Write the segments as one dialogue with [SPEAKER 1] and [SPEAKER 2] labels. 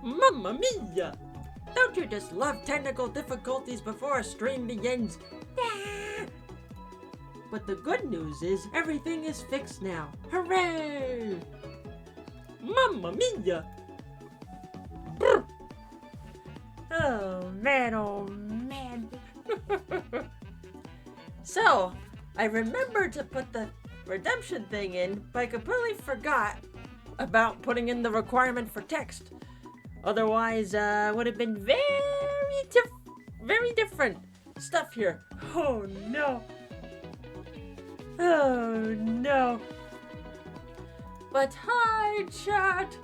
[SPEAKER 1] Mamma mia! Don't you just love technical difficulties before a stream begins? Ah! But the good news is everything is fixed now. Hooray! Mamma mia! Brr. Oh man, oh man. So, I remembered to put the redemption thing in, but I completely forgot about putting in the requirement for text. Otherwise, would have been very different stuff here. Oh no. Oh no. But hi, chat.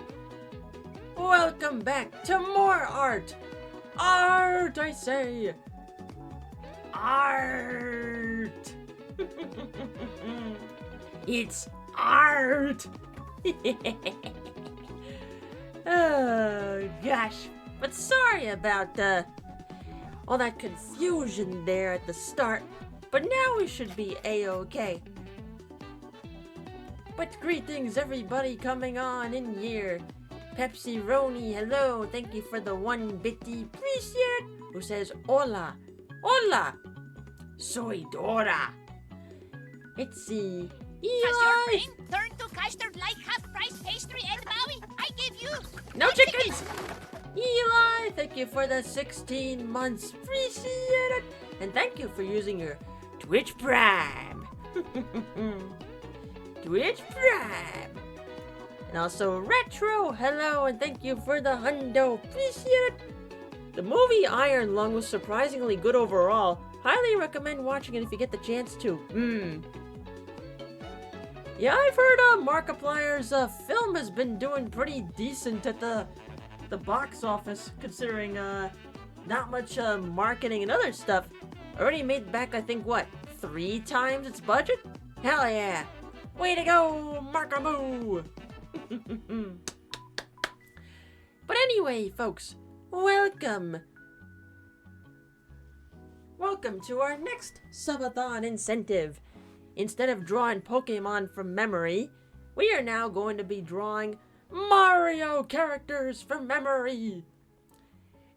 [SPEAKER 1] Welcome back to more art. Art, I say. Art. It's art. Oh gosh, but sorry about all that confusion there at the start, but now we should be a-okay. But greetings everybody coming on in here. Pepsi Roni, hello, thank you for the 1 bitty appreciate, who says hola, hola, soy Dora. Let's see.
[SPEAKER 2] Has your brain turned to custard like half-price pastry and Maui? I give you
[SPEAKER 1] no chickens! Eli, thank you for the 16 months. Appreciate it. And thank you for using your Twitch Prime. Twitch Prime. And also Retro, hello, and thank you for the hundo. Appreciate it. The movie Iron Lung was surprisingly good overall. Highly recommend watching it if you get the chance to. Yeah, I've heard Markiplier's film has been doing pretty decent at the box office, considering not much marketing and other stuff. Already made back, I think, what, 3 times its budget? Hell yeah! Way to go, Markamoo! But anyway, folks, welcome! Welcome to our next subathon incentive. Instead of drawing Pokemon from memory, we are now going to be drawing Mario characters from memory.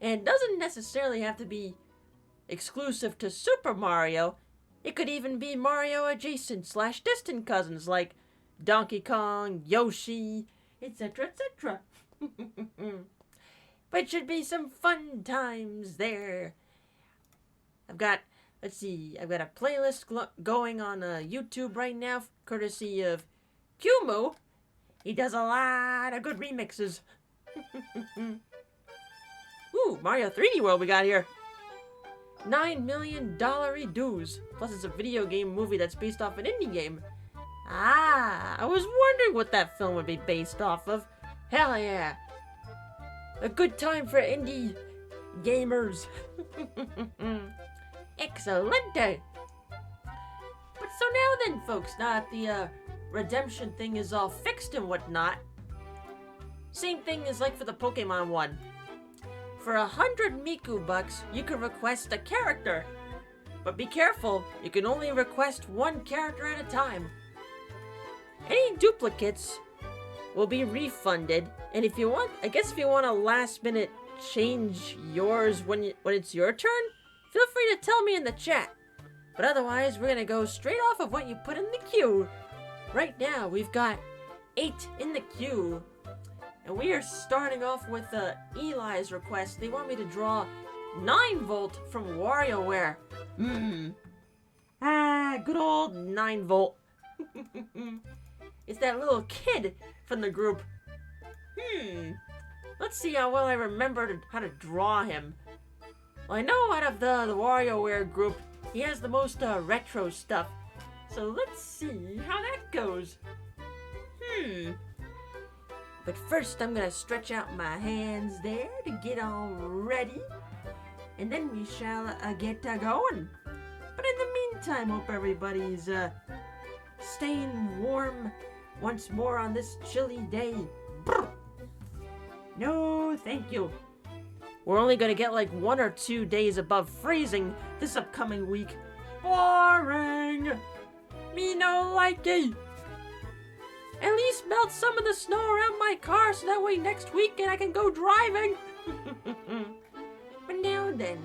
[SPEAKER 1] And it doesn't necessarily have to be exclusive to Super Mario. It could even be Mario adjacent / distant cousins like Donkey Kong, Yoshi, etc, etc. But it should be some fun times there. Let's see, I've got a playlist going on YouTube right now, courtesy of Kumu. He does a lot of good remixes. Ooh, Mario 3D World we got here. $9 million dues. Plus it's a video game movie that's based off an indie game. Ah, I was wondering what that film would be based off of. Hell yeah. A good time for indie gamers. Excelente! But so now then, folks, now that the redemption thing is all fixed and whatnot, same thing is like for the Pokemon one. For 100 Miku bucks, you can request a character. But be careful, you can only request 1 character at a time. Any duplicates will be refunded, and if you want, if you want to last minute change yours when it's your turn, feel free to tell me in the chat. But otherwise, we're gonna go straight off of what you put in the queue. Right now, we've got 8 in the queue. And we are starting off with Eli's request. They want me to draw 9-Volt from WarioWare. Good old 9-Volt. It's that little kid from the group. Let's see how well I remembered how to draw him. Well, I know out of the WarioWare group, he has the most retro stuff. So let's see how that goes. But first, I'm gonna stretch out my hands there to get all ready. And then we shall get going. But in the meantime, hope everybody's staying warm once more on this chilly day. Brr. No, thank you. We're only gonna get like 1 or 2 days above freezing this upcoming week. Boring! Me no likey! At least melt some of the snow around my car so that way next weekend I can go driving. But now then,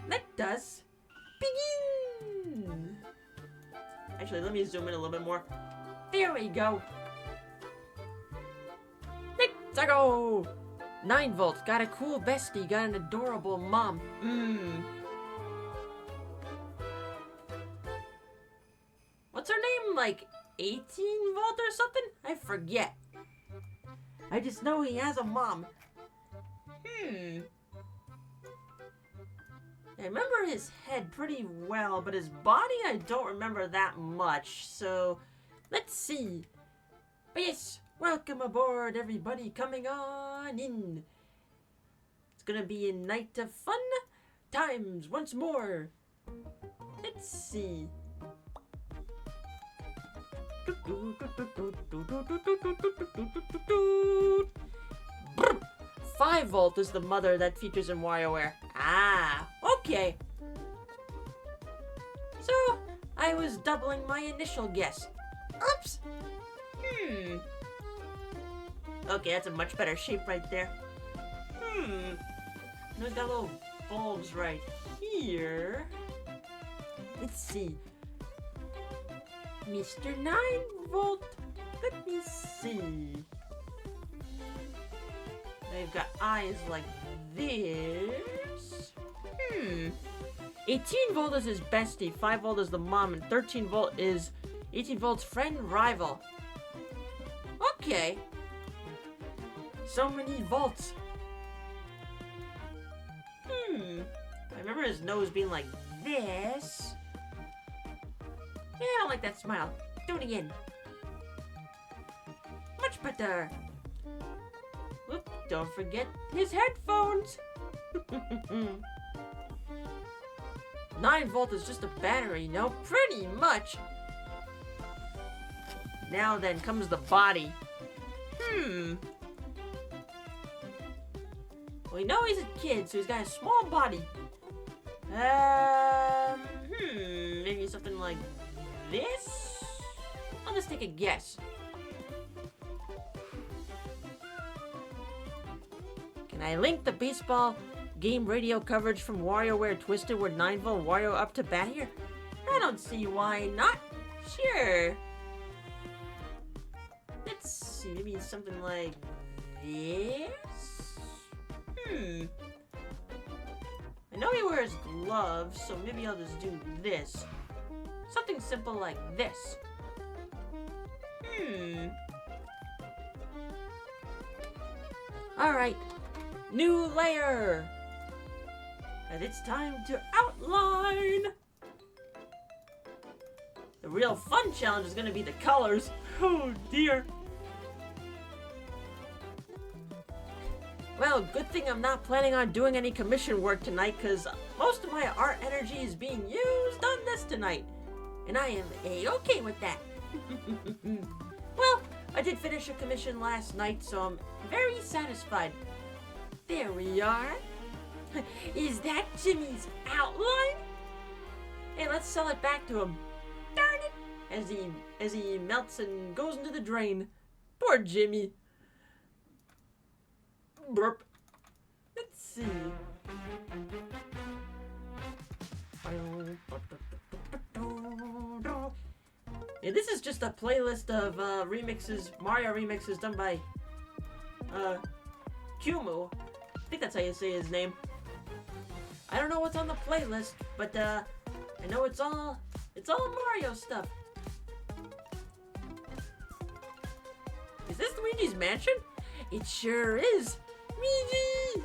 [SPEAKER 1] let us begin. Actually, let me zoom in a little bit more. There we go. Let's go. 9 volts, got a cool bestie, got an adorable mom. What's her name? Like 18 volt or something? I forget. I just know he has a mom. I remember his head pretty well, but his body I don't remember that much, so let's see. But yes, welcome aboard everybody coming on in. It's gonna be a night of fun times once more. Let's see. 5 volt is the mother that features in WarioWare. Ah, okay. So, I was doubling my initial guess. Oops. Okay, that's a much better shape right there. He's got little bulbs right here. Let's see. Mr. 9 volt. Let me see. They've got eyes like this. 18 volt is his bestie, 5 volt is the mom, and 13 volt is 18 volt's friend rival. Okay. So many volts. I remember his nose being like this. Yeah, I don't like that smile. Do it again. Much better. Whoop, don't forget his headphones. 9 volt is just a battery, no? Pretty much. Now then comes the body. Well, we know he's a kid, so he's got a small body. Maybe something like this? I'll just take a guess. Can I link the baseball game radio coverage from WarioWare Twisted with 9 volt Wario up to bat here? I don't see why not. Sure. Let's see, maybe something like this? I know he wears gloves, so maybe I'll just do this. Something simple like this. Alright. New layer! And it's time to outline! The real fun challenge is going to be the colors. Oh dear. Well, good thing I'm not planning on doing any commission work tonight, because most of my art energy is being used on this tonight. And I am A-okay with that. Well, I did finish a commission last night, so I'm very satisfied. There we are. Is that Jimmy's outline? Hey, let's sell it back to him. Darn it! As he melts and goes into the drain. Poor Jimmy. Burp. Let's see. Yeah, this is just a playlist of remixes, Mario remixes done by Kumu. I think that's how you say his name. I don't know what's on the playlist, but I know it's all Mario stuff. Is this Luigi's Mansion? It sure is. Luigi!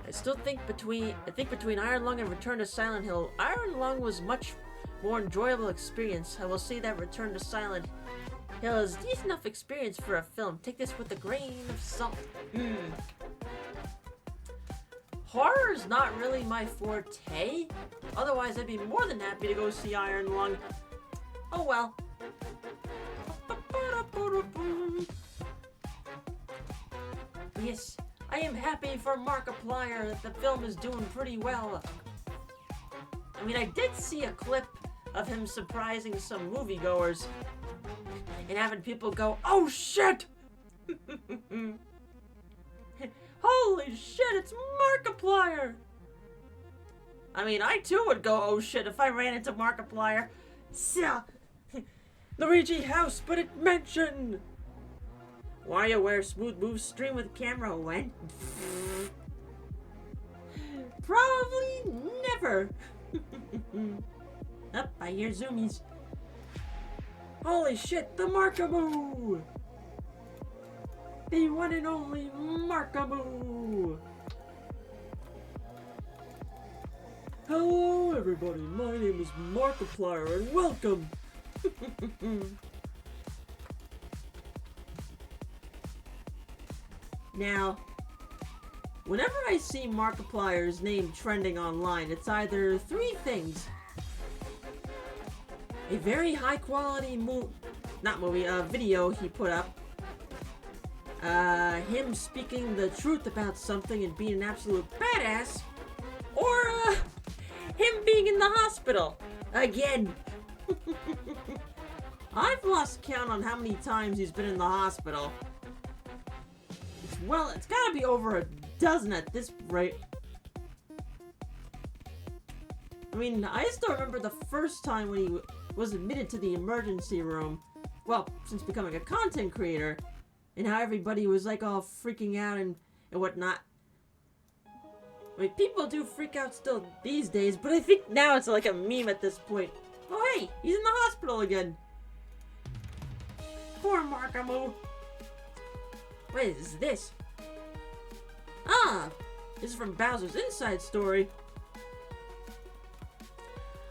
[SPEAKER 1] I think between Iron Lung and Return to Silent Hill, Iron Lung was much more enjoyable experience. I will say that Return to Silent Hill is a decent enough experience for a film. Take this with a grain of salt. Horror is not really my forte. Otherwise, I'd be more than happy to go see Iron Lung. Oh well. Yes, I am happy for Markiplier that the film is doing pretty well. I mean, I did see a clip of him surprising some moviegoers and having people go, "Oh shit!" Holy shit, it's Markiplier! I mean, I too would go, "Oh shit," if I ran into Markiplier. So, Luigi House, but it mentioned WarioWare Smooth Moves stream with camera when? Probably never. Up, I hear zoomies. Holy shit, the Markamoo! The one and only Markamoo! Hello everybody, my name is Markiplier and welcome! Now, whenever I see Markiplier's name trending online, it's either three things. A very high quality video he put up. Him speaking the truth about something and being an absolute badass. Or, him being in the hospital. Again. I've lost count on how many times he's been in the hospital. It's gotta be over a dozen at this rate. I mean, I still remember the first time when he was admitted to the emergency room. Well, since becoming a content creator. And how everybody was like all freaking out and whatnot. I mean, people do freak out still these days, but I think now it's like a meme at this point. Oh hey, he's in the hospital again. Poor Markamoo. What is this? Ah, this is from Bowser's Inside Story.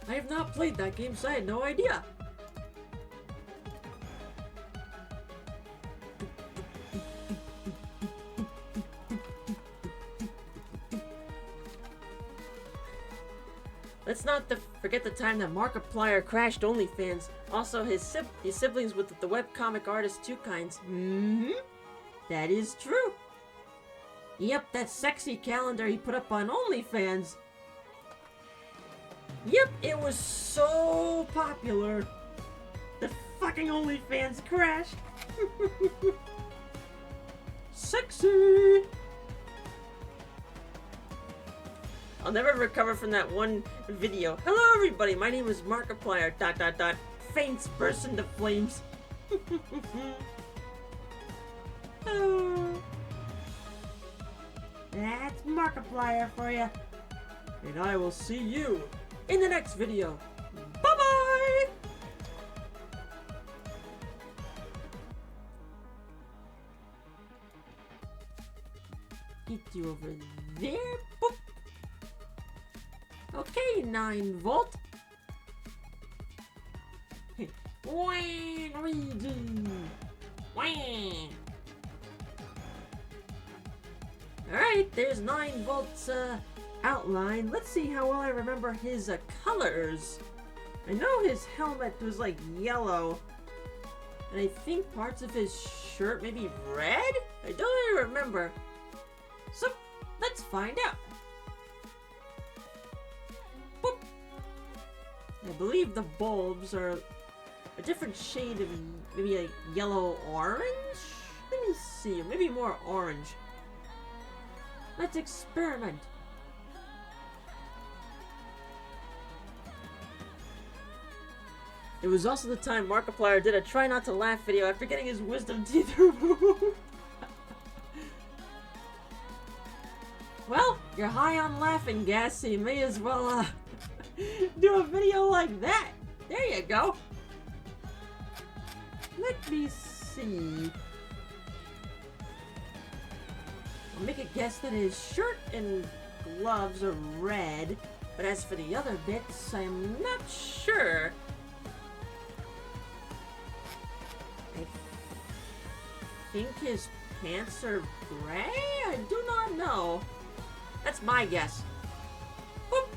[SPEAKER 1] I have not played that game, so I had no idea. Let's not forget the time that Markiplier crashed OnlyFans. Also, his siblings with the webcomic artist Two Kinds. That is true. Yep, that sexy calendar he put up on OnlyFans. Yep, it was so popular. The fucking OnlyFans crashed. Sexy. I'll never recover from that one video. Hello everybody, my name is Markiplier, ... Faints burst into flames. Oh. That's Markiplier for you. And I will see you in the next video. Bye-bye! Get you over there. Boop. Okay, 9 volt. Alright, there's 9 volts outline. Let's see how well I remember his colors. I know his helmet was like yellow. And I think parts of his shirt maybe red? I don't really remember. So, let's find out. Boop. I believe the bulbs are a different shade of maybe like yellow-orange? Let me see, maybe more orange. Let's experiment. It was also the time Markiplier did a try not to laugh video after getting his wisdom teeth removed. Well, you're high on laughing gas, so you may as well do a video like that. There you go. Let me see. I'll make a guess that his shirt and gloves are red, but as for the other bits, I'm not sure. I think his pants are gray? I do not know. That's my guess. Boop.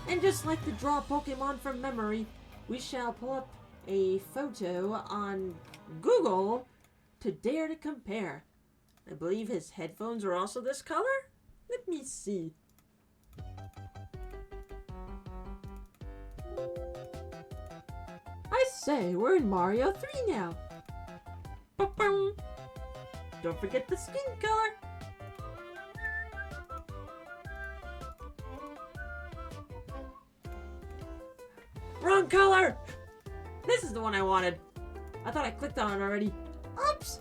[SPEAKER 1] And just like to draw Pokemon from memory, we shall pull up a photo on Google to dare to compare. I believe his headphones are also this color? Let me see. say, we're in Mario 3 now. Ba-bum. Don't forget the skin color. Wrong color! This is the one I wanted. I thought I clicked on it already. Oops!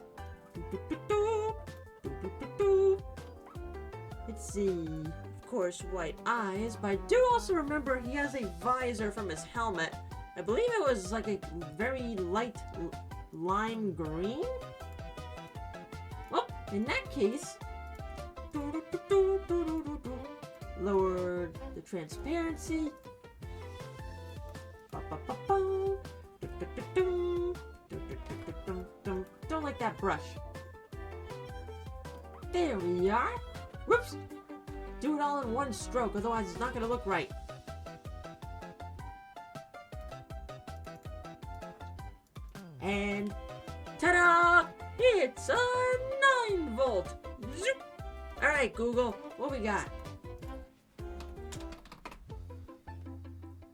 [SPEAKER 1] Let's see. Of course, white eyes, but I do also remember he has a visor from his helmet. I believe it was like a very light lime green? Well, in that case, lower the transparency. Don't like that brush. There we are. Whoops! Do it all in one stroke, otherwise it's not going to look right. And ta-da! It's a 9-volt! Zoop! Alright, Google, what we got?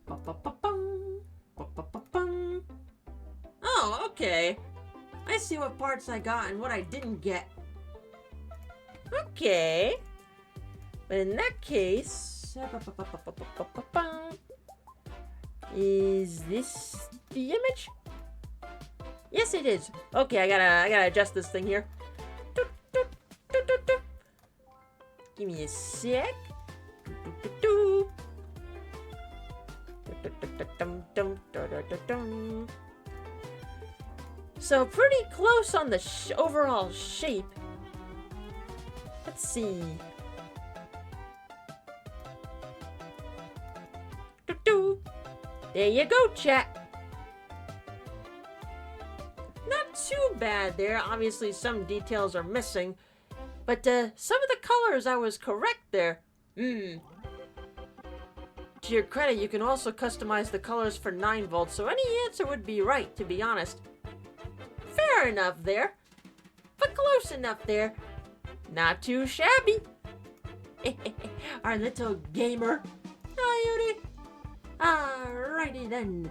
[SPEAKER 1] Ba-ba-ba-bum, ba-ba-ba-bum. Oh, okay. I see what parts I got and what I didn't get. Okay. But in that case, is this the image? Yes, it is. Okay, I gotta adjust this thing here. Give me a sec. So pretty close on the overall shape. Let's see. There you go, chat. Not too bad there. Obviously, some details are missing. But some of the colors, I was correct there. To your credit, you can also customize the colors for 9-volt, so any answer would be right, to be honest. Fair enough there. But close enough there. Not too shabby. Our little gamer. Hi, Yuri. Alrighty then.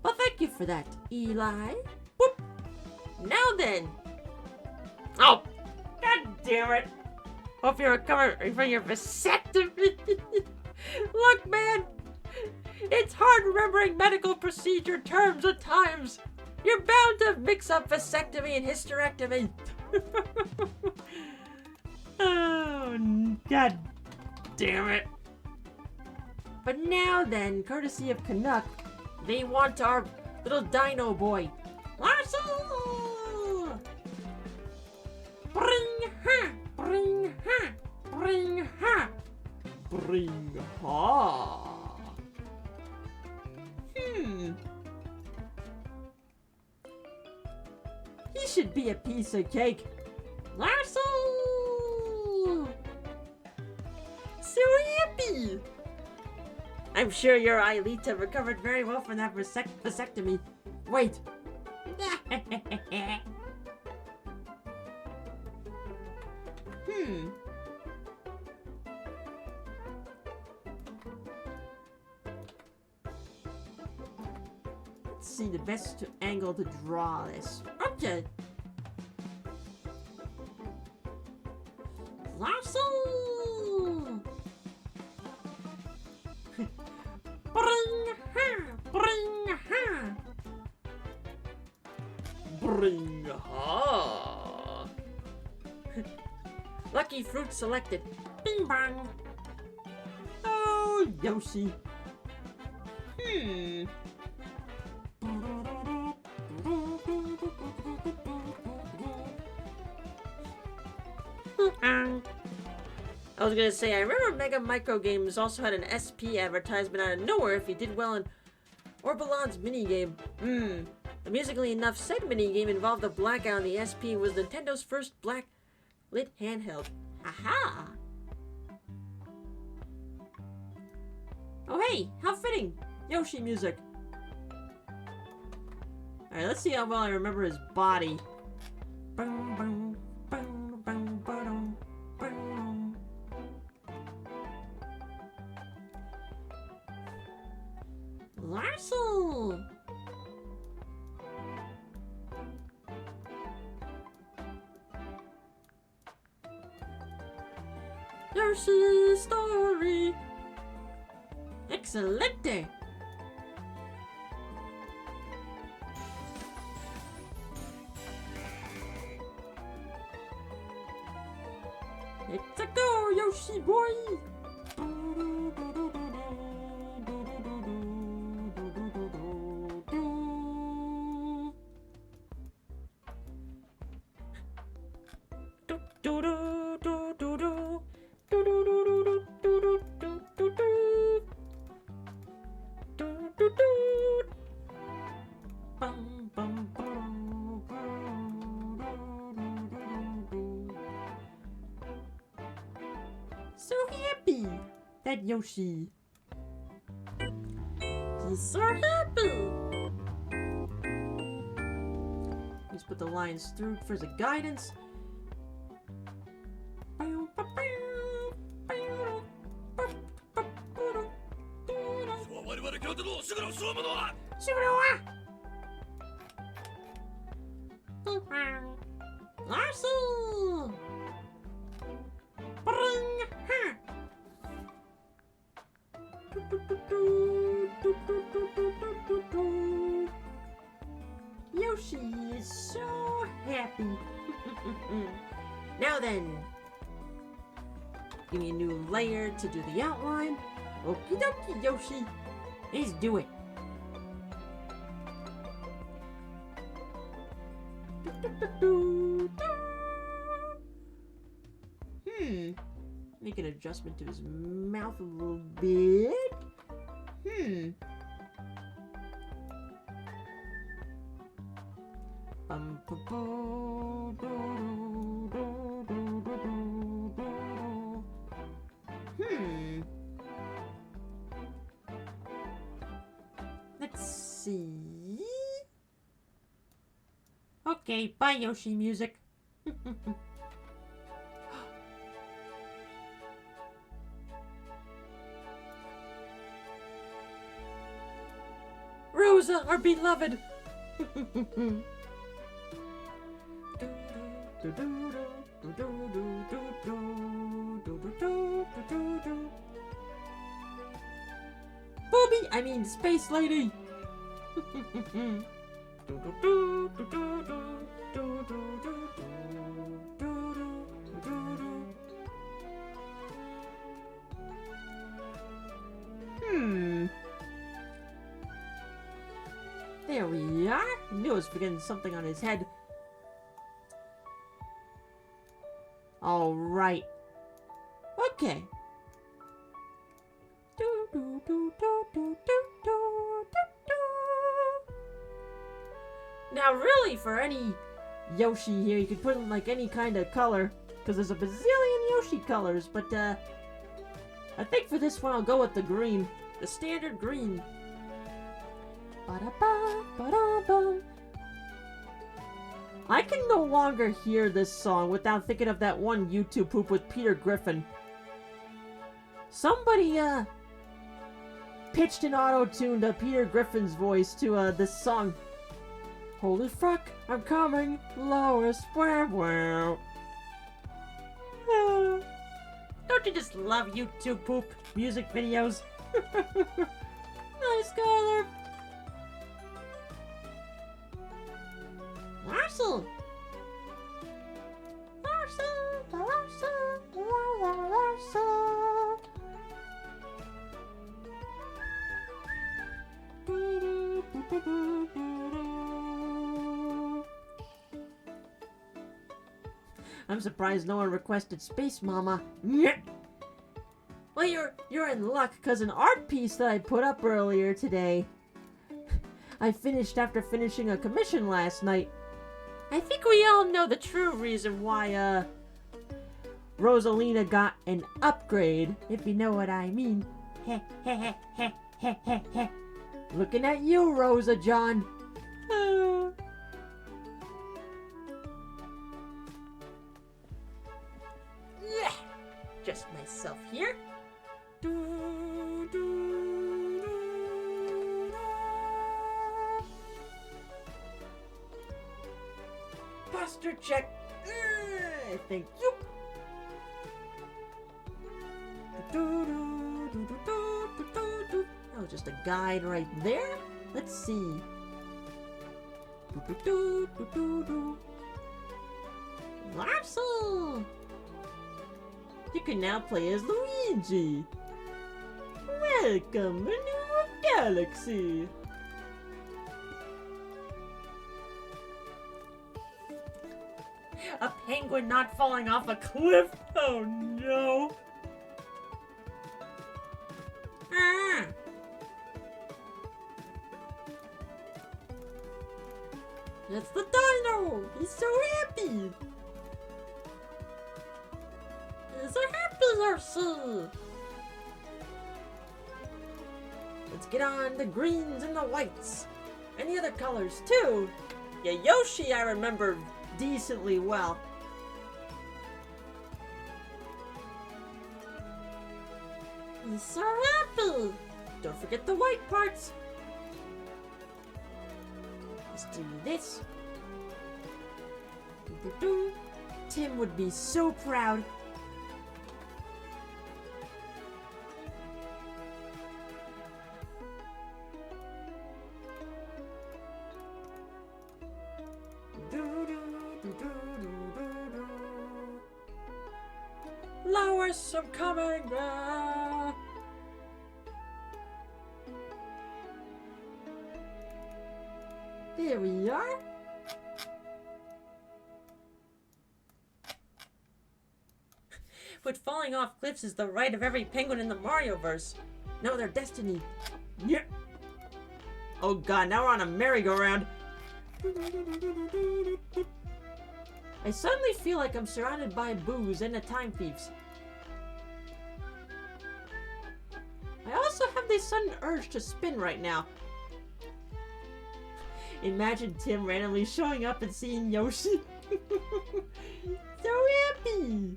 [SPEAKER 1] Well, thank you for that, Eli. Whoop. Now then. Oh, god damn it. Hope you're recovering from your vasectomy. Look, man. It's hard remembering medical procedure terms at times. You're bound to mix up vasectomy and hysterectomy. Oh, god damn it. But now then, courtesy of Canuck, they want our little dino boy. Larsa! Bring her! Bring her! Bring her! Bring her! He should be a piece of cake. Larsa! So happy! I'm sure your Aelita recovered very well from that vasectomy. Wait. Let's see the best angle to draw this. Okay. Larsa! Bring her! Bring her! Bring her! Lucky fruit selected. Bing bang! Oh, Yoshi. I was gonna say, I remember Mega Micro Games also had an SP advertisement out of nowhere if you did well in Orbalon's minigame. Amusingly enough, said minigame involved a blackout, and the SP was Nintendo's first black lit handheld. Haha! Oh hey, how fitting! Yoshi music. Alright, let's see how well I remember his body. Bang, bang, bang, bang, ba-dum, bang. Larsa! Yoshi's Story. Excelente. Let's go, Yoshi boy. So happy, that Yoshi. He's so happy. Let's put the lines through for the guidance. Yoshi is so happy. Now then, give me a new layer to do the outline. Okie dokie, Yoshi. Let's do it. Make an adjustment to his mouth a little bit. Let's see. Okay, bye Yoshi music. Rosa, our beloved. Booby, I mean Space Lady. There we are. I knew I was forgetting something on his head. All right. Okay. Now, really, for any Yoshi here, you could put in like any kind of color, because there's a bazillion Yoshi colors. But I think for this one, I'll go with the green, the standard green. Ba-da-ba, ba-da-ba. I can no longer hear this song without thinking of that one YouTube poop with Peter Griffin. Somebody pitched an auto-tune to Peter Griffin's voice to this song. Holy fuck, I'm coming, Lois, wow. Don't you just love YouTube poop music videos? Nice color. Marcel! I'm surprised no one requested Space Mama. Well, you're in luck, cause an art piece that I put up earlier today, I finished after finishing a commission last night. I think we all know the true reason why, Rosalina got an upgrade, if you know what I mean. Heh heh heh heh heh heh heh. Looking at you, Rosa John. Yeah, just myself here. Posture check. Thank you. That was just a guide right there. Let's see. Larsa! You can now play as Luigi. Welcome to New Galaxy. A penguin not falling off a cliff? Oh no! Ah! That's the dino! He's so happy! He's so happy, Larsa! Let's get on the greens and the whites. And the other colors too. Yeah, Yoshi I remember decently well. He's so happy! Don't forget the white parts. Let's do this. Tim would be so proud. Lois, I'm coming now. There we are. But falling off cliffs is the right of every penguin in the Mario-verse. No, their destiny. Yeah. Oh god, now we're on a merry-go-round. I suddenly feel like I'm surrounded by booze and the time thieves. I also have this sudden urge to spin right now. Imagine Tim randomly showing up and seeing Yoshi. So happy!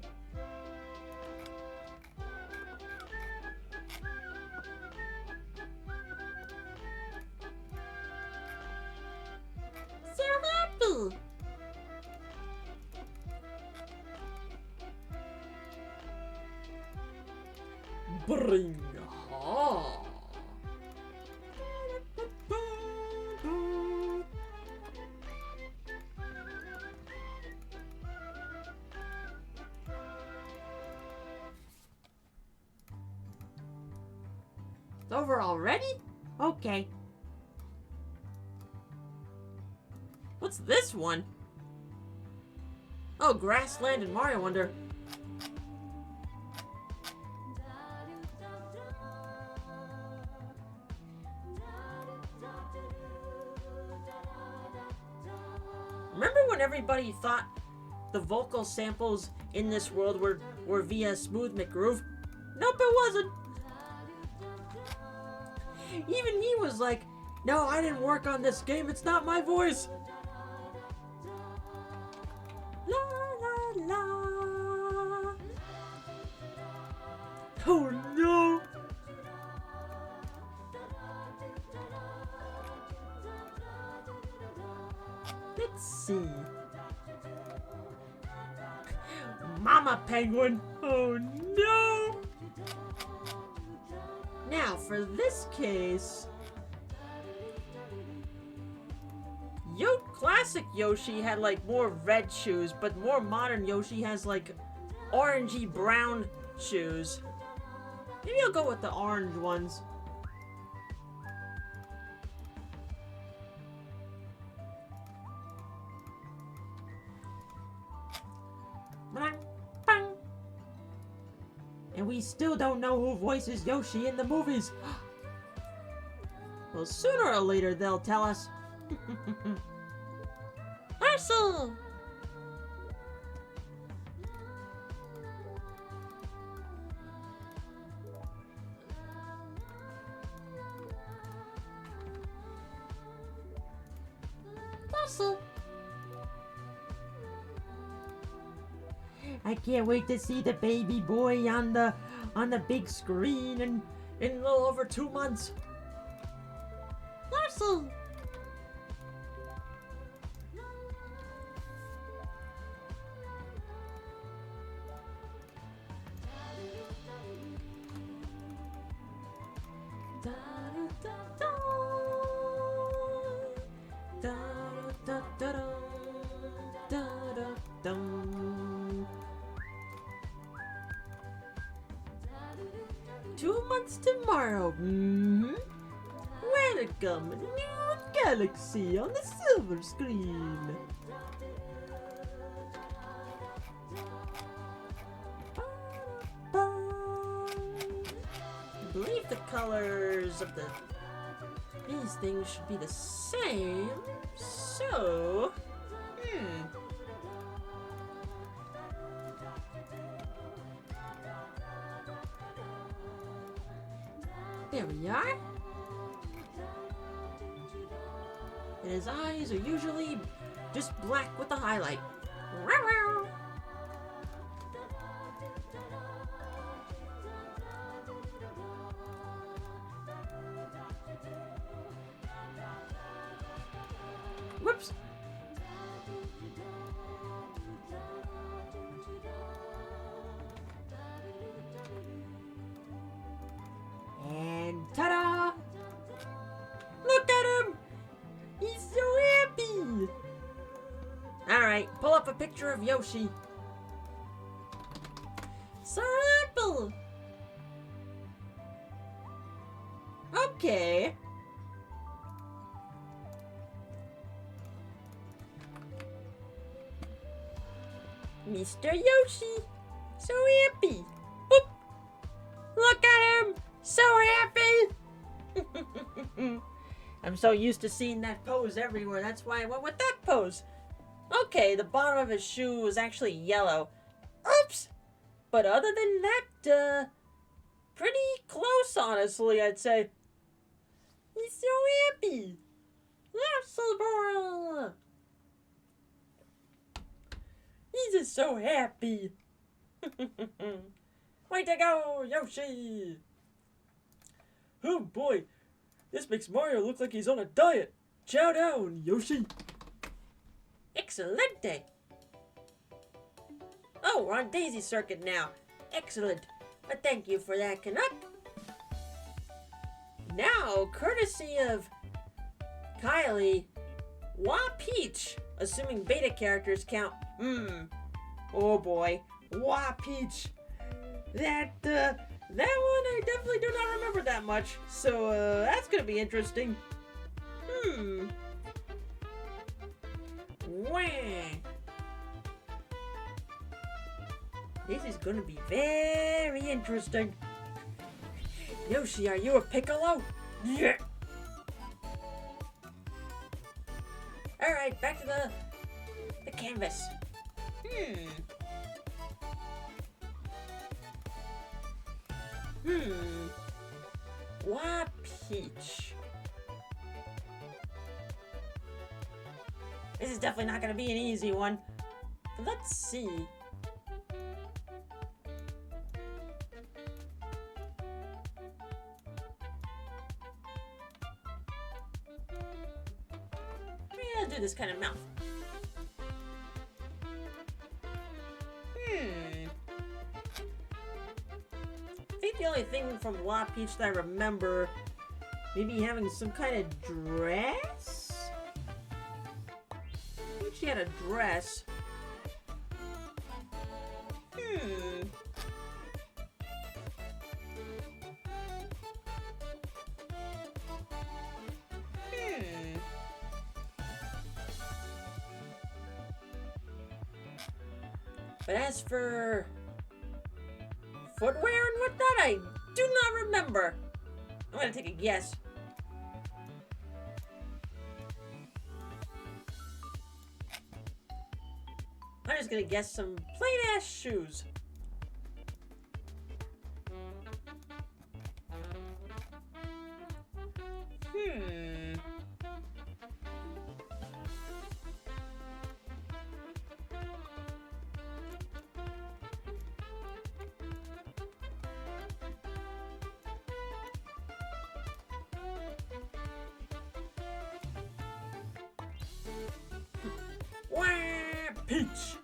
[SPEAKER 1] So happy! Bring ha! It's over already? Okay. What's this one? Oh, Grassland and Mario Wonder. Remember when everybody thought the vocal samples in this world were via Smooth McGroove? Nope, it wasn't. Even he was like, no, I didn't work on this game, it's not my voice. La la la. Oh no. Let's see. Mama Penguin. Oh no. Now for this case, classic Yoshi had like more red shoes, but more modern Yoshi has like orangey brown shoes. Maybe I'll go with the orange ones. And we still don't know who voices Yoshi in the movies. Well, sooner or later they'll tell us. Marcel! Marcel! I can't wait to see the baby boy on the big screen in a little over 2 months. Marcel! Da-da-da-da-dum. 2 months tomorrow. Welcome, new galaxy on the silver screen. I believe the colors of these things should be the same. So, there we are. And his eyes are usually just black with the highlight. Whoops. And ta-da! Look at him! He's so happy! Alright, pull up a picture of Yoshi. So apple! Okay. Mr. Yoshi, so happy. Boop. Look at him, so happy. I'm so used to seeing that pose everywhere. That's why I went with that pose. Okay, the bottom of his shoe is actually yellow. Oops. But other than that, pretty close, honestly, I'd say. He's so happy. Silver. He's just so happy. Way to go, Yoshi! Oh boy, this makes Mario look like he's on a diet. Chow down, Yoshi! Excelente! Oh, we're on Daisy Circuit now. Excellent. But thank you for that, Canuck. Now, courtesy of Kylie, Wah Peach, assuming beta characters count. Oh boy, Wah Peach. That one I definitely do not remember that much. So that's gonna be interesting. Wah. This is gonna be very interesting. Yoshi, are you a Piccolo? Yeah. Alright, back to the canvas. Wah Peach. This is definitely not gonna be an easy one. But let's see. I'll do this kind of mouth. I think the only thing from Wah Peach that I remember, maybe having some kind of dress? I think she had a dress. But as for footwear and whatnot, I do not remember. I'm gonna take a guess. I'm just gonna guess some plain ass shoes. Wah Peach.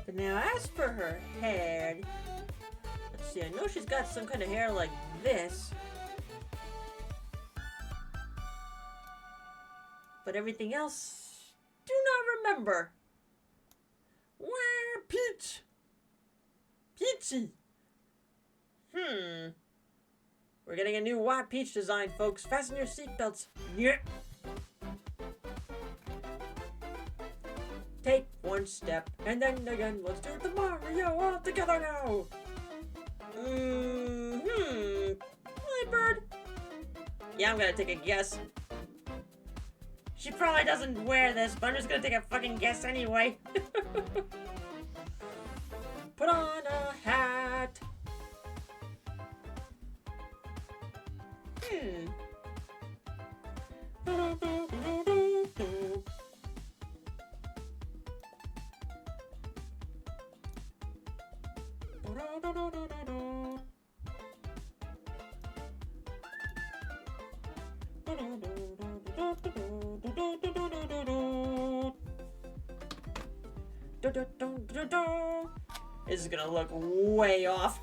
[SPEAKER 1] But now as for her head, let's see. I know she's got some kind of hair like this. But everything else, do not remember. Where Peach? Peachy. We're getting a new White Peach design, folks. Fasten your seatbelts. Yeah. Take one step, and then again, let's do the Mario all together now. Hi, Bird. Yeah, I'm gonna take a guess. She probably doesn't wear this, but I'm just gonna take a fucking guess anyway. Put on a hat. This is gonna look way off.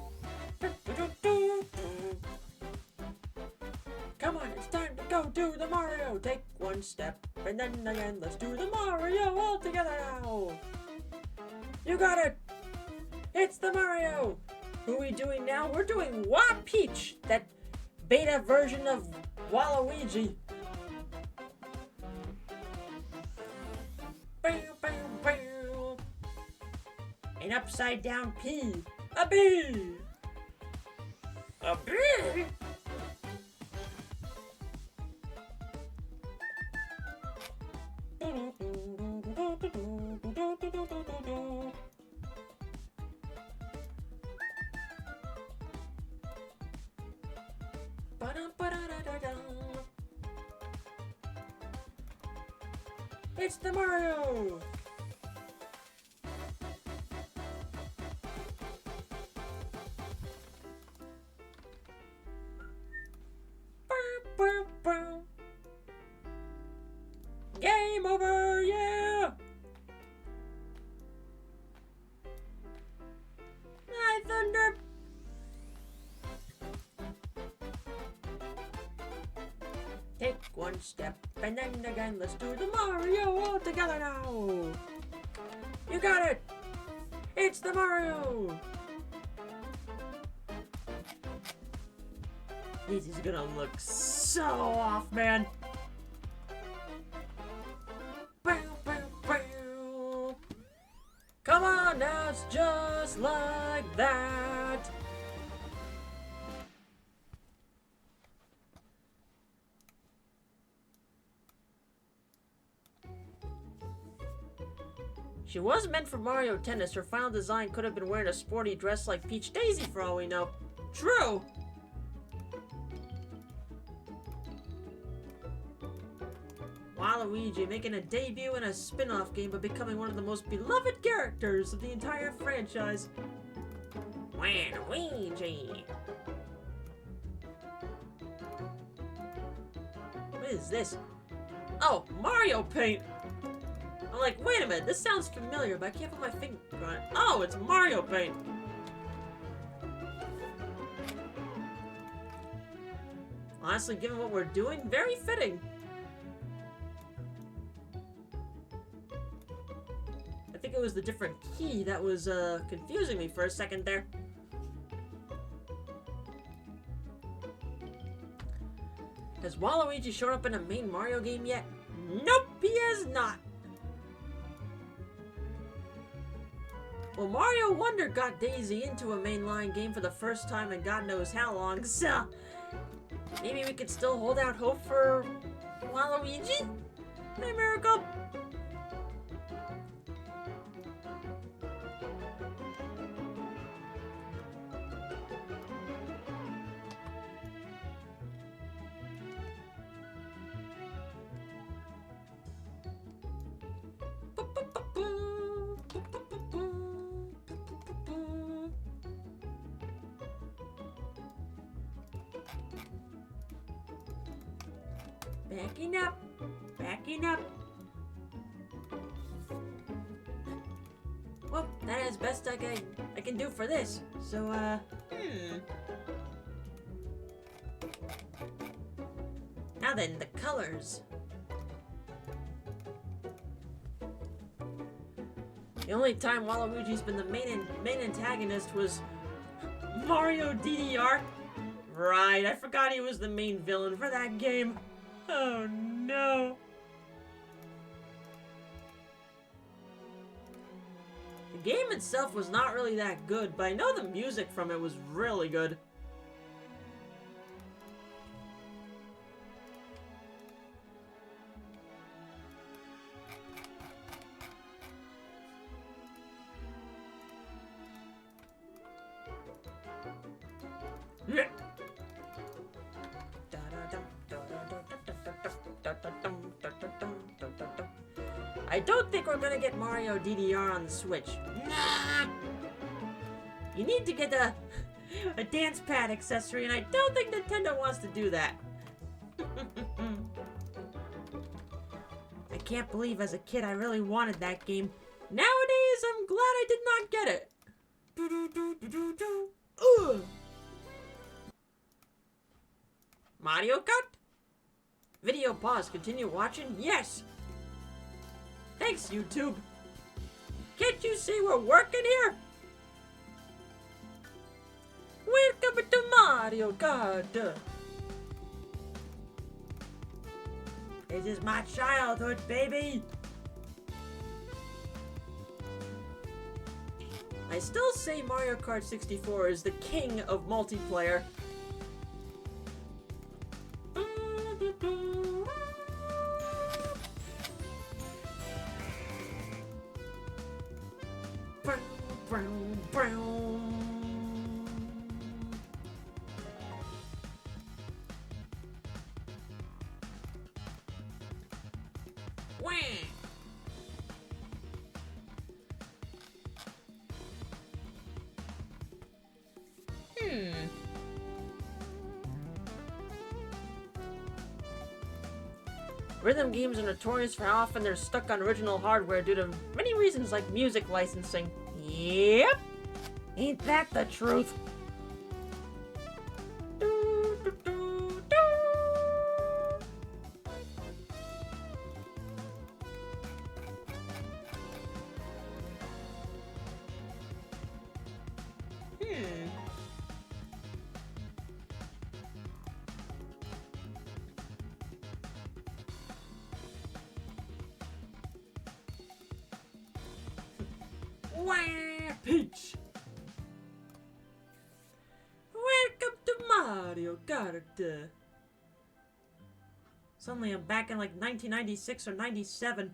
[SPEAKER 1] Come on, it's time to go do the Mario. Take one step, and then again, let's do the Mario all together now. You got it. It's the Mario. Who are we doing now? We're doing White Peach, that beta version of Waluigi. An upside down P. A B. A B. It's the Mario! Game over, yeah! Hi, Thunder! Take one step, and then again, let's do the Mario all together now! You got it! It's the Mario! This is gonna look so off, man! Come on now, it's just like that! She was meant for Mario Tennis. Her final design could have been wearing a sporty dress like Peach Daisy for all we know. True! Waluigi making a debut in a spin-off game but becoming one of the most beloved characters of the entire franchise. Waluigi! What is this? Oh, Mario Paint! I'm like, wait a minute, this sounds familiar, but I can't put my finger on it. Oh, it's Mario Paint! Honestly, given what we're doing, very fitting. I think it was the different key that was confusing me for a second there. Has Waluigi shown up in a main Mario game yet? Nope, he has not. Well, Mario Wonder got Daisy into a mainline game for the first time in God knows how long, so maybe we could still hold out hope for Waluigi? Hey, Miracle! Backing up, backing up. Well, that is best I can do for this. So, Now then, the colors. The only time Waluigi's been the main antagonist was Mario DDR. Right, I forgot he was the main villain for that game. Oh no. The game itself was not really that good, but I know the music from it was really good. I don't think we're gonna get Mario DDR on the Switch. Nah! You need to get a dance pad accessory, and I don't think Nintendo wants to do that. I can't believe as a kid I really wanted that game. Nowadays, I'm glad I did not get it. Ugh. Mario Kart? Video pause. Continue watching? Yes! Thanks, YouTube. Can't you see we're working here? Welcome to Mario Kart. This is my childhood, baby. I still say Mario Kart 64 is the king of multiplayer. Rhythm games are notorious for how often they're stuck on original hardware due to many reasons like music licensing. Yep! Ain't that the truth? Peach! Welcome to Mario Kart. Suddenly I'm back in like 1996 or 97.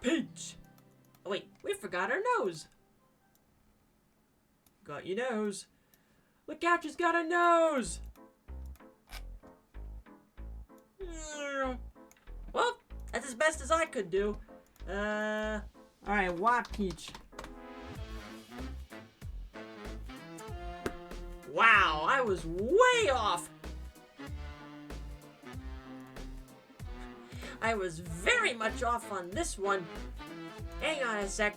[SPEAKER 1] Peach! Oh wait, we forgot our nose. Got your nose. Look out, she's got a nose! Well, that's as best as I could do. Alright, Peach. Wow, I was way off! I was very much off on this one. Hang on a sec.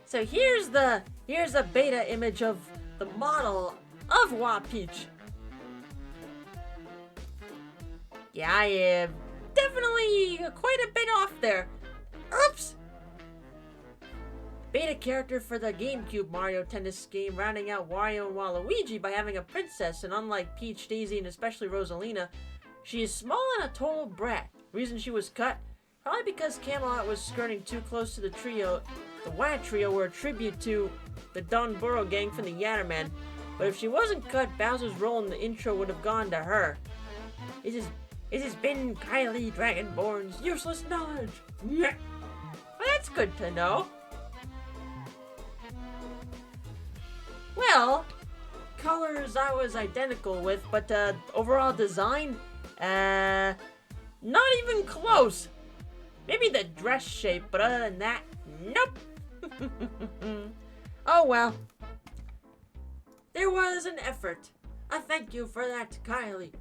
[SPEAKER 1] So here's a beta image of the model of Peach. Yeah, I am definitely quite a bit off there. Oops! Beta character for the GameCube Mario Tennis game, rounding out Wario and Waluigi by having a princess, and unlike Peach, Daisy, and especially Rosalina, she is small and a total brat. Reason she was cut? Probably because Camelot was skirting too close to the trio. The Wyatt Trio were a tribute to the Don Burrow gang from the Yatterman, but if she wasn't cut, Bowser's role in the intro would have gone to her. It has been Kylie Dragonborn's useless knowledge. Yeah. Well, that's good to know. Well, colors I was identical with, but overall design, not even close. Maybe the dress shape, but other than that, nope. Oh well. There was an effort. A thank you for that, Kylie.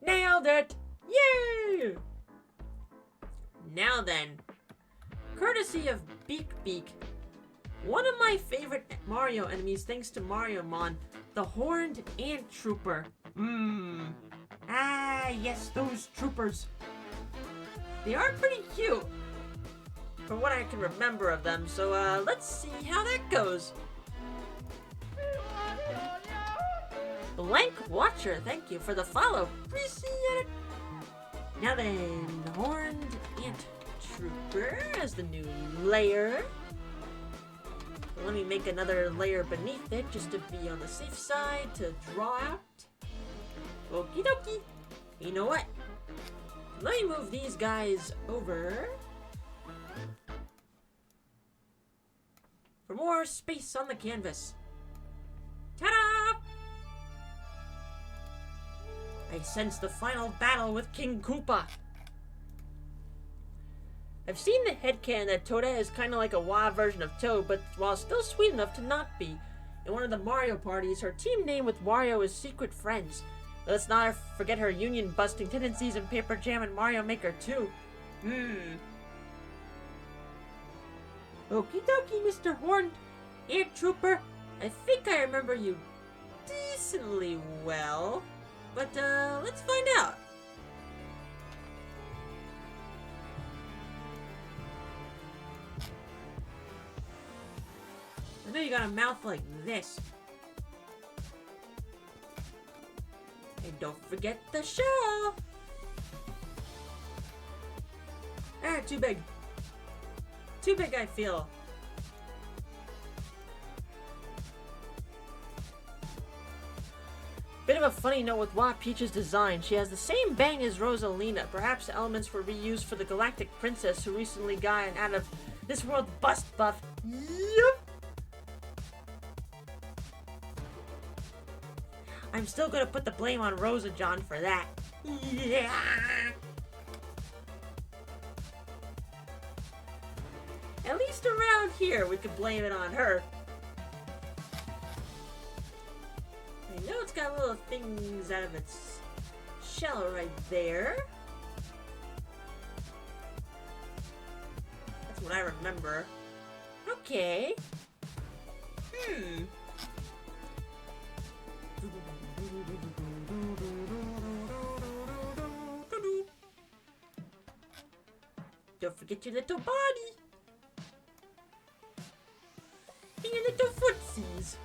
[SPEAKER 1] Nailed it! Yay! Now then, courtesy of Beak Beak, one of my favorite Mario enemies thanks to Mariomon, the Horned Ant Trooper. Ah, yes, those troopers. They are pretty cute, from what I can remember of them, so let's see how that goes. Blank Watcher, thank you for the follow. Appreciate it. Now then, Horned Ant Trooper as the new layer. Let me make another layer beneath it just to be on the safe side to draw out. Okie dokie. You know what? Let me move these guys over for more space on the canvas. Ta-da! I sense the final battle with King Koopa. I've seen the headcanon that Toadette is kind of like a wild version of Toad, but while still sweet enough to not be. In one of the Mario parties, her team name with Wario is Secret Friends. Let's not forget her union-busting tendencies in Paper Jam and Mario Maker 2. Okie dokie, Mr. Horned Ant Trooper. I think I remember you decently well, but let's find out. I know you got a mouth like this. And don't forget the shell. Ah, too big. Too big, I feel. Bit of a funny note with Wa Peach's design. She has the same bang as Rosalina. Perhaps elements were reused for the Galactic Princess who recently got an out of this world bust buff. Yup. I'm still gonna put the blame on Rosa John for that. Yeah. At least around here, we could blame it on her. I know it's got little things out of its shell right there. That's what I remember. Okay. Don't forget your little body. And your little footsies.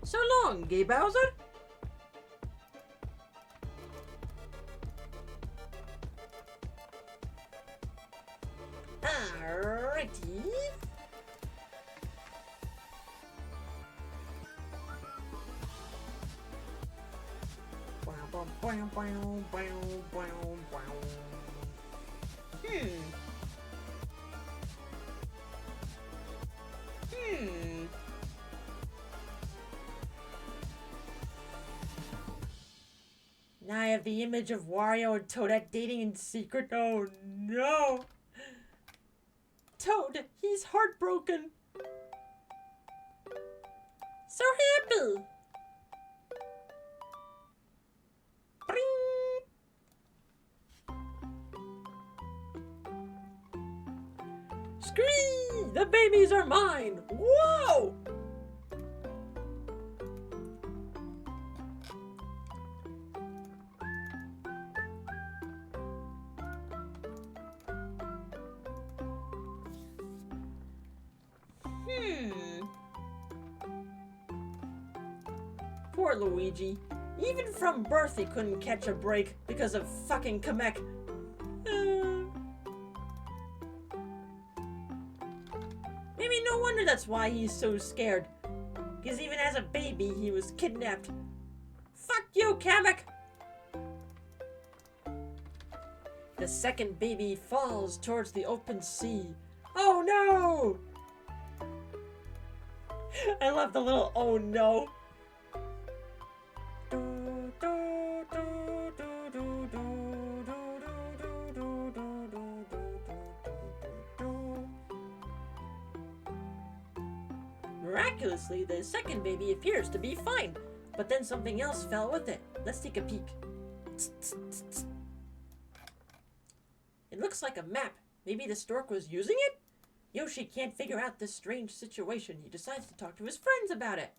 [SPEAKER 1] So long, Gay Bowser. Alrighty. Now I have the image of Wario and Toadette dating in secret. Oh no! Toad, he's heartbroken. So happy. Bring. Scream! The babies are mine. Whoa! Poor Luigi. Even from birth he couldn't catch a break because of fucking Kamek. Maybe no wonder that's why he's so scared. Because even as a baby he was kidnapped. Fuck you, Kamek! The second baby falls towards the open sea. Oh no! I love the little oh no. Miraculously, the second baby appears to be fine, but then something else fell with it. Let's take a peek. It looks like a map. Maybe the stork was using it? Yoshi can't figure out this strange situation. He decides to talk to his friends about it.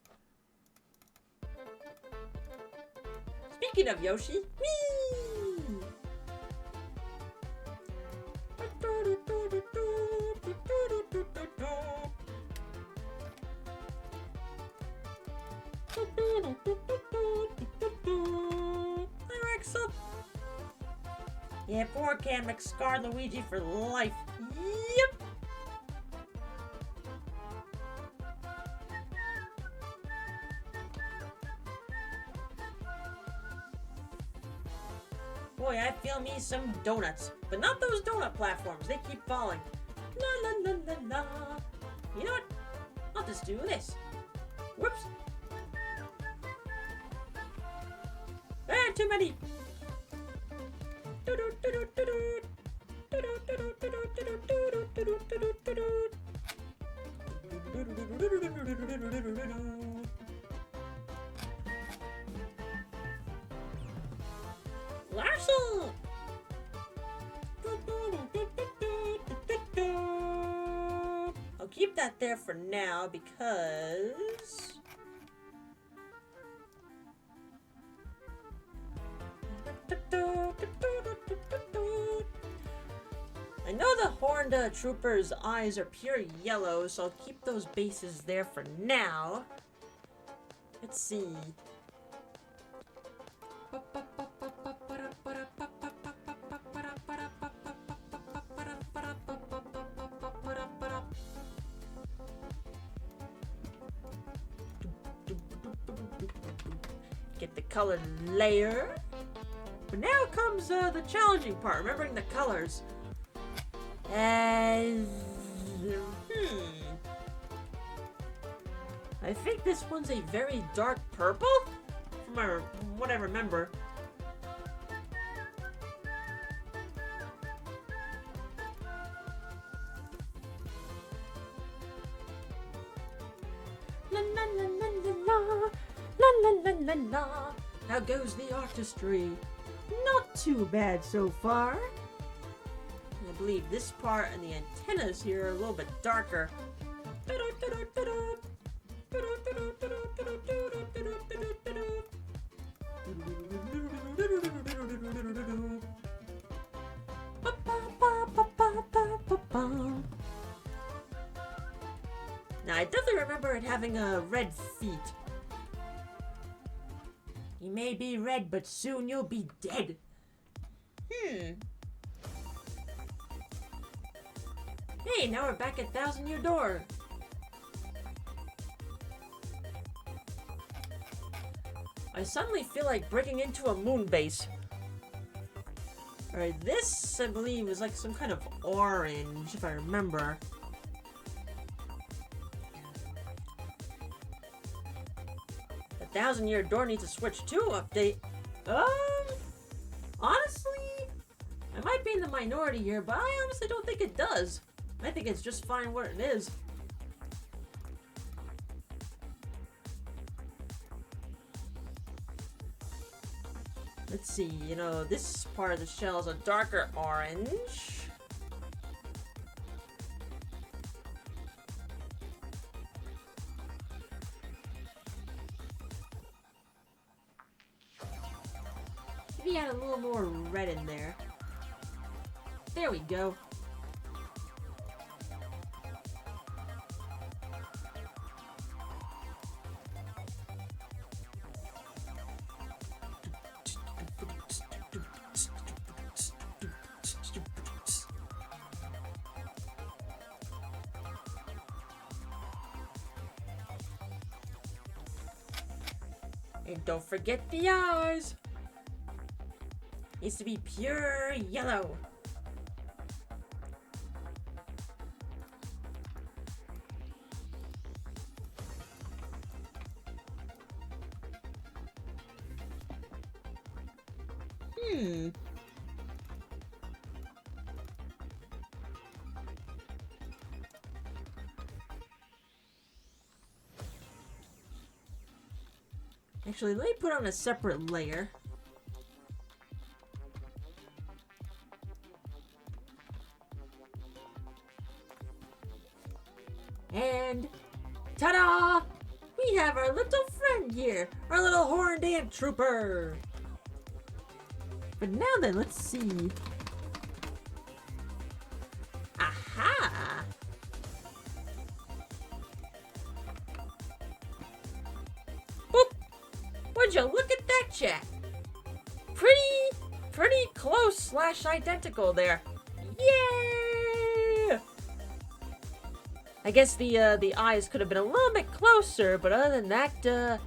[SPEAKER 1] Speaking of Yoshi, whee! Hi, Rexel. Yeah, poor Kamek scarred Luigi for life. Yep. Boy, I feel me some donuts. But not those donut platforms. They keep falling. La la la la la. You know what? I'll just do this. Whoops. Ah, too many. Larson! I'll keep that there for now because... I know the horned trooper's eyes are pure yellow, so I'll keep those bases there for now. Let's see. Get the colored layer. But now comes the challenging part, remembering the colors. I think this one's a very dark purple, from what I remember. La la la la la la la la la la. How goes the artistry? Not too bad so far. I believe this part and the antennas here are a little bit darker. Now, I definitely remember it having red feet. You may be red, but soon you'll be dead. Hey, now we're back at Thousand Year Door. I suddenly feel like breaking into a moon base. Alright, this, I believe, is like some kind of orange, if I remember. The Thousand Year Door needs a Switch 2 update. Honestly, I might be in the minority here, but I honestly don't think it does. I think it's just fine where it is. Let's see, you know, this part of the shell is a darker orange. Maybe add a little more red in there. There we go. And don't forget the eyes. Needs to be pure yellow. Actually, let me put on a separate layer. And ta-da! We have our little friend here, our little horned ant trooper. But now then, let's see. Aha! Boop! Would you look at that, chat? Pretty close / identical there. Yeah! I guess the eyes could have been a little bit closer, but other than that,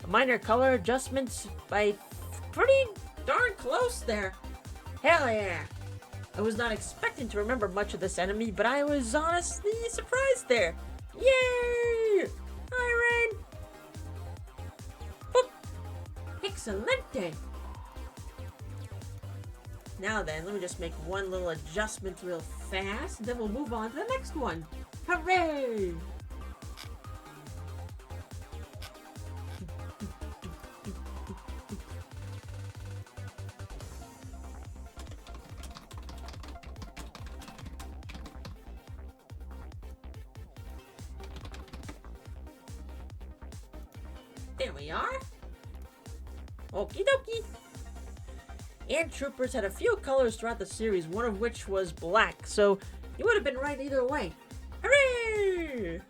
[SPEAKER 1] minor color adjustments by pretty darn close there. Hell yeah! I was not expecting to remember much of this enemy, but I was honestly surprised there. Yay! Hi, Ren! Boop! Excelente! Now then, let me just make one little adjustment real fast, and then we'll move on to the next one. Hooray! There we are. Okie dokie. Ant troopers had a few colors throughout the series, one of which was black, so you would have been right either way. Hooray!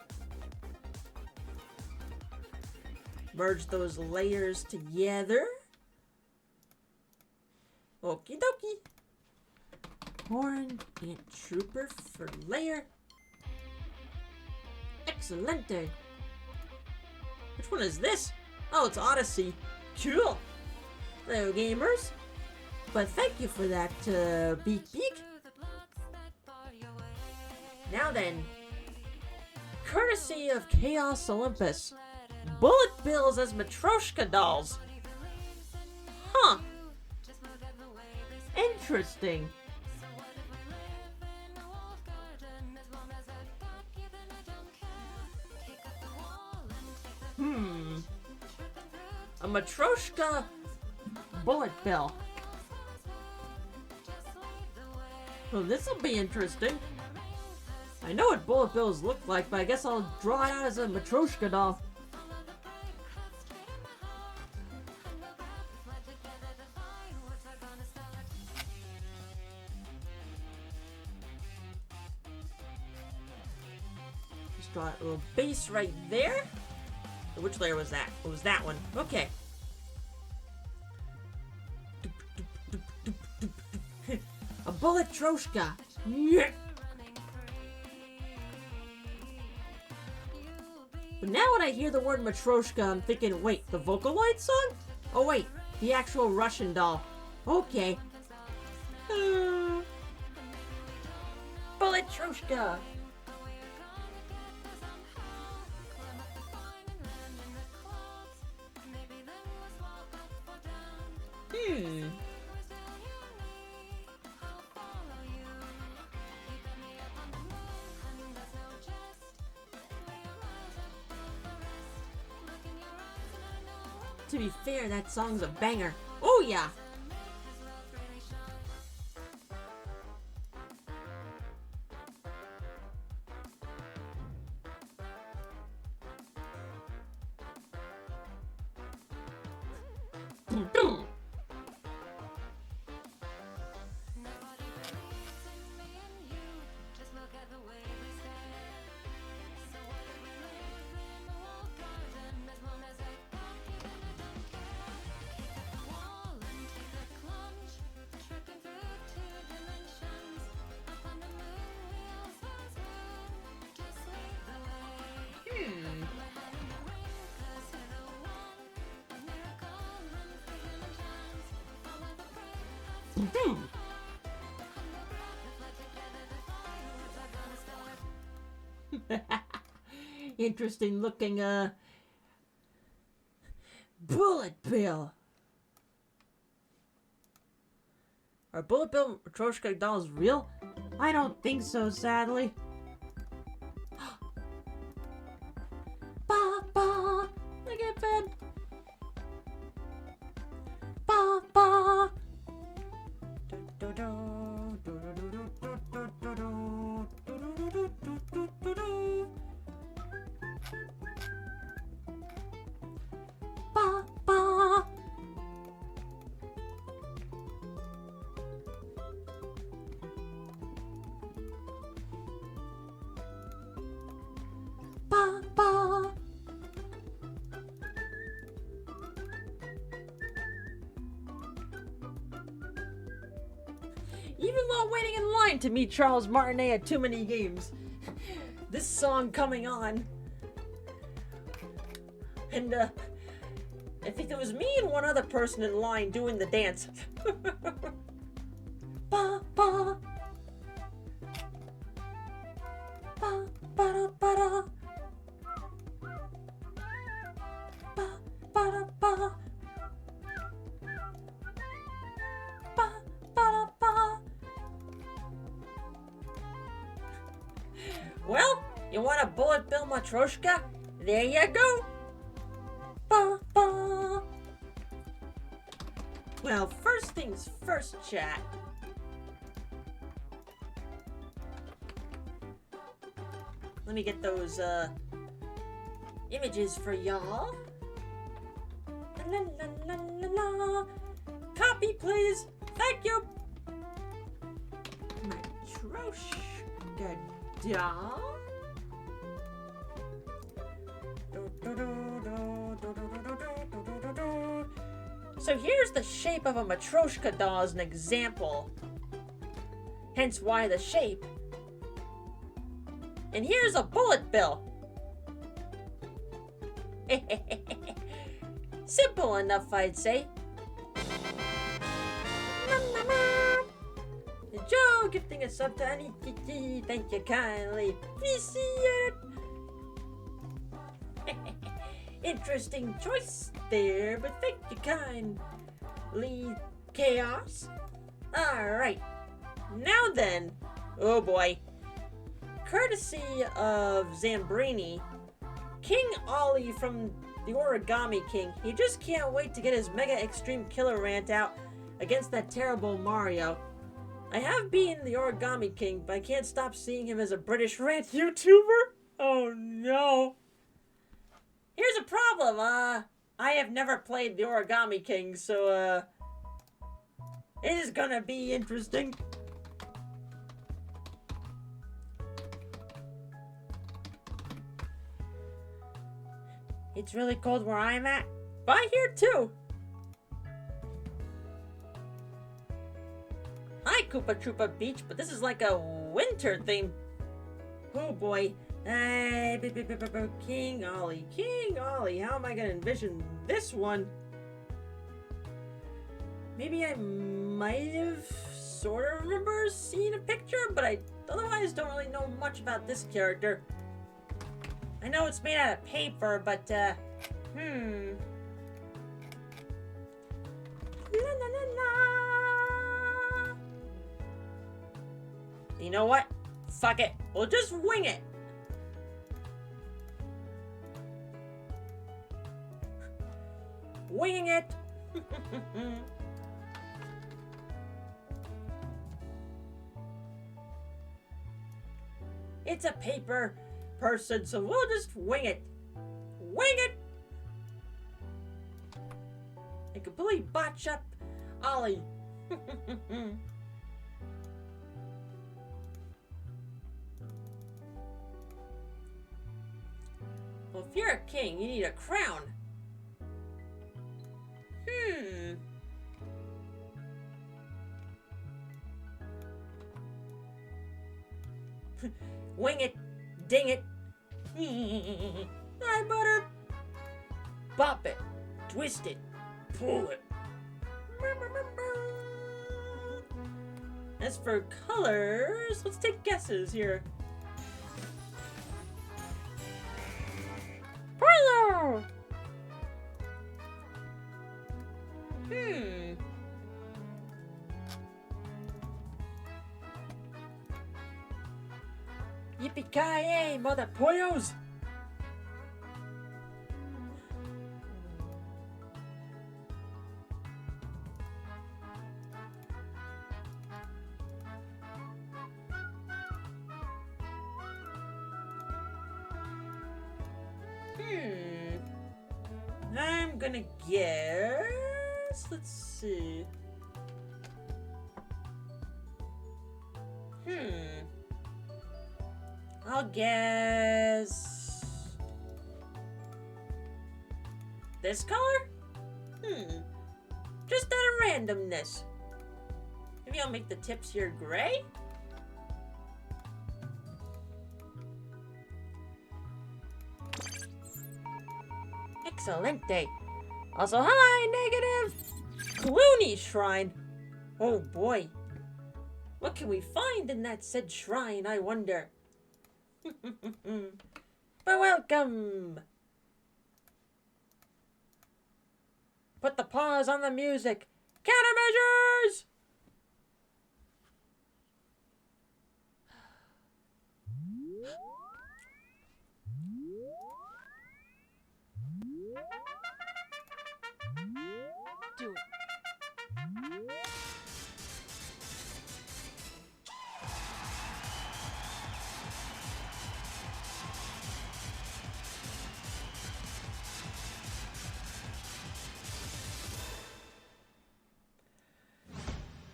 [SPEAKER 1] Merge those layers together. Okie dokie. Horned ant trooper for layer. Excelente. Which one is this? Oh, it's Odyssey. Cool. Hello, gamers. But thank you for that, Beak Beak. Now then, courtesy of Chaos Olympus, Bullet Bills as Matryoshka dolls. Huh. Interesting. A Matryoshka Bullet Bill. Well, this'll be interesting. I know what bullet bills look like, but I guess I'll draw it out as a Matryoshka doll. Just draw a little base right there. Which layer was that? It was that one. Okay. A bullet Troshka. Yeah. But now when I hear the word Matryoshka, I'm thinking, wait, the Vocaloid song? Oh wait, the actual Russian doll. Okay. Bullet Troshka. To be fair, that song's a banger. Oh yeah! Interesting looking, Bullet Bill. Are Bullet Bill Matryoshka dolls real? I don't think so, sadly. Ba ba, I get fed. Ba ba. Do do do do do do do do do do do. Ba ba. Ba ba. Even while waiting in line to meet Charles Martinet at Too Many Games, this song coming on, and I think there was me and one other person in line doing the dance. Ba ba. Ba ba da ba da. Ba ba da ba. Ba ba da ba. Well, you want a Bullet Bill Matryoshka? There you go. Ba ba. Well, first things first, chat. Let me get those images for y'all. La la la la la. Copy, please. Thank you. Matryoshka doll. So here's the shape of a Matryoshka doll as an example. Hence why the shape. And here's a Bullet Bill. Simple enough, I'd say. Joe gifting a sub to Annie Kiki. Thank you kindly. Appreciate it. Interesting choice there, but thank you kindly. Chaos. Alright. Now then. Oh boy. Courtesy of Zambrini, King Ollie from the Origami King, he just can't wait to get his Mega Extreme Killer rant out against that terrible Mario. I have beaten the Origami King, but I can't stop seeing him as a British rant YouTuber. Oh no. Here's a problem, I have never played the Origami King, so, it is gonna be interesting. It's really cold where I'm at. By here too. Hi, Koopa Troopa Beach, but this is like a winter theme. Oh boy. Hey, King Ollie. King Ollie. How am I gonna envision this one? Maybe I might have sort of remember seeing a picture, but I otherwise don't really know much about this character. I know it's made out of paper, but, La la la la. You know what? Fuck it. We'll just wing it. Winging it. It's a paper person, so we'll just wing it. Wing it! And completely botch up Ollie. Well, if you're a king, you need a crown. Wing it. Ding it. I butter. Bop it. Twist it. Pull it. As for colors, let's take guesses here. Purple! Yippee-ki-yay, mother pollos! I'm gonna guess. Let's see. I'll guess this color? Just out of randomness. Maybe I'll make the tips here gray? Excelente. Also, hi, negative! Clooney Shrine. Oh boy. What can we find in that said shrine, I wonder? But welcome! Put the pause on the music. Countermeasures!
[SPEAKER 2] Do it.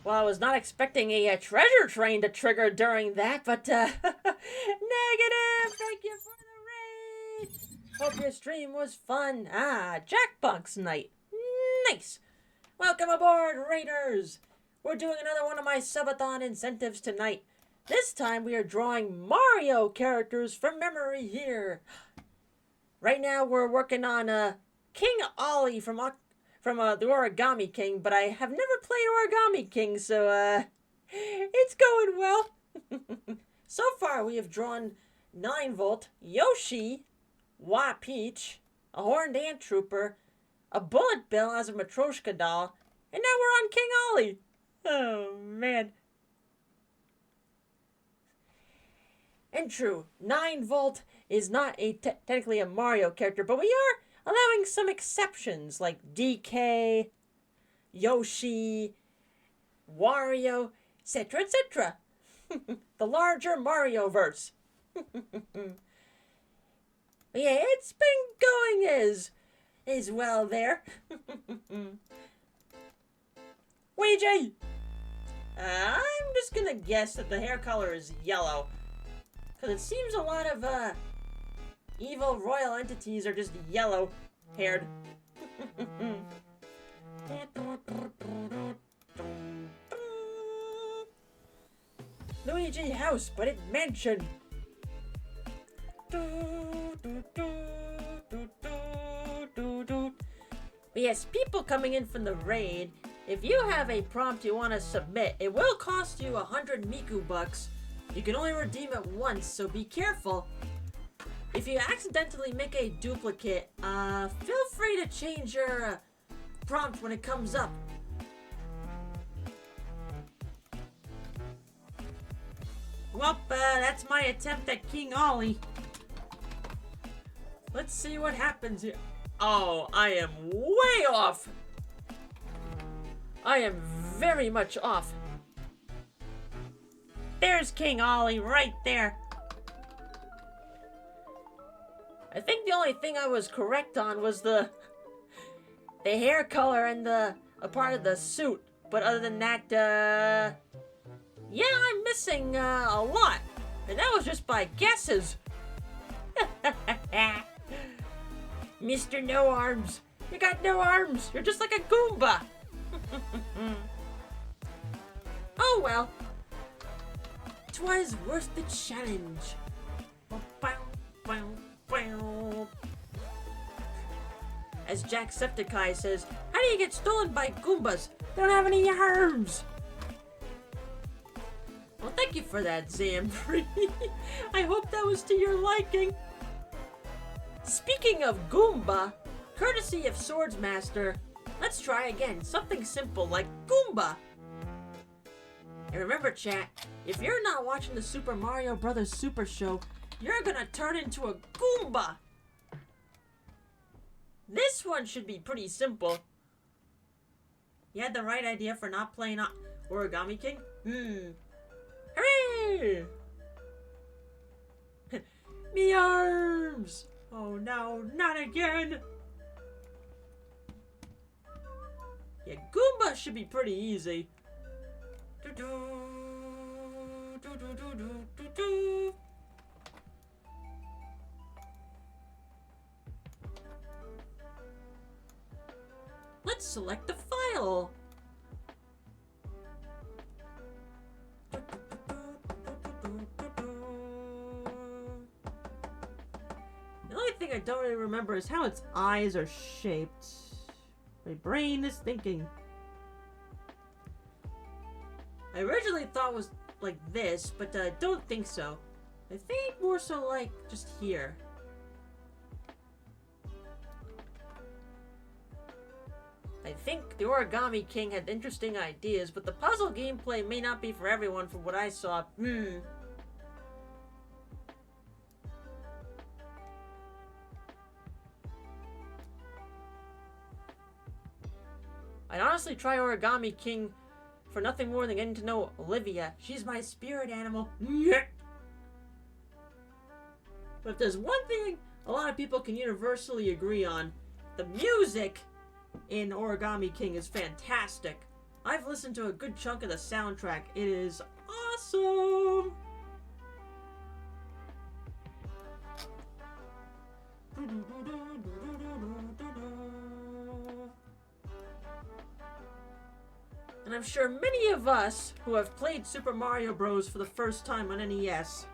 [SPEAKER 1] Well, I was not expecting a treasure train to trigger during that, but negative! Thank you for the raid! Hope your stream was fun. Jackbox night. Nice! Welcome aboard, Raiders! We're doing another one of my subathon incentives tonight. This time we are drawing Mario characters from memory here. Right now we're working on King Ollie from the Origami King, but I have never played Origami King, so it's going well. So far we have drawn 9-Volt, Yoshi, Wah Peach, a Horned Ant Trooper, a Bullet Bill as a Matryoshka doll, and now we're on King Ollie. Oh, man. And true, 9-Volt is not technically a Mario character, but we are allowing some exceptions like DK, Yoshi, Wario, etc., etc. The larger Mario-verse. Yeah, it's been going as well there. Ouija! I'm just gonna guess that the hair color is yellow. Because it seems a lot of evil royal entities are just yellow-haired. Luigi house, but it mansion. But yes, people coming in from the raid, if you have a prompt you want to submit, it will cost you 100 Miku bucks. You can only redeem it once, so be careful. If you accidentally make a duplicate, feel free to change your prompt when it comes up. Well, that's my attempt at King Ollie. Let's see what happens here. Oh, I am way off. I am very much off. There's King Ollie right there. I think the only thing I was correct on was the hair color and a part of the suit. But other than that, yeah, I'm missing a lot. And that was just by guesses. Mr. No Arms. You got no arms. You're just like a Goomba. Oh well. 'Twas worth the challenge. As Jacksepticeye says, how do you get stolen by Goombas? They don't have any arms. Thank you for that, Zamfree. I hope that was to your liking. Speaking of Goomba, courtesy of Swordsmaster, let's try again. Something simple like Goomba. And remember, chat, if you're not watching the Super Mario Bros. Super Show, you're gonna turn into a Goomba. This one should be pretty simple. You had the right idea for not playing Origami King? Hooray! Me arms! Oh no, not again! Yeah, Goomba should be pretty easy. Let's select the file. The only thing I don't really remember is how its eyes are shaped. My brain is thinking. I originally thought it was like this, but I don't think so. I think more so like just here. I think the Origami King had interesting ideas, but the puzzle gameplay may not be for everyone from what I saw. I'd honestly try Origami King for nothing more than getting to know Olivia. She's my spirit animal. But if there's one thing a lot of people can universally agree on, the music in Origami King is fantastic. I've listened to a good chunk of the soundtrack. It is awesome! And I'm sure many of us who have played Super Mario Bros. For the first time on NES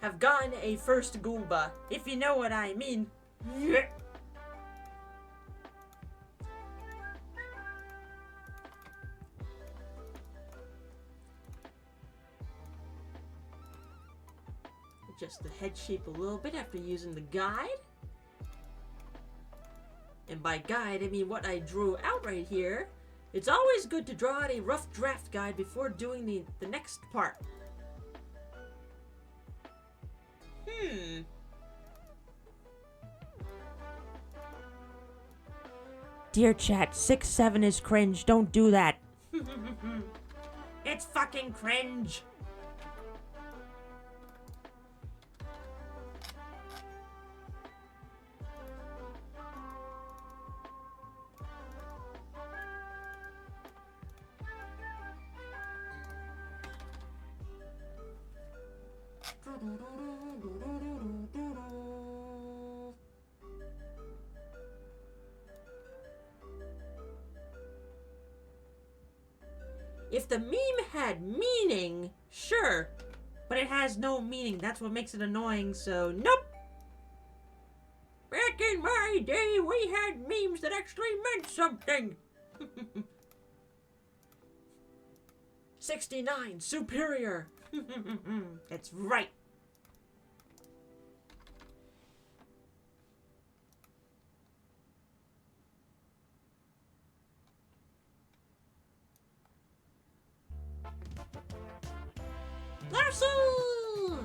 [SPEAKER 1] have gotten a first Goomba, if you know what I mean. Adjust the head shape a little bit after using the guide. And by guide, I mean what I drew out right here. It's always good to draw out a rough draft guide before doing the next part. Dear chat, 6-7 is cringe. Don't do that. It's fucking cringe. If the meme had meaning, sure, but it has no meaning. That's what makes it annoying, so nope. Back in my day, we had memes that actually meant something. 69, superior. That's right. Larcel!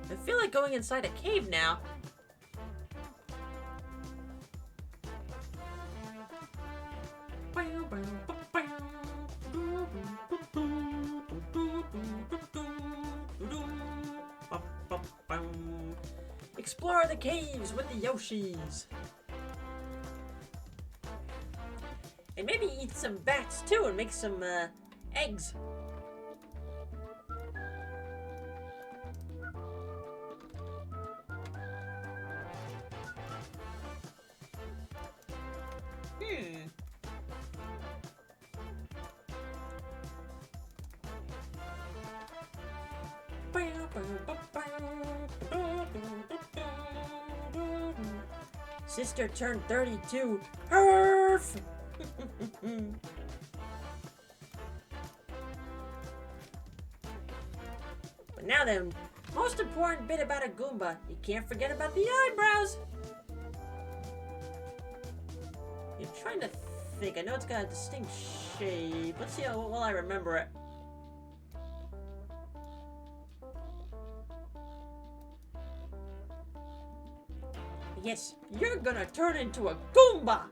[SPEAKER 1] I feel like going inside a cave now. Explore the caves with the Yoshis. And maybe eat some bats too and make some eggs. Sister turned 32. Herf! Now then, most important bit about a Goomba, you can't forget about the eyebrows. You're trying to think. I know it's got a distinct shape. Let's see how well I remember it. Yes, you're gonna turn into a Goomba!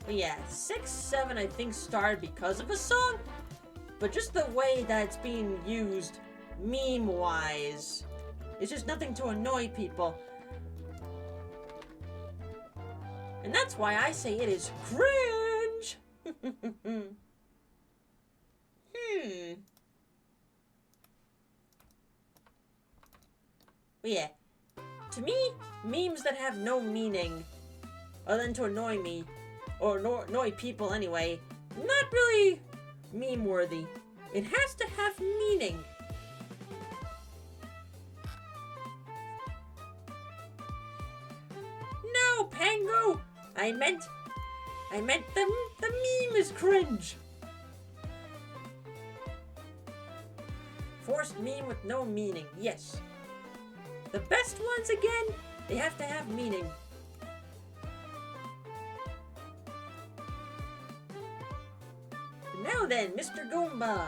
[SPEAKER 1] But yeah, 6, 7 I think started because of a song, but just the way that it's being used meme-wise, it's just nothing to annoy people. And that's why I say it is cringe! But yeah, to me, memes that have no meaning, other than to annoy me, or annoy people anyway, not really meme-worthy. It has to have meaning. No, Pango! I meant the meme is cringe. Forced meme with no meaning, yes. The best ones, again, they have to have meaning. Now then, Mr. Goomba.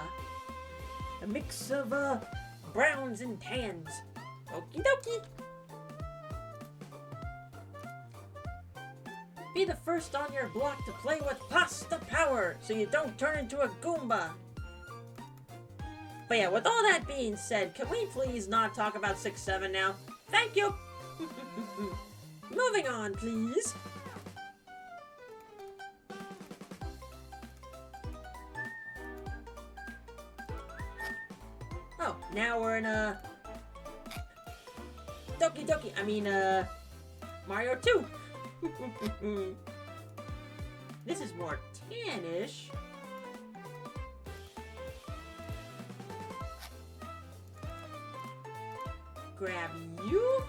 [SPEAKER 1] A mix of, browns and tans. Okie dokie. Be the first on your block to play with Pasta Power, so you don't turn into a Goomba. But yeah, with all that being said, can we please not talk about 6, 7 now? Thank you! Moving on, please. Oh, now we're in, Doki Doki, Mario 2. This is more tannish. Grab you.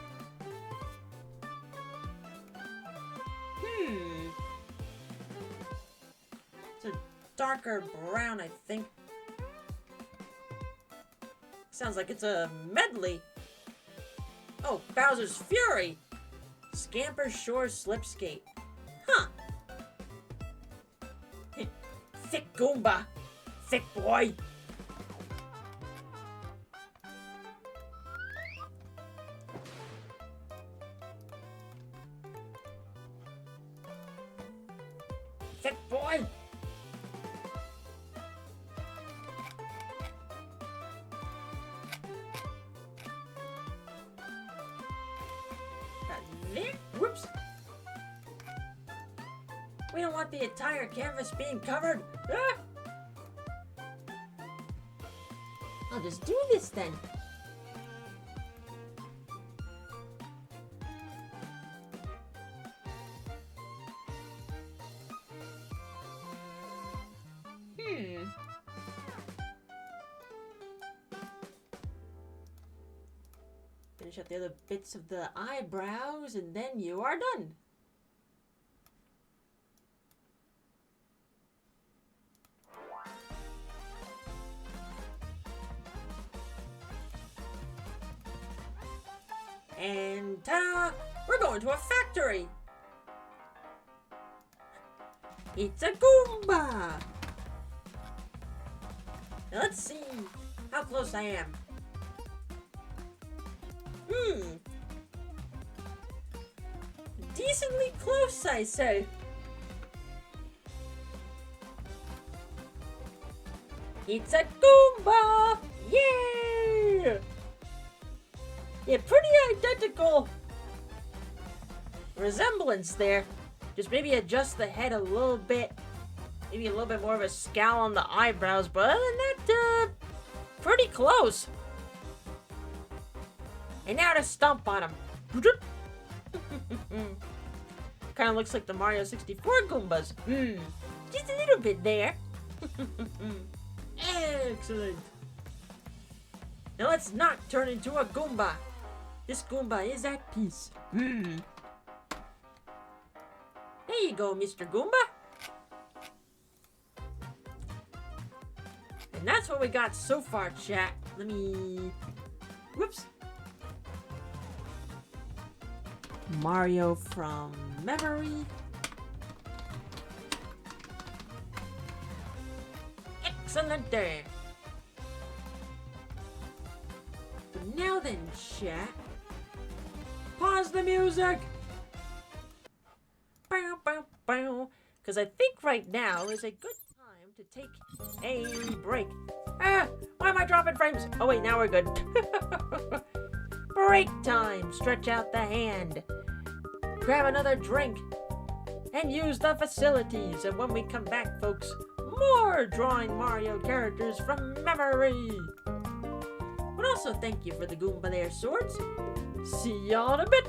[SPEAKER 1] It's a darker brown, I think. Sounds like it's a medley. Oh, Bowser's Fury. Scamper Shore Slipskate. Huh. Thick Goomba. Thick boy. Thick boy. Whoops. We don't want the entire canvas being covered. Ah! I'll just do this then. Finish up the other bits of the eyebrows, and then you are done. And ta-da! We're going to a factory! It's a Goomba! Now let's see how close I am. Decently close, I say. It's a Goomba! Yeah! Yeah, pretty identical resemblance there. Just maybe adjust the head a little bit. Maybe a little bit more of a scowl on the eyebrows, but other than that, pretty close. And now to stomp on him. Kind of looks like the Mario 64 Goombas. Just a little bit there. Excellent. Now let's not turn into a Goomba. This Goomba is at peace. There you go, Mr. Goomba. And that's what we got so far, chat. Let me... Whoops. Mario from memory. Excellent there. But now then, chat. Pause the music. Bow, bow, bow. Because I think right now is a good time to take a break. Ah, why am I dropping frames? Oh wait, now we're good. Break time. Stretch out the hand. Grab another drink. And use the facilities. And when we come back, folks, more drawing Mario characters from memory. But also thank you for the Goomba there, Swords. See y'all in a bit.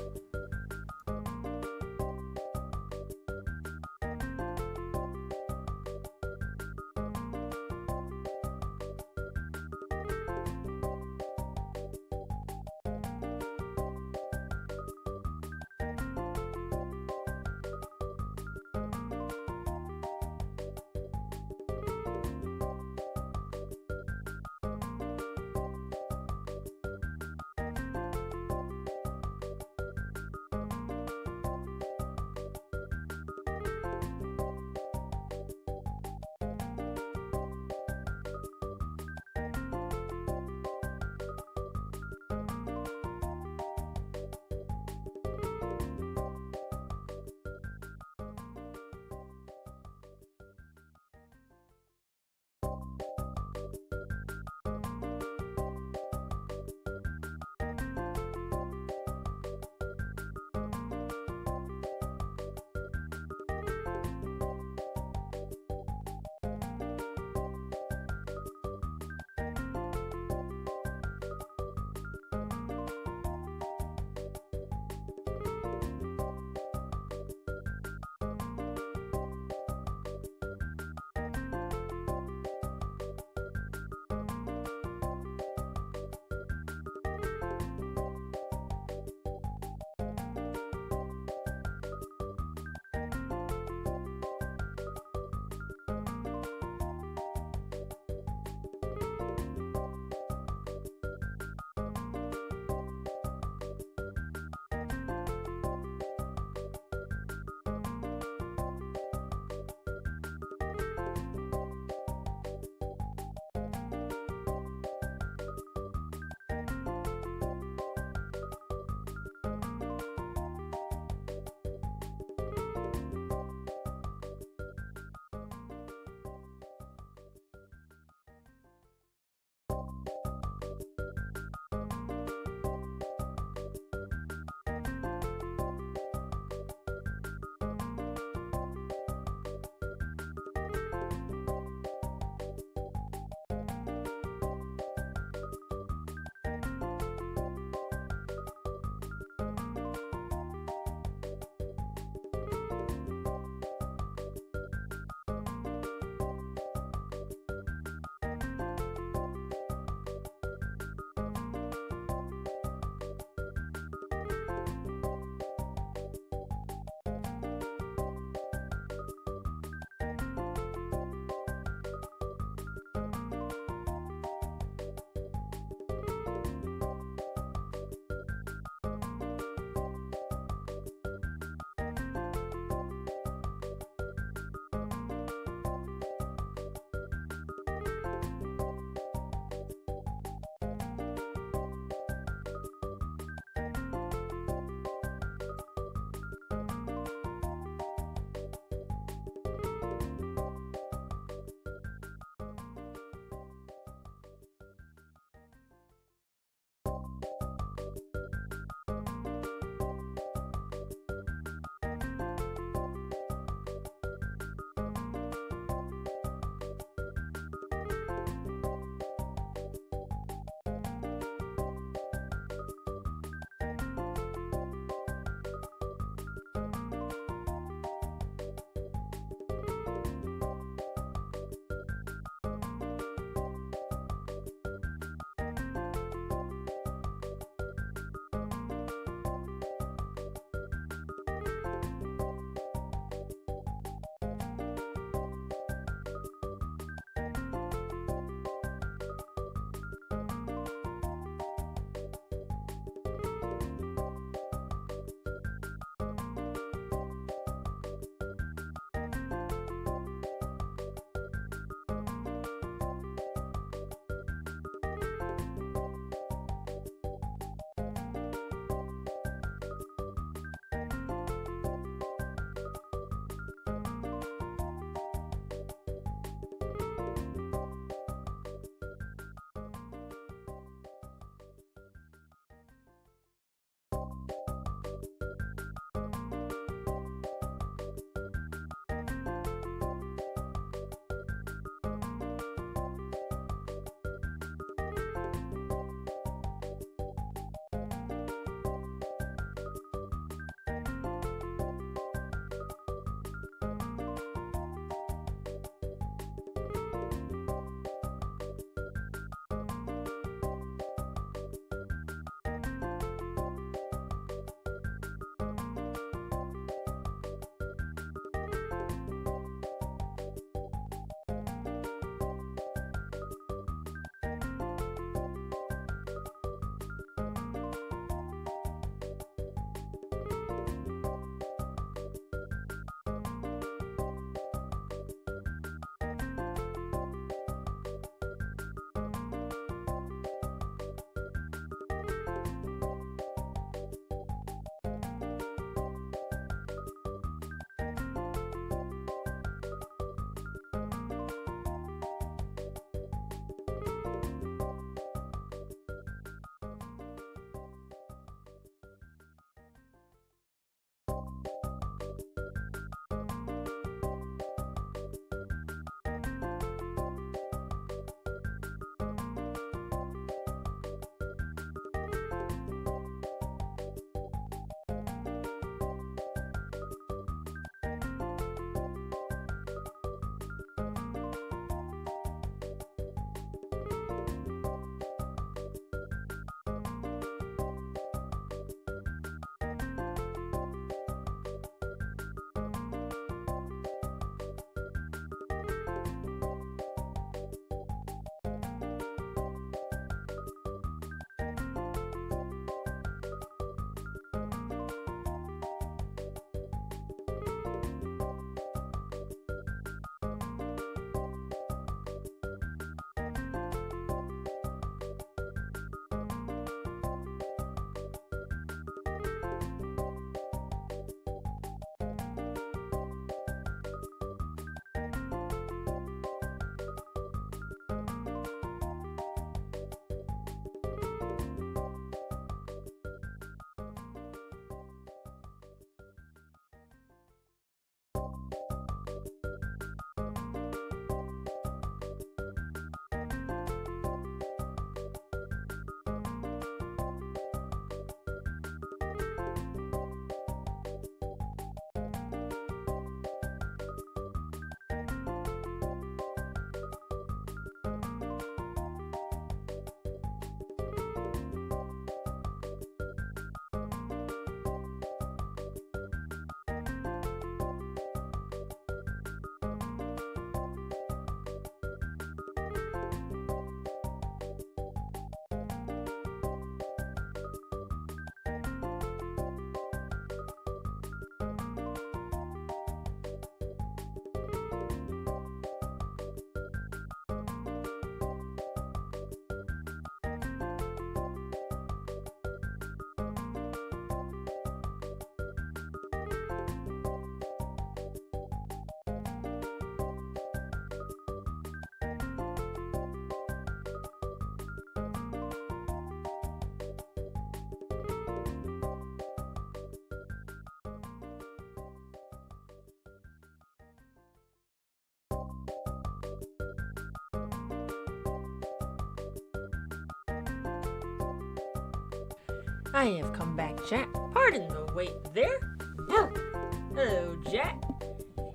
[SPEAKER 1] I have come back, chat. Pardon the wait there. Hello, chat.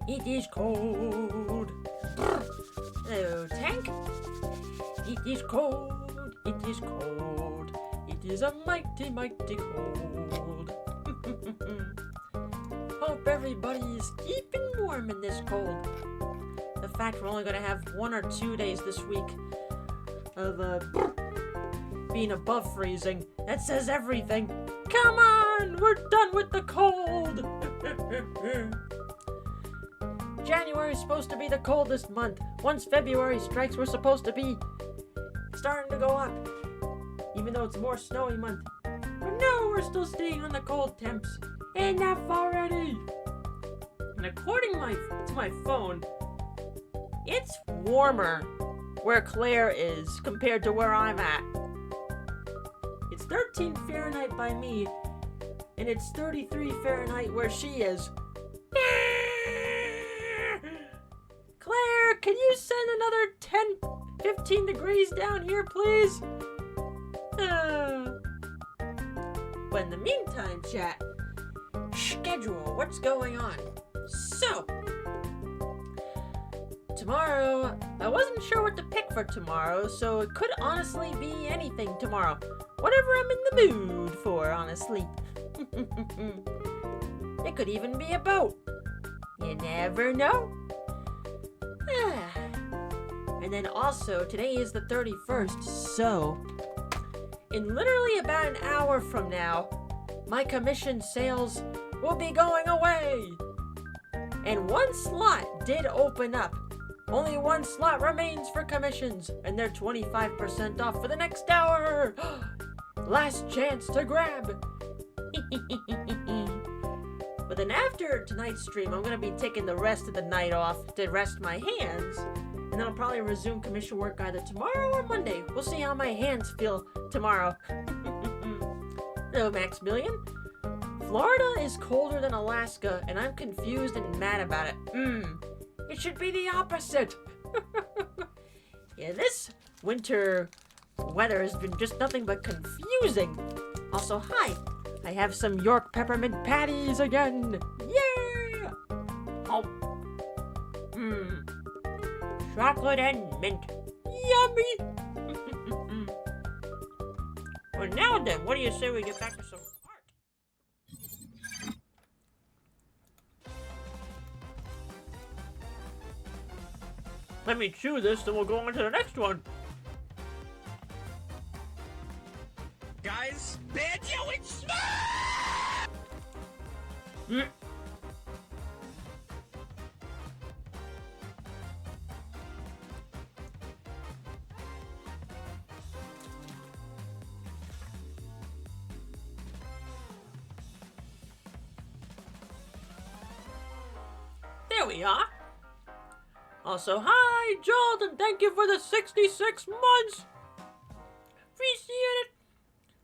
[SPEAKER 1] It is cold. Hello, Tank. It is cold. It is cold. It is a mighty, mighty cold. Hope everybody is keeping warm in this cold. The fact we're only going to have 1 or 2 days this week of being above freezing, that says everything. Come on, we're done with the cold. January is supposed to be the coldest month. Once February strikes, we're supposed to be starting to go up, even though it's a more snowy month. But no, we're still staying on the cold temps. Enough already. And according to my phone, it's warmer where Claire is compared to where I'm at. It's 13 Fahrenheit by me, and it's 33 Fahrenheit where she is. Claire, can you send another 10, 15 degrees down here, please? But in the meantime, chat, schedule, what's going on? So, tomorrow, I wasn't sure what to pick for tomorrow, so it could honestly be anything tomorrow. Whatever I'm in the mood for, honestly. It could even be a boat. You never know. And then also, today is the 31st, so in literally about an hour from now, my commission sales will be going away. And one slot did open up. Only one slot remains for commissions, and they're 25% off for the next hour. Last chance to grab. But then after tonight's stream, I'm going to be taking the rest of the night off to rest my hands. And then I'll probably resume commission work either tomorrow or Monday. We'll see how my hands feel tomorrow. Hello, Maximilian. Florida is colder than Alaska, and I'm confused and mad about it. It should be the opposite. Yeah, this winter weather has been just nothing but confusing. Also, hi. I have some York peppermint patties again. Yeah! Oh. Chocolate and mint. Yummy! Well, now then, what do you say we get back to some art? Let me chew this, then we'll go on to the next one.
[SPEAKER 3] Guys, Banjo and Smoke!
[SPEAKER 1] There we are. Also, hi, Joel, and thank you for the 66 months. Appreciate it.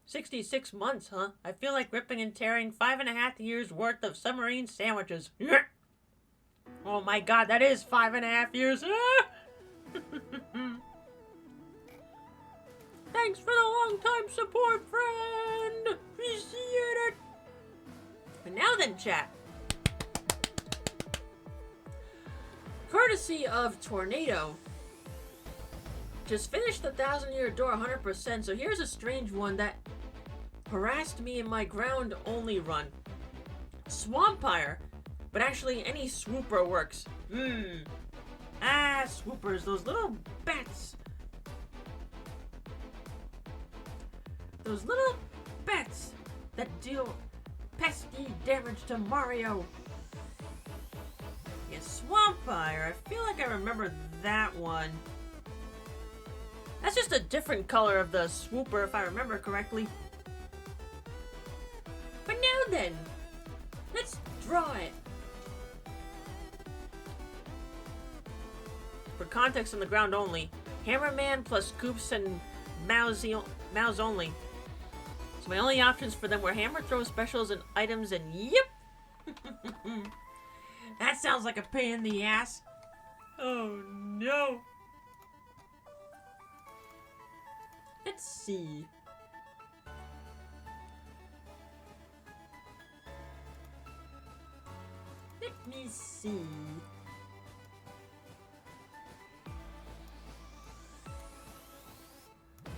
[SPEAKER 1] 66 months, huh? I feel like ripping and tearing 5.5 years worth of submarine sandwiches. Oh my god, that is 5.5 years. Thanks for the long time support, friend. Appreciate it. And now then, chat. Courtesy of Tornado, just finished the 1,000-year door 100%, so here's a strange one that harassed me in my ground-only run. Swampire, but actually any swooper works. Swoopers, those little bats. Those little bats that deal pesky damage to Mario. Yeah, Swampire, I feel like I remember that one. That's just a different color of the swooper, if I remember correctly. But now then, let's draw it. For context on the ground only, Hammerman plus Koops and Mouse only. So my only options for them were hammer throw specials and items, and yep! That sounds like a pain in the ass. Oh no. Let's see. Let me see.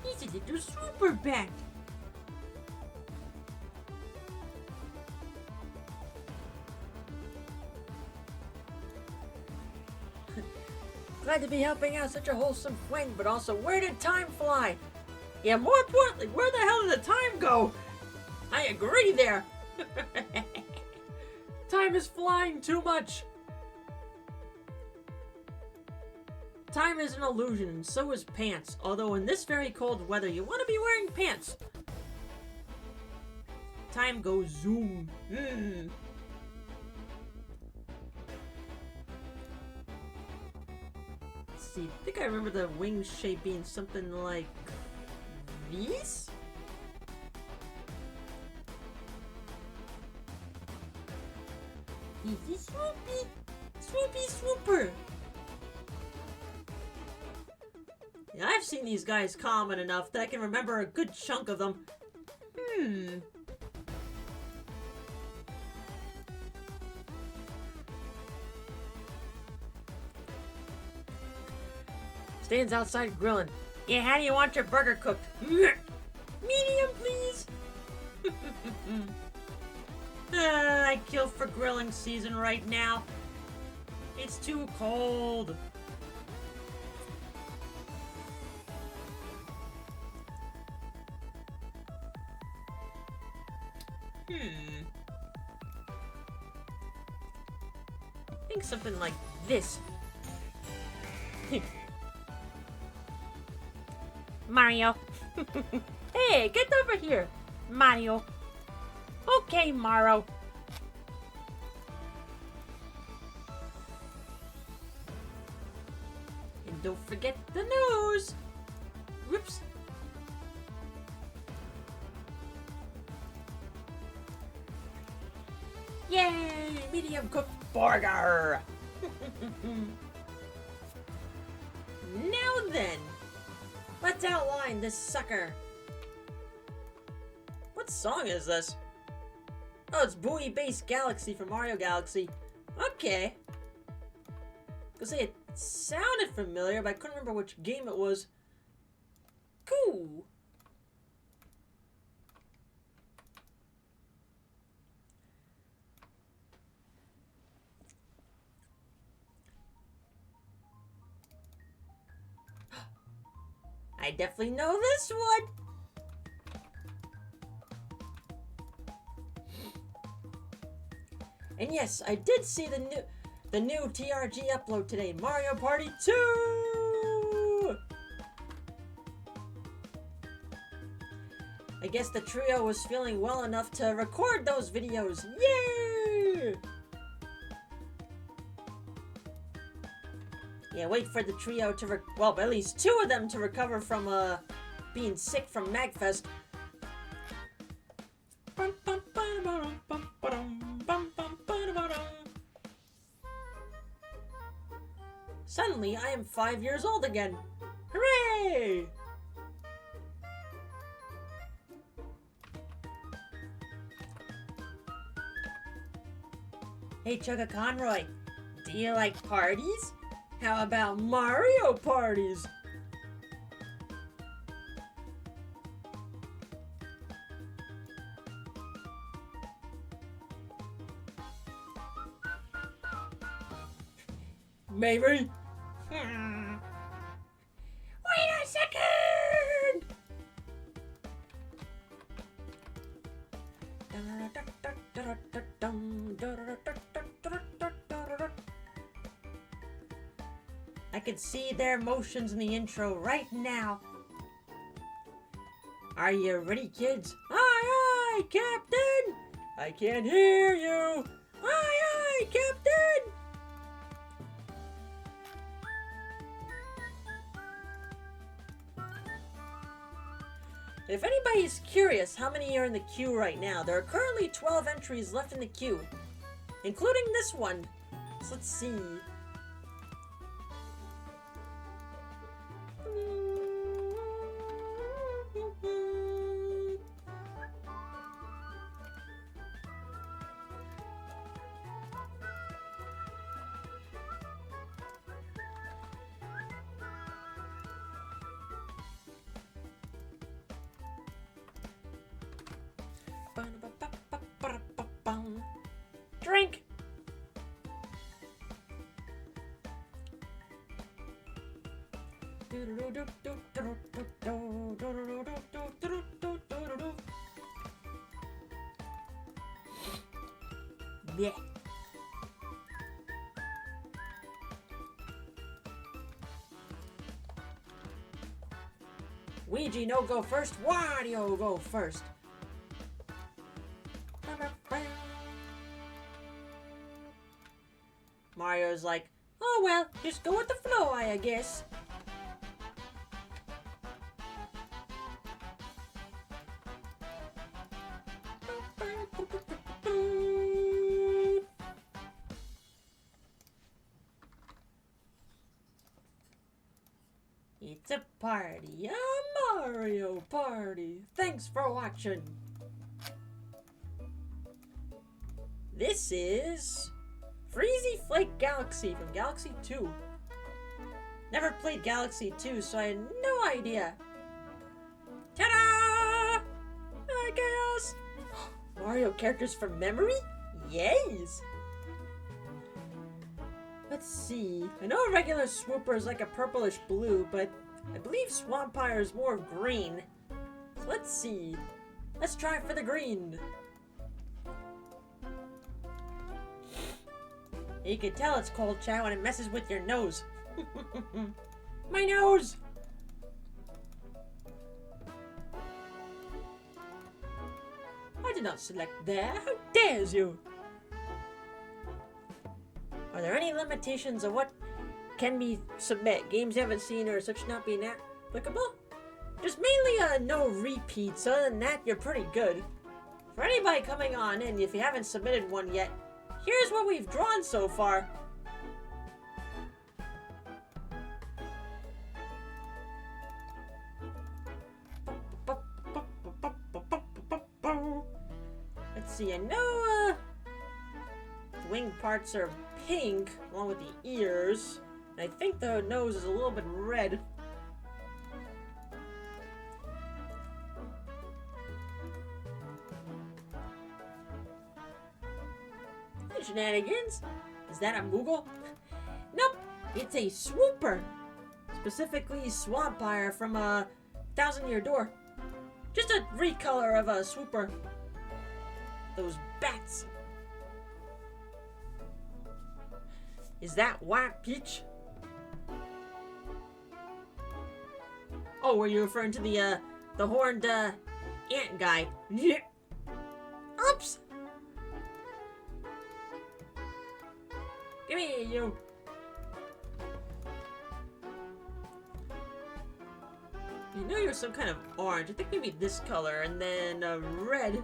[SPEAKER 1] He's a little super bat. Glad to be helping out such a wholesome friend, but also, where did time fly? Yeah, more importantly, where the hell did the time go? I agree there. Time is flying too much. Time is an illusion, and so is pants. Although in this very cold weather, you want to be wearing pants. Time goes zoom. Let's see, I think I remember the wing shape being something like these? Easy swoopy! Swoopy swooper! Yeah, I've seen these guys common enough that I can remember a good chunk of them. Stands outside grilling. Yeah, how do you want your burger cooked? Medium, please! I kill for grilling season right now. It's too cold. I think something like this.
[SPEAKER 2] Mario.
[SPEAKER 1] Hey, get over here.
[SPEAKER 2] Mario. Okay, Maro.
[SPEAKER 1] And don't forget the nose. Whoops. Yay! Medium cooked burger! Now then, let's outline this sucker. What song is this? Oh, it's Buoy Base Galaxy from Mario Galaxy. Okay. I was gonna say it sounded familiar, but I couldn't remember which game it was. Cool. I definitely know this one. And yes, I did see the new TRG upload today, Mario Party 2. I guess the trio was feeling well enough to record those videos. Yay! Yeah, wait for the trio to well, at least two of them to recover from being sick from MagFest. Suddenly, I am 5 years old again. Hooray! Hey, Chugga Conroy, do you like parties? How about Mario parties? Maybe. Wait a second! I can see their motions in the intro right now. Are you ready, kids? Aye, aye, Captain! I can't hear you! Aye, aye, Captain! If anybody's curious how many are in the queue right now, there are currently 12 entries left in the queue, including this one. So let's see. Drink. Yeah. Ouija no go first, Wario go first. Mario's like, oh well, just go with the flow, I guess. It's a party, a Mario party. Thanks for watching. This is Freezy Flake Galaxy from Galaxy 2. Never played Galaxy 2, so I had no idea. Ta-da! I guess. Mario characters from memory? Yes! Let's see. I know a regular Swooper is like a purplish blue, but I believe Swampire is more green. So let's see. Let's try for the green. You can tell it's cold, chat, when it messes with your nose. My nose! I did not select that. How dares you? Are there any limitations of what can be submit? Games you haven't seen or such not being applicable? Just mainly no repeats. Other than that, you're pretty good. For anybody coming on in, if you haven't submitted one yet, here's what we've drawn so far. Let's see, I know the wing parts are pink, along with the ears. And I think the nose is a little bit red. Hey, shenanigans! Is that a Moogle? Nope, it's a Swooper. Specifically Swampire from a 1,000-Year Door. Just a recolor of a Swooper. Those bats. Is that White Peach? Oh, were you referring to the horned ant guy? Yeah. Oops. Give me you. You know you're some kind of orange. I think maybe this color, and then red.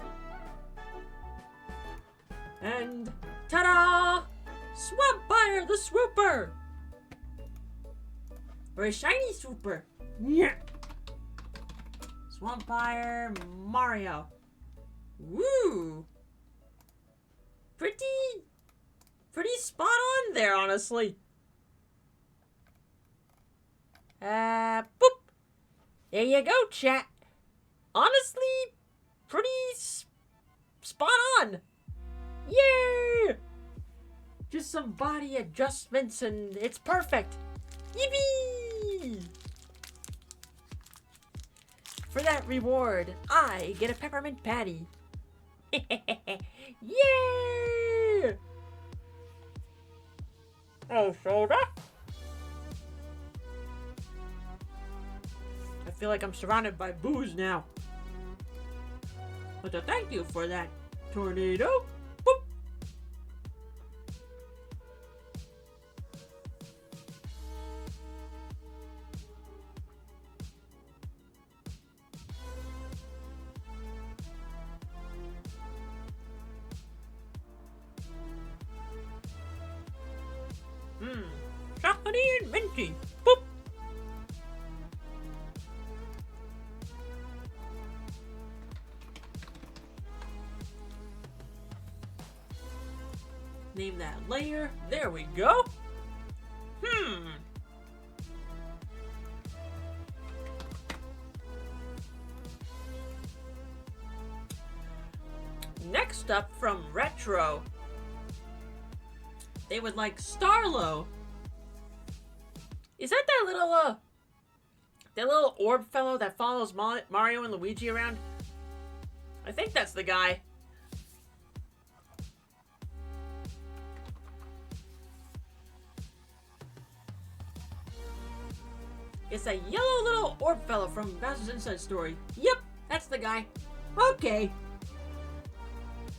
[SPEAKER 1] And ta-da! Swampire the Swooper! Or a shiny Swooper. Yeah. Swampire Mario. Woo! Pretty spot on there, honestly. Boop. There you go, chat. Honestly, pretty spot on. Yay! Just some body adjustments and it's perfect. Yippee! For that reward, I get a peppermint patty. Yay! Oh, soda? I feel like I'm surrounded by booze now. But thank you for that, tornado. Boop. Chocolatey and minty. Boop. Name that layer. There we go. stuff from Retro. They would like Starlo. Is that little orb fellow that follows Mario and Luigi around? I think that's the guy. It's a yellow little orb fellow from Bowser's Inside Story. Yep, that's the guy. Okay.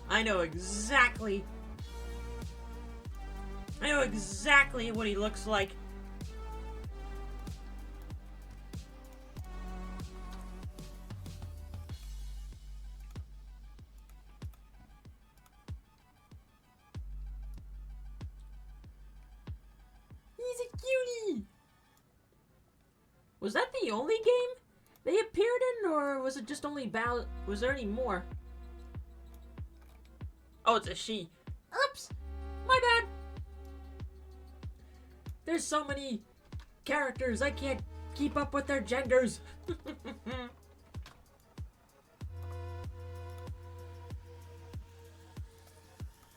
[SPEAKER 1] I know exactly what he looks like. He's a cutie! Was that the only game they appeared in, or was it just only was there any more? Oh, it's a she. Oops! My bad! There's so many characters, I can't keep up with their genders.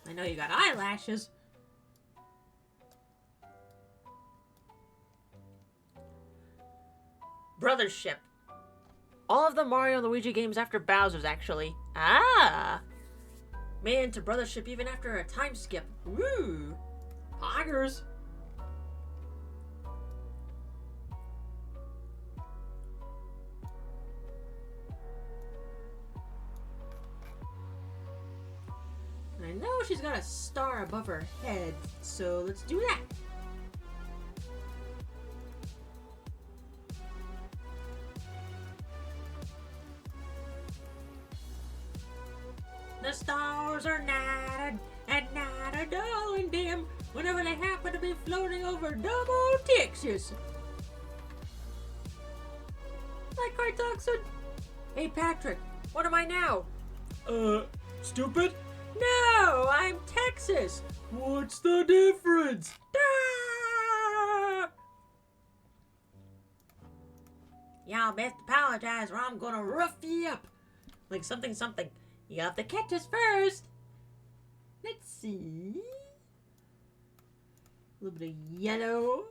[SPEAKER 1] I know you got eyelashes. Brothership. All of the Mario and Luigi games after Bowser's, actually. Ah! Made into Brothership even after a time skip. Woo! Poggers! I know she's got a star above her head, so let's do that. The stars are not a dull and dim whenever they happen to be floating over double Texas. Like I talk so. Hey Patrick, what am I now? Stupid? No, I'm Texas. What's the difference? Y'all best apologize or I'm gonna rough you up. Like something. You have to catch us first. Let's see. A little bit of yellow.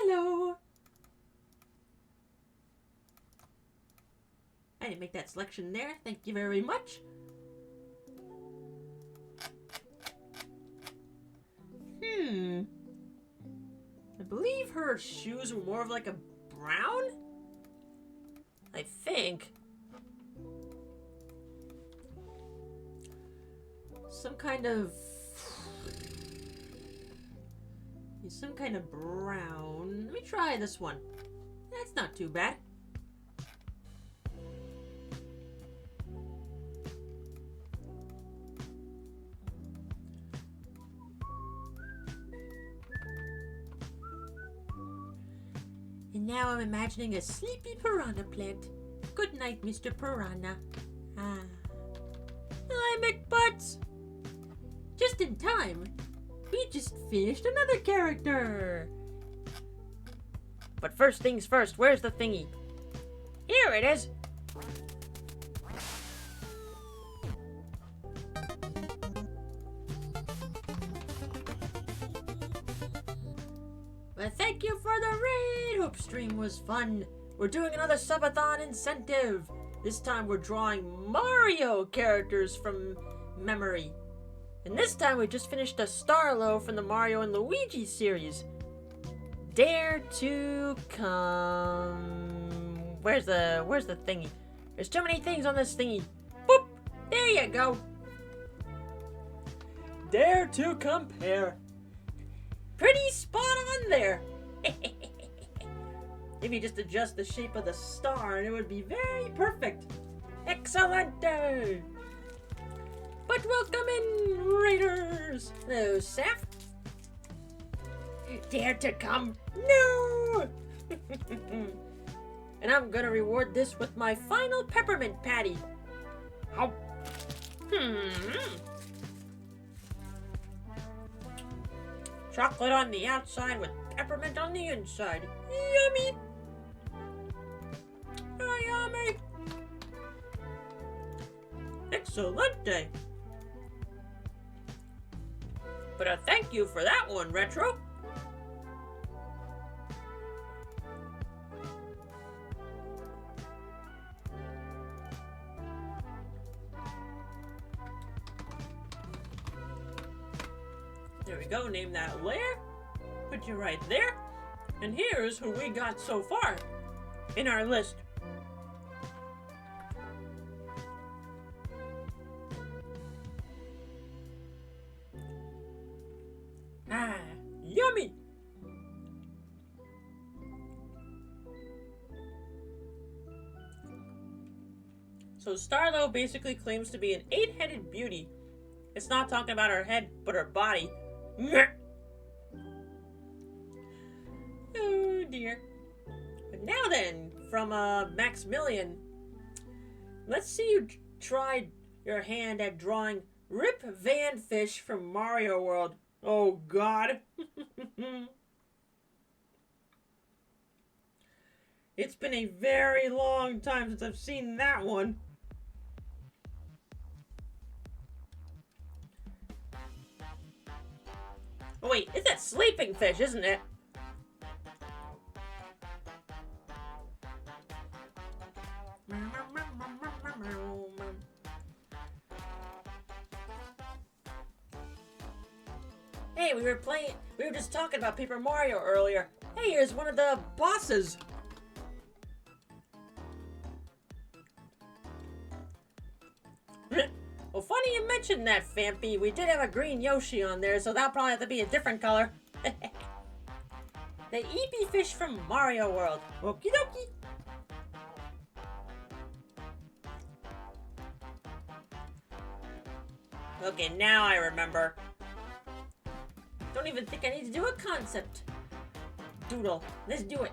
[SPEAKER 1] Yellow. I didn't make that selection there. Thank you very much. I believe her shoes were more of like a brown? I think. Some kind of brown. Let me try this one. That's not too bad. And now I'm imagining a sleepy piranha plant. Good night, Mr. Piranha. Ah. Hi, McButts! Just in time. We just finished another character. But first things first, where's the thingy? Here it is. Well, thank you for the raid. Hope stream was fun. We're doing another subathon incentive. This time we're drawing Mario characters from memory. And this time we just finished a Starlo from the Mario and Luigi series. Dare to come. Where's the thingy? There's too many things on this thingy. Boop! There you go. Dare to compare. Pretty spot on there. If you just adjust the shape of the star, it would be very perfect. Excelente! But welcome in, Raiders! Hello, Saf. Dare to come? No! And I'm gonna reward this with my final peppermint patty. How? Chocolate on the outside with peppermint on the inside. Yummy! Yummy! Excelente! But thank you for that one, Retro. There we go, name that layer. Put you right there. And here's who we got so far in our list. Ah, yummy! So Starlo basically claims to be an 8-headed beauty. It's not talking about her head, but her body. Oh dear. But now then, from Maximilian, let's see you try your hand at drawing Rip Van Fish from Mario World. Oh god. It's been a very long time since I've seen that one. Oh wait, it's that sleeping fish, isn't it? Hey, we were just talking about Paper Mario earlier. Hey, here's one of the bosses. Well, funny you mentioned that, Fampy. We did have a green Yoshi on there, so that'll probably have to be a different color. The Eepy fish from Mario World. Okie dokie. Okay, now I remember. Don't even think I need to do a concept doodle. Let's do it.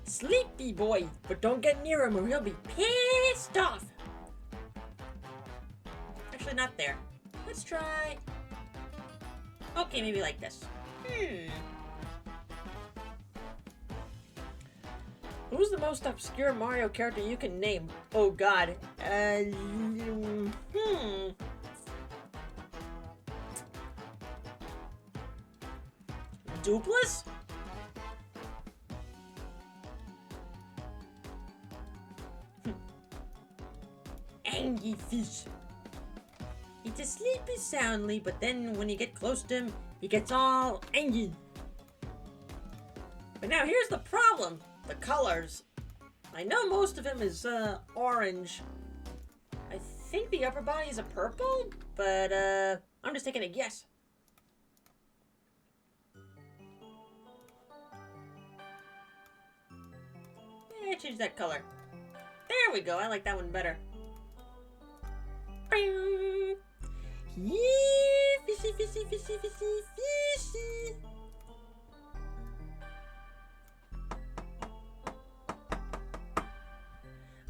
[SPEAKER 1] Sleepy boy, but don't get near him or he'll be pissed off. Actually, not there. Let's try. Okay, maybe like this. Who's the most obscure Mario character you can name? Oh god. Dupless? Angry fish. He's sleepy soundly, but then when you get close to him, he gets all angry. But now here's the problem. The colors. I know most of him is orange. I think the upper body is a purple, but I'm just taking a guess. Yeah, change that color. There we go. I like that one better. Fishy, fishy, fishy, fishy, fishy.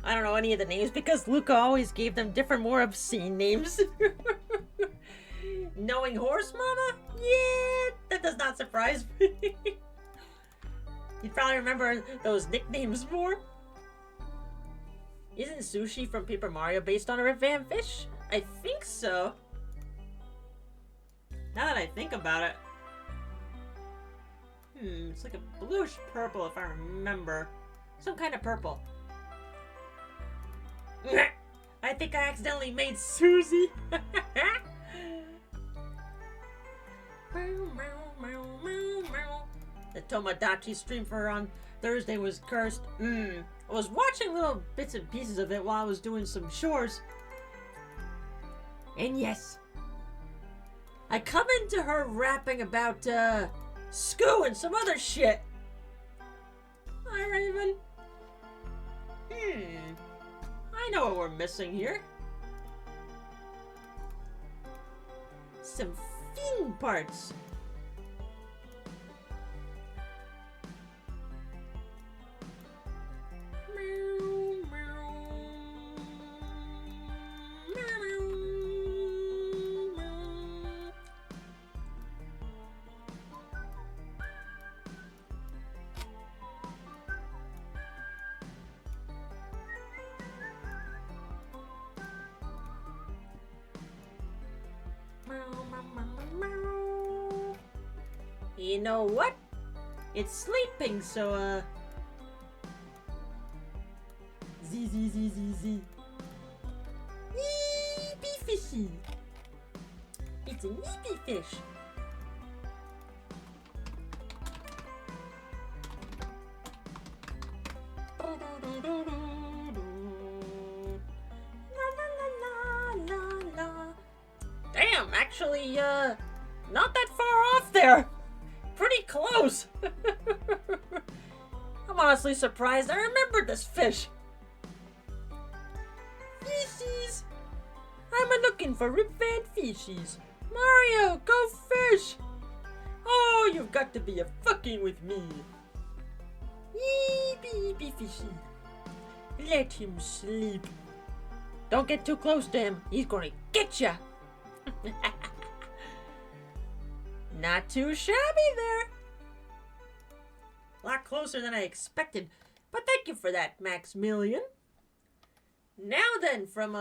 [SPEAKER 1] I don't know any of the names because Luca always gave them different, more obscene names. Knowing Horse Mama? Yeah, that does not surprise me. You'd probably remember those nicknames more. Isn't Sushi from Paper Mario based on a Rip Van Fish? I think so. Now that I think about it. It's like a bluish purple if I remember. Some kind of purple. I think I accidentally made Susie. The Tomodachi stream for her on Thursday was cursed. I was watching little bits and pieces of it while I was doing some chores. And yes, I come into her rapping about, Scoo and some other shit. Hi, Raven. I know what we're missing here. Some fin parts. You know what? It's sleeping, so Z. Eepy fishy. It's an eepy fish. Damn, actually, not that far off there. Pretty close. I'm honestly surprised I remembered this fish. Fishies. I'm a-looking for Rip Van Fishies. Mario, go fish. Oh, you've got to be a-fucking with me. Eepy fishy. Let him sleep. Don't get too close to him. He's gonna get ya. Not too shabby there. A lot closer than I expected. But thank you for that, Maximilian. Now then, from,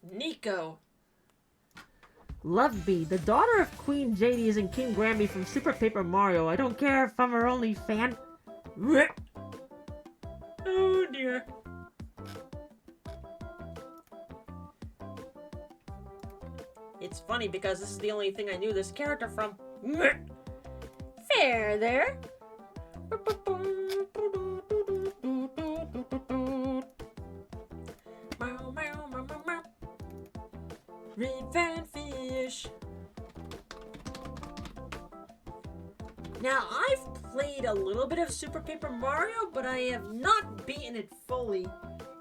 [SPEAKER 1] Nico. Loveby, the daughter of Queen Jades and King Grammy from Super Paper Mario. I don't care if I'm her only fan. Oh dear. It's funny because this is the only thing I knew this character from. Fair there. Rip Van Fish. Now, I've played a little bit of Super Paper Mario, but I have not beaten it fully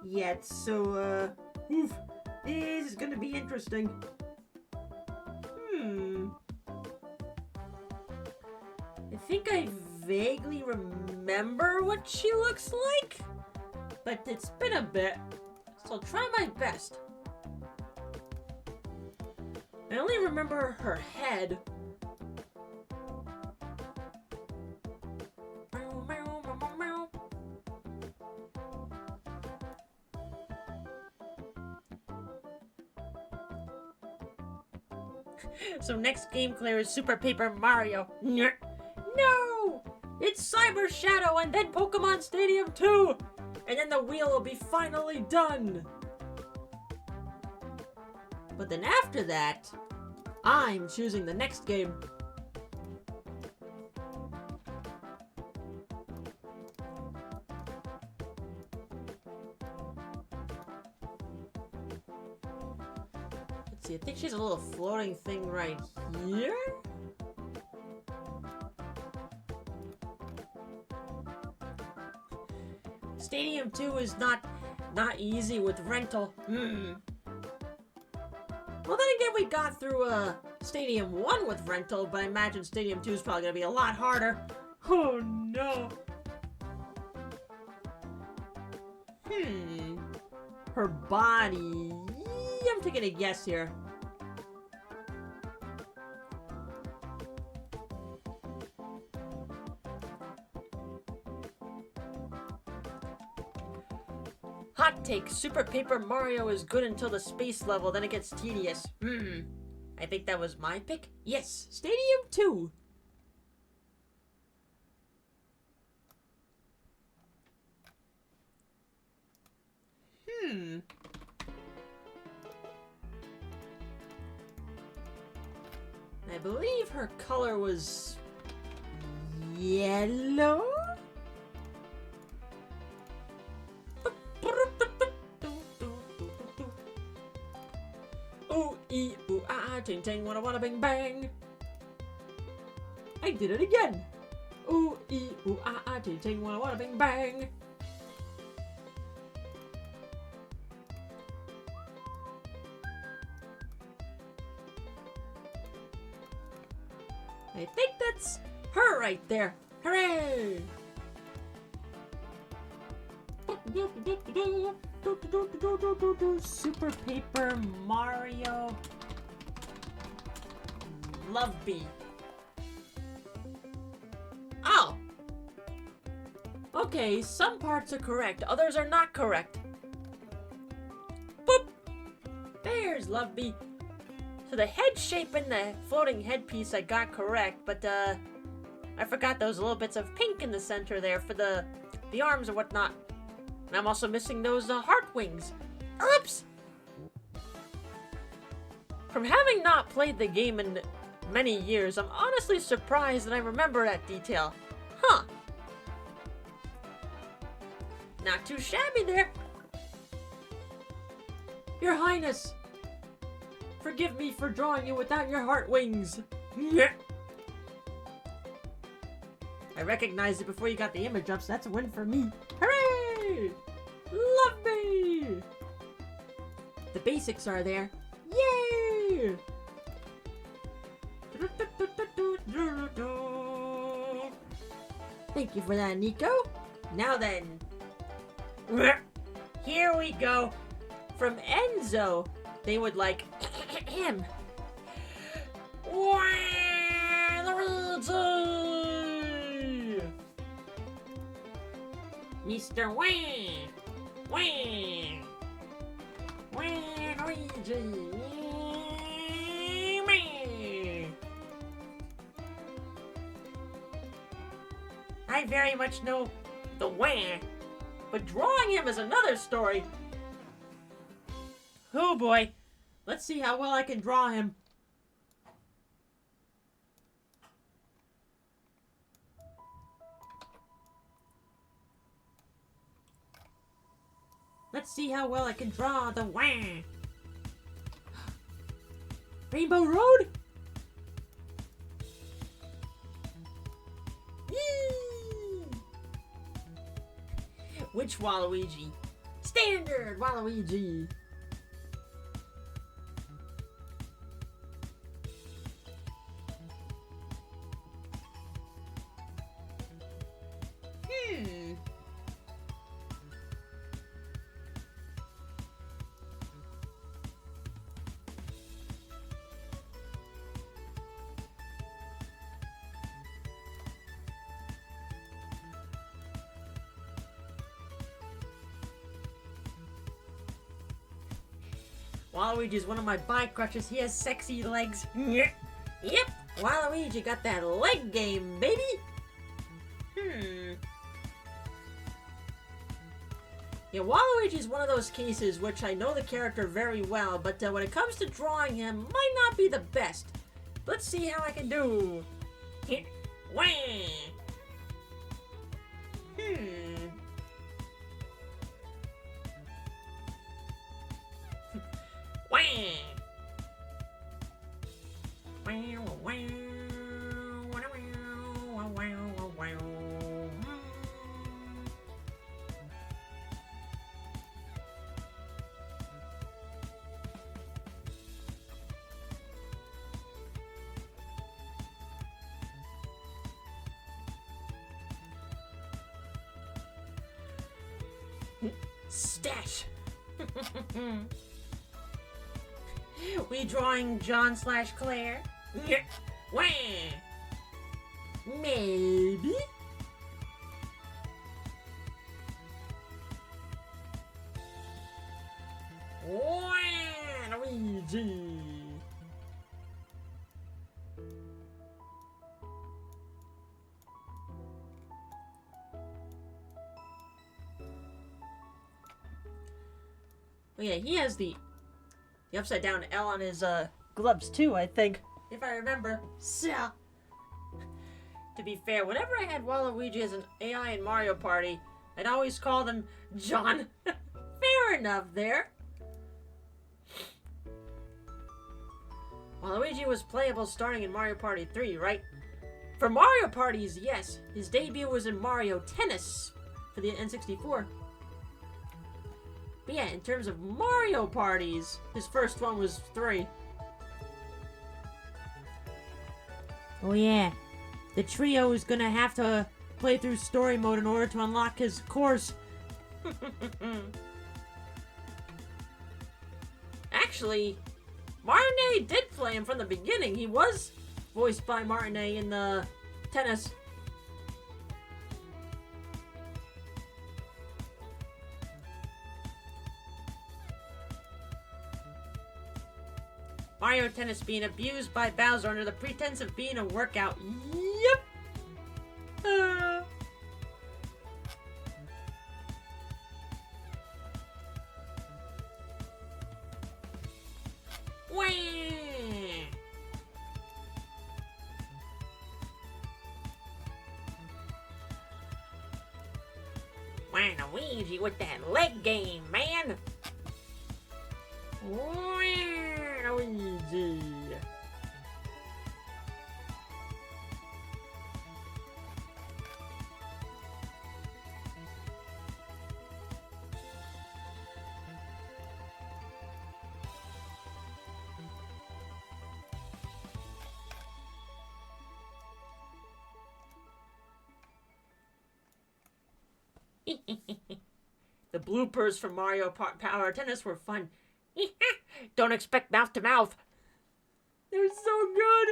[SPEAKER 1] yet, so, this is gonna be interesting. I think I vaguely remember what she looks like, but it's been a bit, so I'll try my best. I only remember her head. So next game clear is Super Paper Mario. No! It's Cyber Shadow and then Pokemon Stadium 2! And then the wheel will be finally done! But then after that, I'm choosing the next game. Let's see, I think she's a little floating thing right here? Stadium 2 is not easy with rental. Well, then again, we got through Stadium 1 with rental, but I imagine Stadium 2 is probably going to be a lot harder. Oh, no. Her body. I'm taking a guess here. Hot take, Super Paper Mario is good until the space level, then it gets tedious. I think that was my pick. Yes, Stadium 2. I believe her color was yellow? Ooh, ee, ooh, ah, ting, ting, wanna, bing, bang. I did it again. Ooh, ee, ooh, ah, ting, ting, wanna, bing, bang. I think that's her right there. Hooray! Super Paper Mario Love Bee. Oh! Okay, some parts are correct, others are not correct. Boop! There's Love Bee. So the head shape and the floating headpiece I got correct, but I forgot those little bits of pink in the center there for the arms and whatnot. And I'm also missing those heart wings. Oops! From having not played the game in many years, I'm honestly surprised that I remember that detail. Huh. Not too shabby there. Your Highness, forgive me for drawing you without your heart wings. I recognized it before you got the image up, so that's a win for me. Hooray! Love me! The basics are there. Yay! Thank you for that, Nico. Now then, here we go. From Enzo, they would like him. Mr. Wayne! Wayne! Wayne Luigi! I very much know the Wayne, but drawing him is another story. Oh boy, let's see how well I can draw him. Let's see how well I can draw the Wah. Rainbow Road? Yee! Which Waluigi? Standard Waluigi. Waluigi is one of my bike crutches. He has sexy legs. Yep, Waluigi got that leg game, baby. Yeah, Waluigi is one of those cases which I know the character very well, but when it comes to drawing him, might not be the best. Let's see how I can do. Wah. Stash. We drawing John/Claire? Wah. Maybe. Luigi. Oh yeah, he has the upside down L on his gloves too, I think, if I remember. So, to be fair, whenever I had Waluigi as an AI in Mario Party, I'd always call them John. Fair enough there. Waluigi was playable starting in Mario Party 3, right? For Mario Parties, yes. His debut was in Mario Tennis for the N64. But yeah, in terms of Mario Parties, his first one was 3. Oh yeah, the trio is gonna have to play through story mode in order to unlock his course. Actually, Martinet did play him from the beginning. He was voiced by Martinet in the tennis. Mario Tennis being abused by Bowser under the pretense of being a workout. Yep. Wah. Waluigi with that leg game, man. Waluigi. The bloopers from Mario Power Tennis were fun. Don't expect mouth to mouth. They're so good.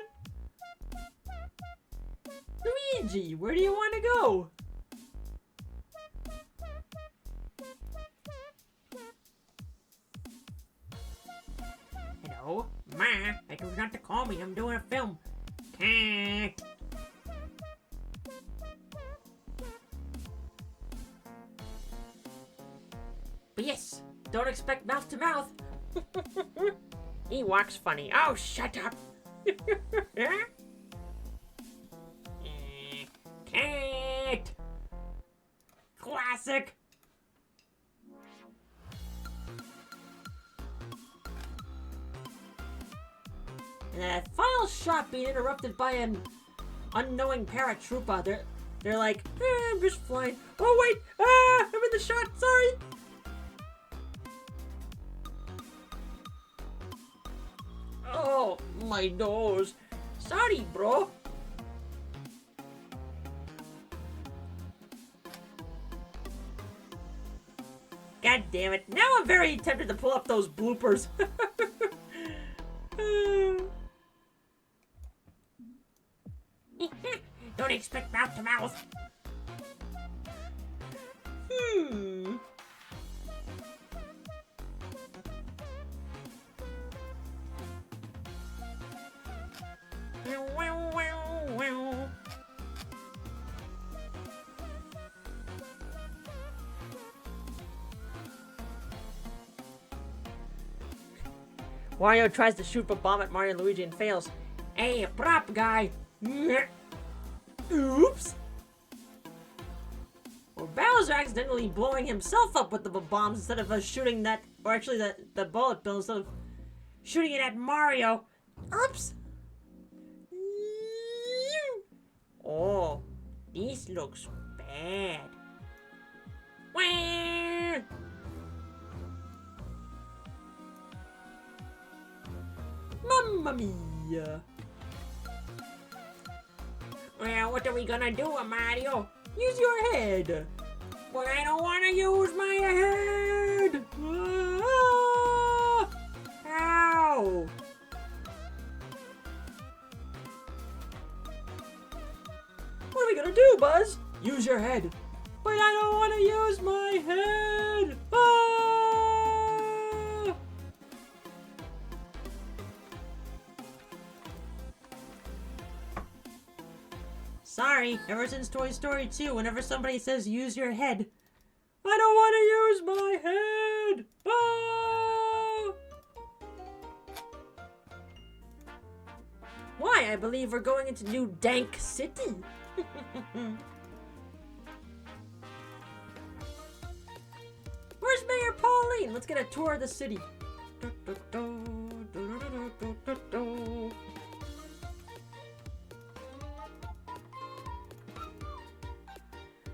[SPEAKER 1] Luigi, where do you want to go? Hello? Ma, I told you not to call me. I'm doing a film. Cat. But yes, don't expect mouth to mouth. He walks funny. Oh, shut up. Cat. Classic. Final shot being interrupted by an unknowing paratrooper. They're like, I'm just flying. Oh wait, I'm in the shot. Sorry. Oh, my nose. Sorry, bro. God damn it. Now I'm very tempted to pull up those bloopers. Don't expect mouth to mouth. Wario tries to shoot a bomb at Mario and Luigi and fails. Hey, prop guy! Oops! Or Bowser accidentally blowing himself up with the bombs instead of shooting that, or actually the bullet bill instead of shooting it at Mario. Oops! Oh, this looks bad. Wah! Mamma mia! Well, what are we gonna do, Mario? Use your head! But I don't wanna use my head! Ah! Ow! What are we gonna do, Buzz? Use your head. But I don't wanna use my head! Ah! Sorry, ever since Toy Story 2, whenever somebody says use your head, I don't want to use my head! Ah! Why? I believe we're going into New Dank City. Where's Mayor Pauline? Let's get a tour of the city.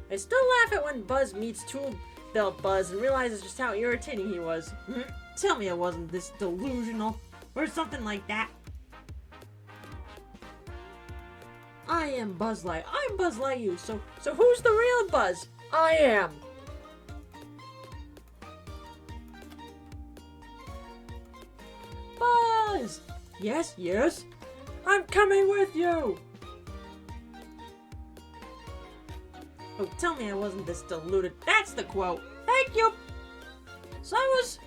[SPEAKER 1] I still laugh at when Buzz meets Tool Belt Buzz and realizes just how irritating he was. Tell me I wasn't this delusional. Or something like that. I am Buzz Lightyear. I'm Buzz Lightyear. So who's the real Buzz? I am. Buzz! Yes, yes. I'm coming with you. Oh, tell me I wasn't this deluded. That's the quote. Thank you. So I was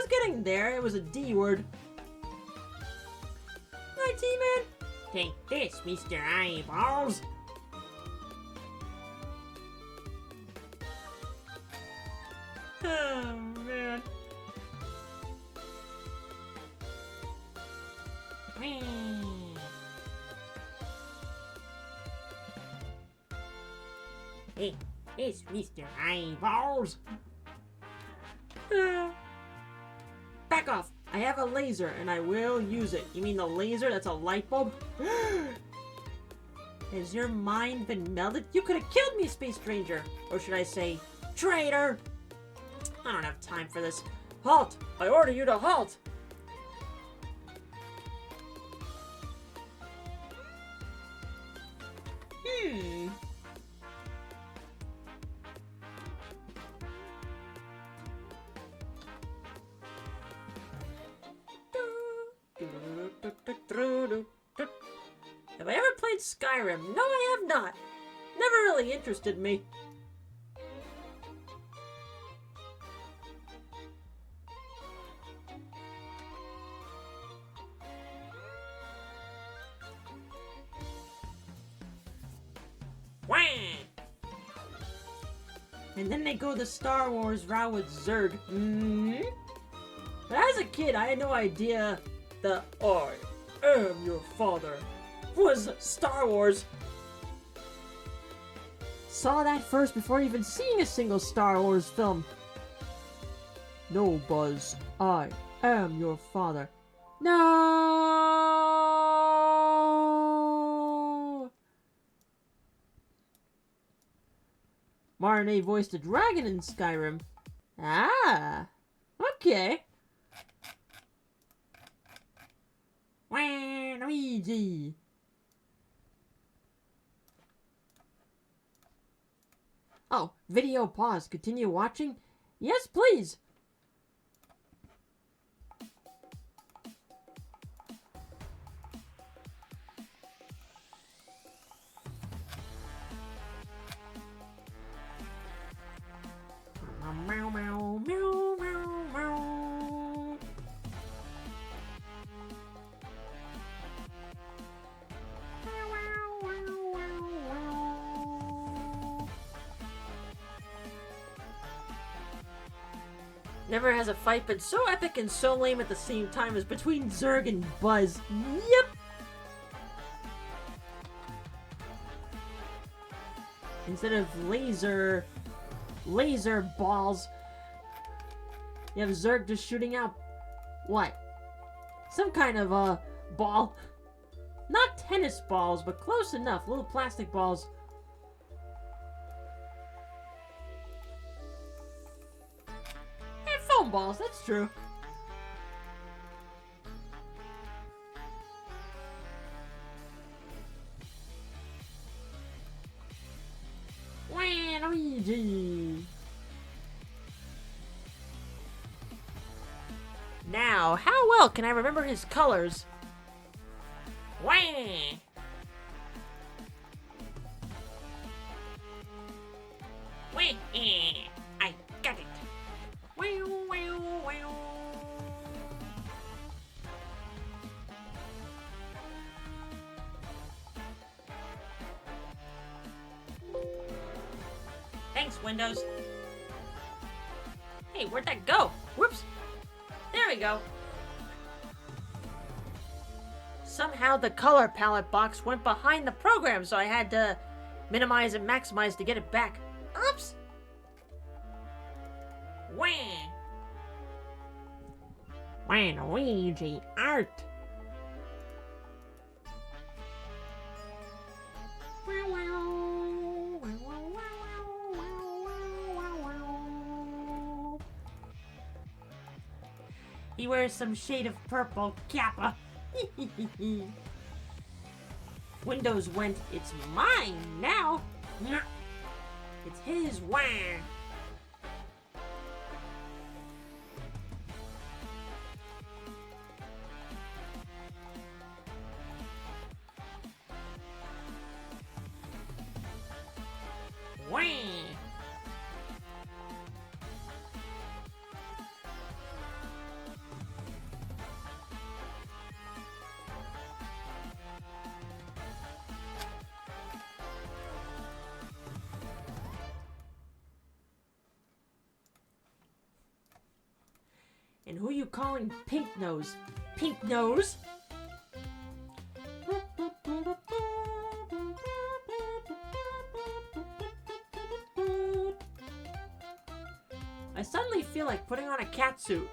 [SPEAKER 1] getting there. It was a D word. Hi, T-Man. Take this, Mr. Eyeballs. Oh, man. Hey, it's Mr. Eyeballs. Back off. I have a laser and I will use it. You mean the laser that's a light bulb? Has your mind been melted? You could have killed me, Space Stranger. Or should I say, traitor? I don't have time for this. Halt! I order you to halt! Have I ever played Skyrim? No, I have not. Never really interested me. Wah! And then they go the Star Wars route with Zurg. But as a kid, I had no idea that I am your father was Star Wars. Saw that first before even seeing a single Star Wars film. No, Buzz, I am your father. No! Marnie voiced a dragon in Skyrim. Ah, okay. Luigi. Oh, video pause. Continue watching? Yes, please. Meow, meow, meow, meow, meow. Never has a fight been so epic and so lame at the same time as between Zurg and Buzz. Yep! Instead of laser balls, you have Zurg just shooting out, what? Some kind of, ball. Not tennis balls, but close enough. Little plastic balls. And foam balls, that's true. Luigi. Now, how well can I remember his colors? Wah! Wah! I got it. Wow, wow, wow. Thanks, Windows. Hey, where'd that go? Whoops. There we go. Somehow the color palette box went behind the program, so I had to minimize and maximize to get it back. Oops! Wah! Luigi art. He wears some shade of purple kappa. Windows went, it's mine now. It's his. Wah. Wah. And who you calling Pink Nose? Pink Nose? I suddenly feel like putting on a cat suit.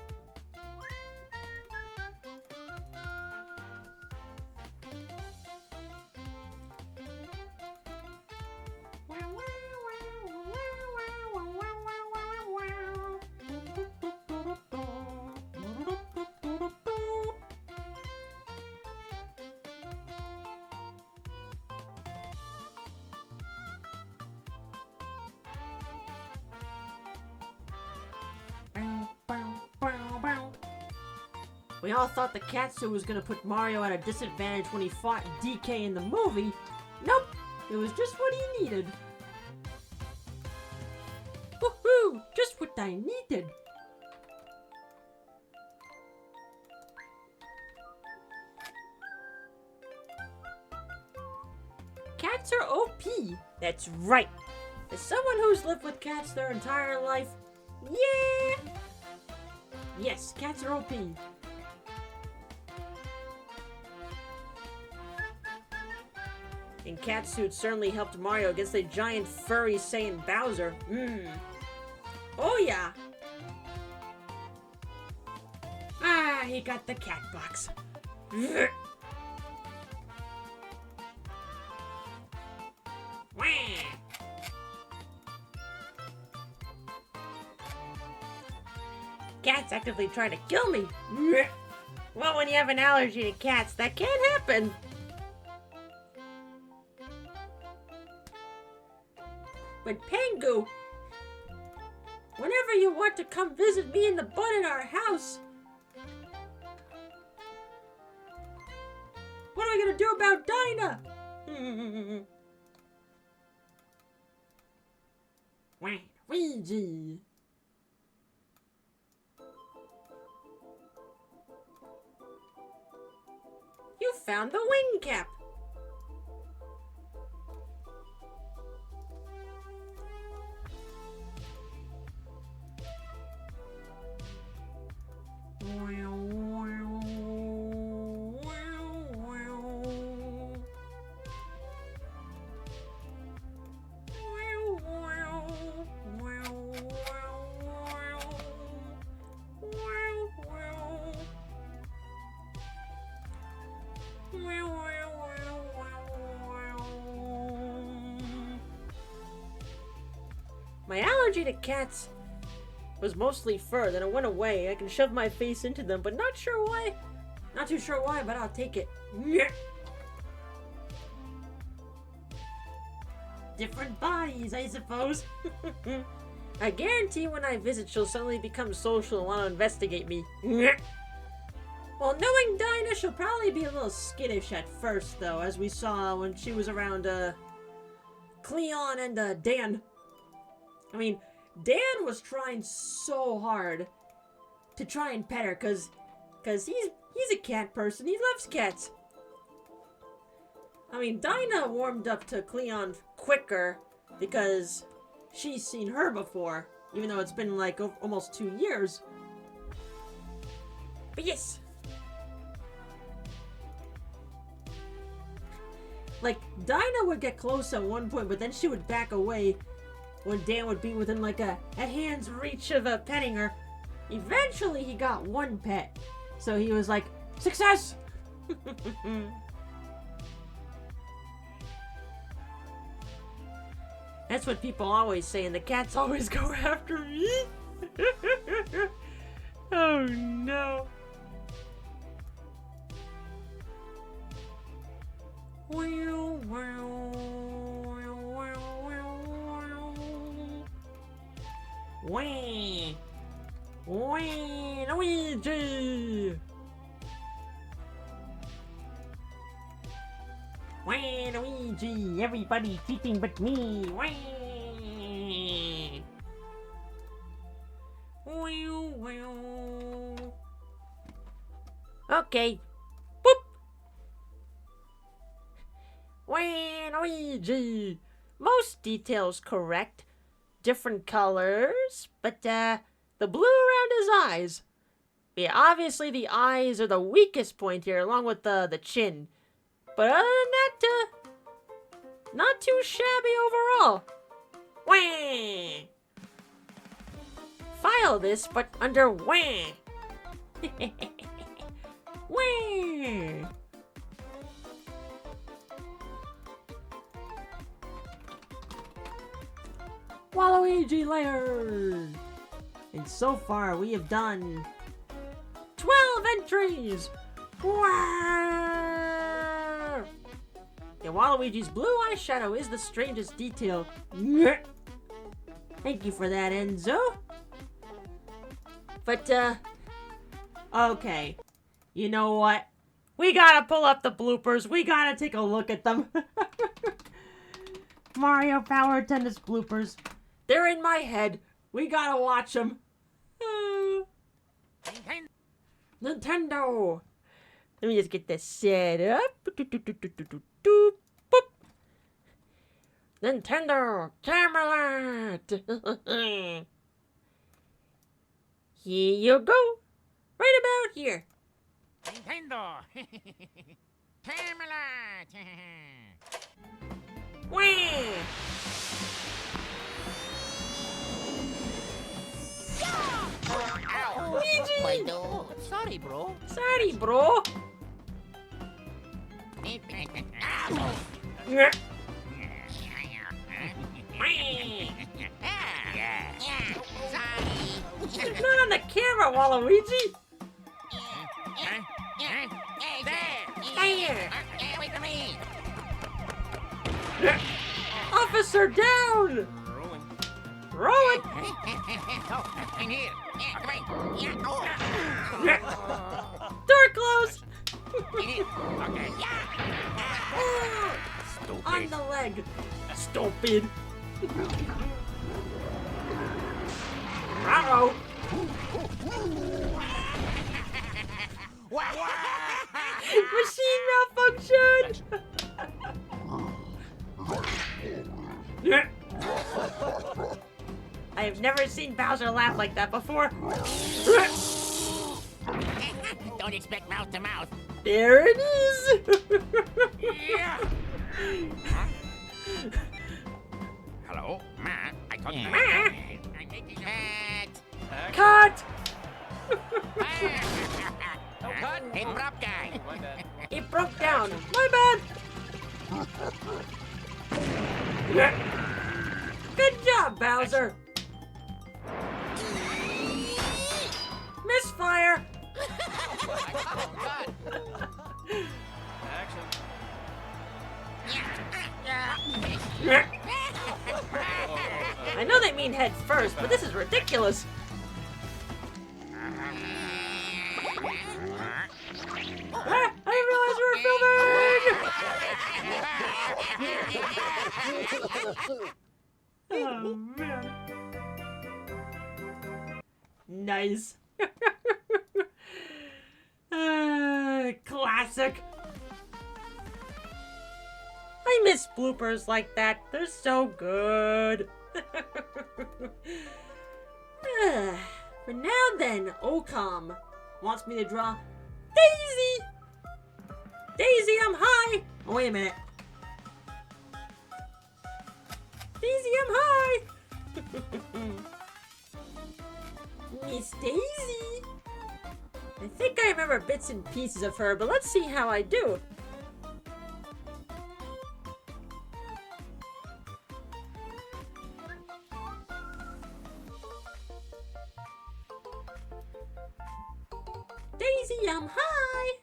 [SPEAKER 1] We all thought the catsuit was gonna put Mario at a disadvantage when he fought DK in the movie. Nope, it was just what he needed. Woohoo! Just what I needed. Cats are OP. That's right. As someone who's lived with cats their entire life, yeah! Yes, cats are OP. And Catsuit certainly helped Mario against the giant furry Saiyan Bowser. Oh yeah! Ah, he got the cat box. Cats actively trying to kill me. Well, when you have an allergy to cats, that can't happen. But Pengu, whenever you want to come visit me and the bud in our house, what are we gonna do about Dinah? Ouija. You found the wing cap. My allergy to cats was mostly fur, then it went away. I can shove my face into them, but not sure why. Not too sure why, but I'll take it. Different bodies, I suppose. I guarantee when I visit, she'll suddenly become social and want to investigate me. Well, knowing Dinah, she'll probably be a little skittish at first, though, as we saw when she was around, Cleon and, Dan. I mean, Dan was trying so hard to try and pet her, cause he's a cat person. He loves cats. I mean, Dinah warmed up to Cleon quicker because she's seen her before, even though it's been like almost 2 years. But yes. Like, Dinah would get close at one point, but then she would back away when Dan would be within like a hand's reach of petting her. Eventually he got one pet. So he was like, success! That's what people always say, and the cats always go after me. Oh no. Well. Wah! Wah! Luigi! Wah! Luigi! Everybody cheating but me! Wah! Wow, wow. Okay. Boop! Wah! Luigi! Most details correct. Different colors, but the blue around his eyes. Yeah, obviously the eyes are the weakest point here, along with the chin. But other than that, not too shabby overall. Wah! File this, but under wah! Wah! Waluigi layer! And so far we have done 12 entries! Wow! And Waluigi's blue eyeshadow is the strangest detail. Thank you for that, Enzo. But, okay. You know what? We gotta pull up the bloopers. We gotta take a look at them. Mario Power Tennis bloopers. They're in my head. We gotta watch them. Nintendo. Let me just get this set up. Boop. Nintendo Camelot. Here you go. Right about here.
[SPEAKER 2] Nintendo. Camelot.
[SPEAKER 1] Wah! Luigi!
[SPEAKER 2] Sorry, bro.
[SPEAKER 1] Sorry, bro. Yeah. Not on the camera, Waluigi. There.
[SPEAKER 2] Wait for me.
[SPEAKER 1] Officer down. Roll it.
[SPEAKER 2] Oh, in here. Yeah, come on. Yeah. Oh.
[SPEAKER 1] Door closed.
[SPEAKER 2] In here. Okay. Yeah.
[SPEAKER 1] On the leg. Stupid. Uh-oh. Machine malfunction. I have never seen Bowser laugh like that before.
[SPEAKER 2] Don't expect mouth to mouth.
[SPEAKER 1] There it is.
[SPEAKER 2] Yeah. Hello, Matt. I thought you.
[SPEAKER 1] Matt?
[SPEAKER 2] I'm making Matt.
[SPEAKER 1] Cut.
[SPEAKER 2] Cut. Hey, prop guy.
[SPEAKER 1] It broke down. My bad. Good job, Bowser. Misfire. I know they mean head first, but this is ridiculous. Ah, I didn't realize we were filming. Oh man. Nice. Classic. I miss bloopers like that. They're so good. But now then, Ocom wants me to draw Daisy. Daisy, I'm high. Oh, wait a minute. Daisy, I'm high. Miss Daisy. I think I remember bits and pieces of her, but let's see how I do. Daisy, I'm high.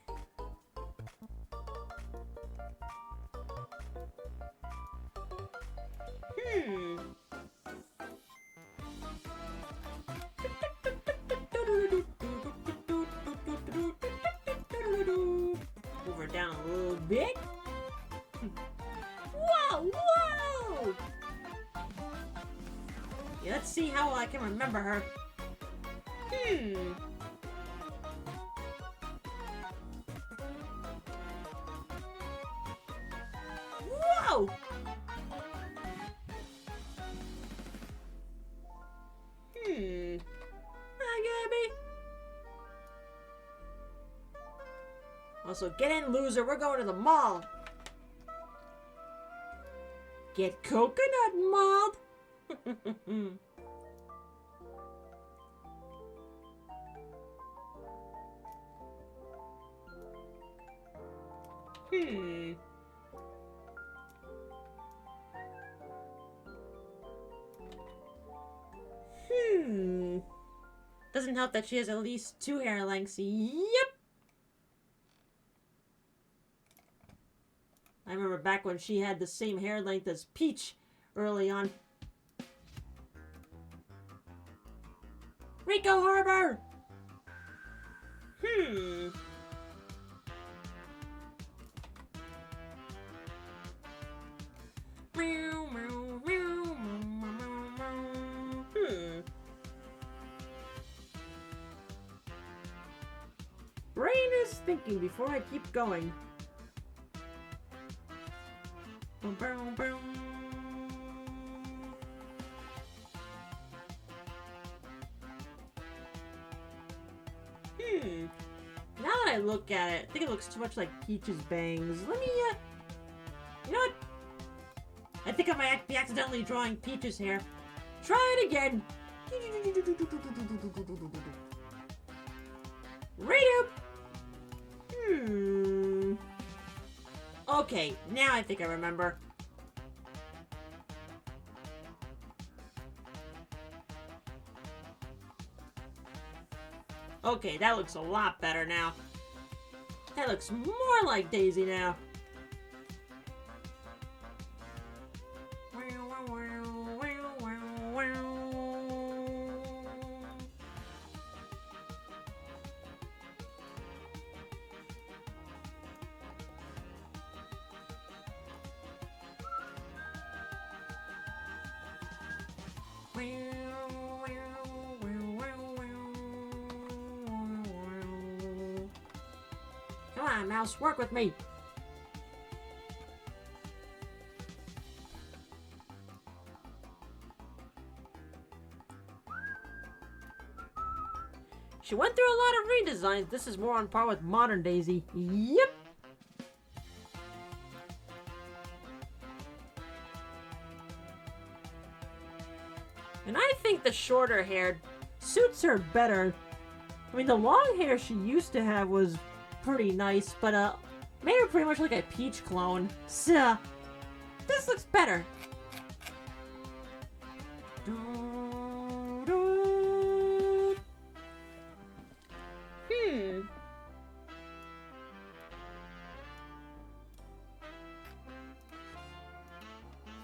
[SPEAKER 1] big? Whoa, whoa! Yeah, let's see how I can remember her. Whoa! Hi, Gabby. Also, get in, loser. We're going to the mall. Get coconut mauled. Doesn't help that she has at least 2 hair lengths. Yep. I remember back when she had the same hair length as Peach early on. Rico Harbor! Brain is thinking before I keep going. Now that I look at it, I think it looks too much like Peach's bangs. Let me, you know what? I think I might be accidentally drawing Peach's hair. Try it again. Right up. Okay, now I think I remember. Okay, that looks a lot better now. That looks more like Daisy now. Come on, Mouse, work with me. She went through a lot of redesigns. This is more on par with modern Daisy. Yep. And I think the shorter hair suits her better. I mean, the long hair she used to have was pretty nice, but made her pretty much like a Peach clone. So, this looks better.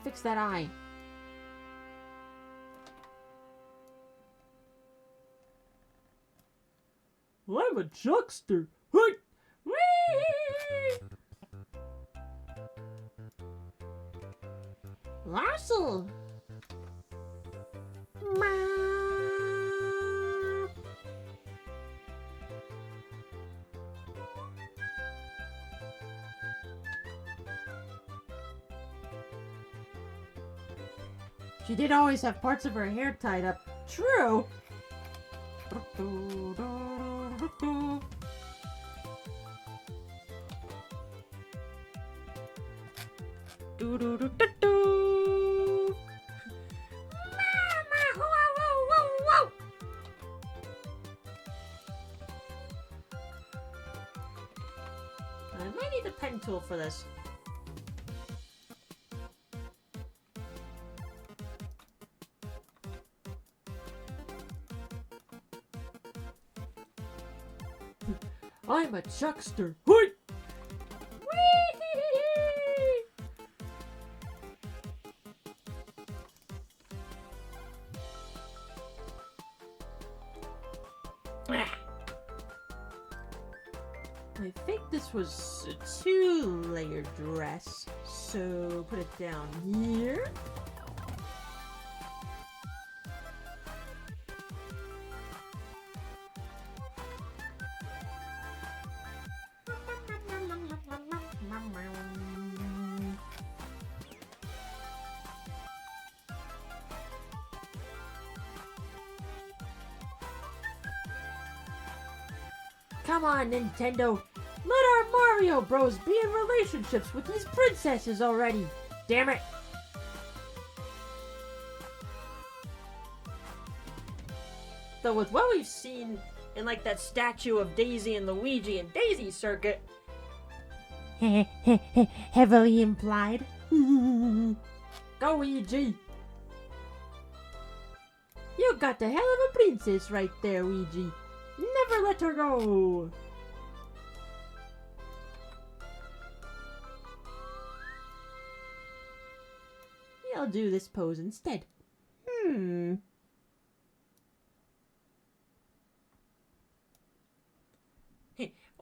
[SPEAKER 1] Fix that eye. I'm a chuckster. Hey! Whee! Larcel. She did always have parts of her hair tied up. True. I might need a pen tool for this. I'm a chuckster. Hoi! I think the this was a 2-layer dress, so put it down here. Come on, Nintendo. Let our Mario Bros. Be in relationships with these princesses already. Damn it. Though with what we've seen in like that statue of Daisy and Luigi and Daisy Circuit. Heavily implied. Go, Luigi. You got the hell of a princess right there, Luigi. Never let her go! I'll do this pose instead.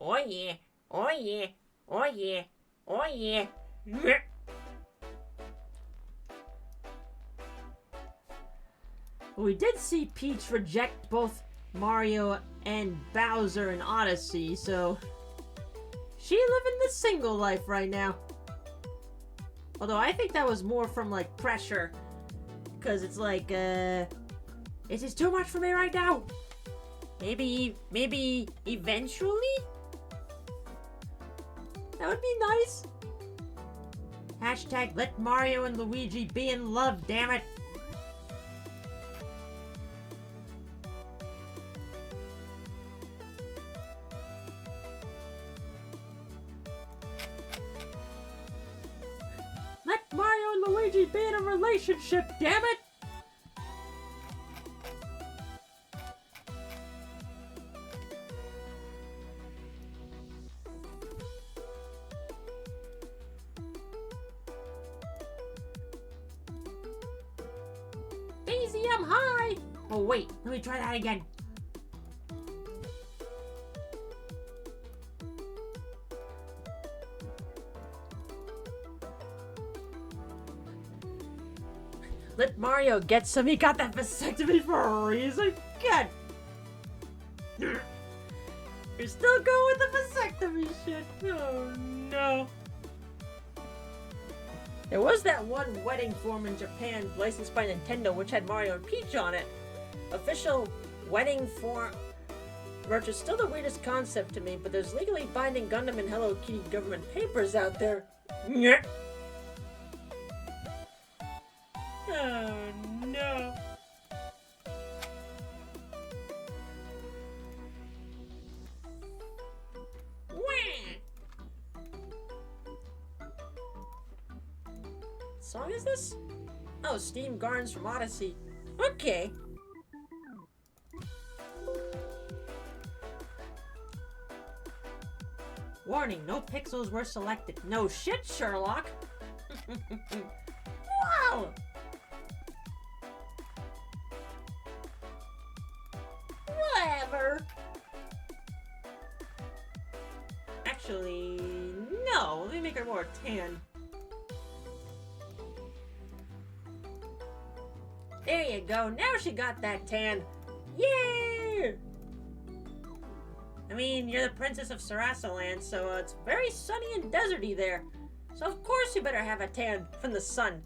[SPEAKER 1] Oh yeah, oh yeah, oh yeah, oh yeah. We did see Peach reject both Mario and Bowser in Odyssey, so she living the single life right now. Although I think that was more from like pressure, because it's like, this is too much for me right now. Maybe eventually? That would be nice. Hashtag let Mario and Luigi be in love, damn it. Let Mario and Luigi be in a relationship, damn it! Daisy, I'm high! Oh wait, let me try that again. Let Mario get some. He got that vasectomy for a reason. Good. You're still going with the vasectomy shit. Oh no. There was that one wedding form in Japan licensed by Nintendo which had Mario and Peach on it. Official wedding form merch is still the weirdest concept to me, but there's legally binding Gundam and Hello Kitty government papers out there. Oh no. What song is this? Oh, Steam Gardens from Odyssey. Okay. Warning, no pixels were selected. No shit, Sherlock. Wow. Whatever. Actually, no. Let me make her more tan. There you go. Now she got that tan. Yay! I mean, you're the princess of Sarasaland, so it's very sunny and deserty there. So of course you better have a tan from the sun.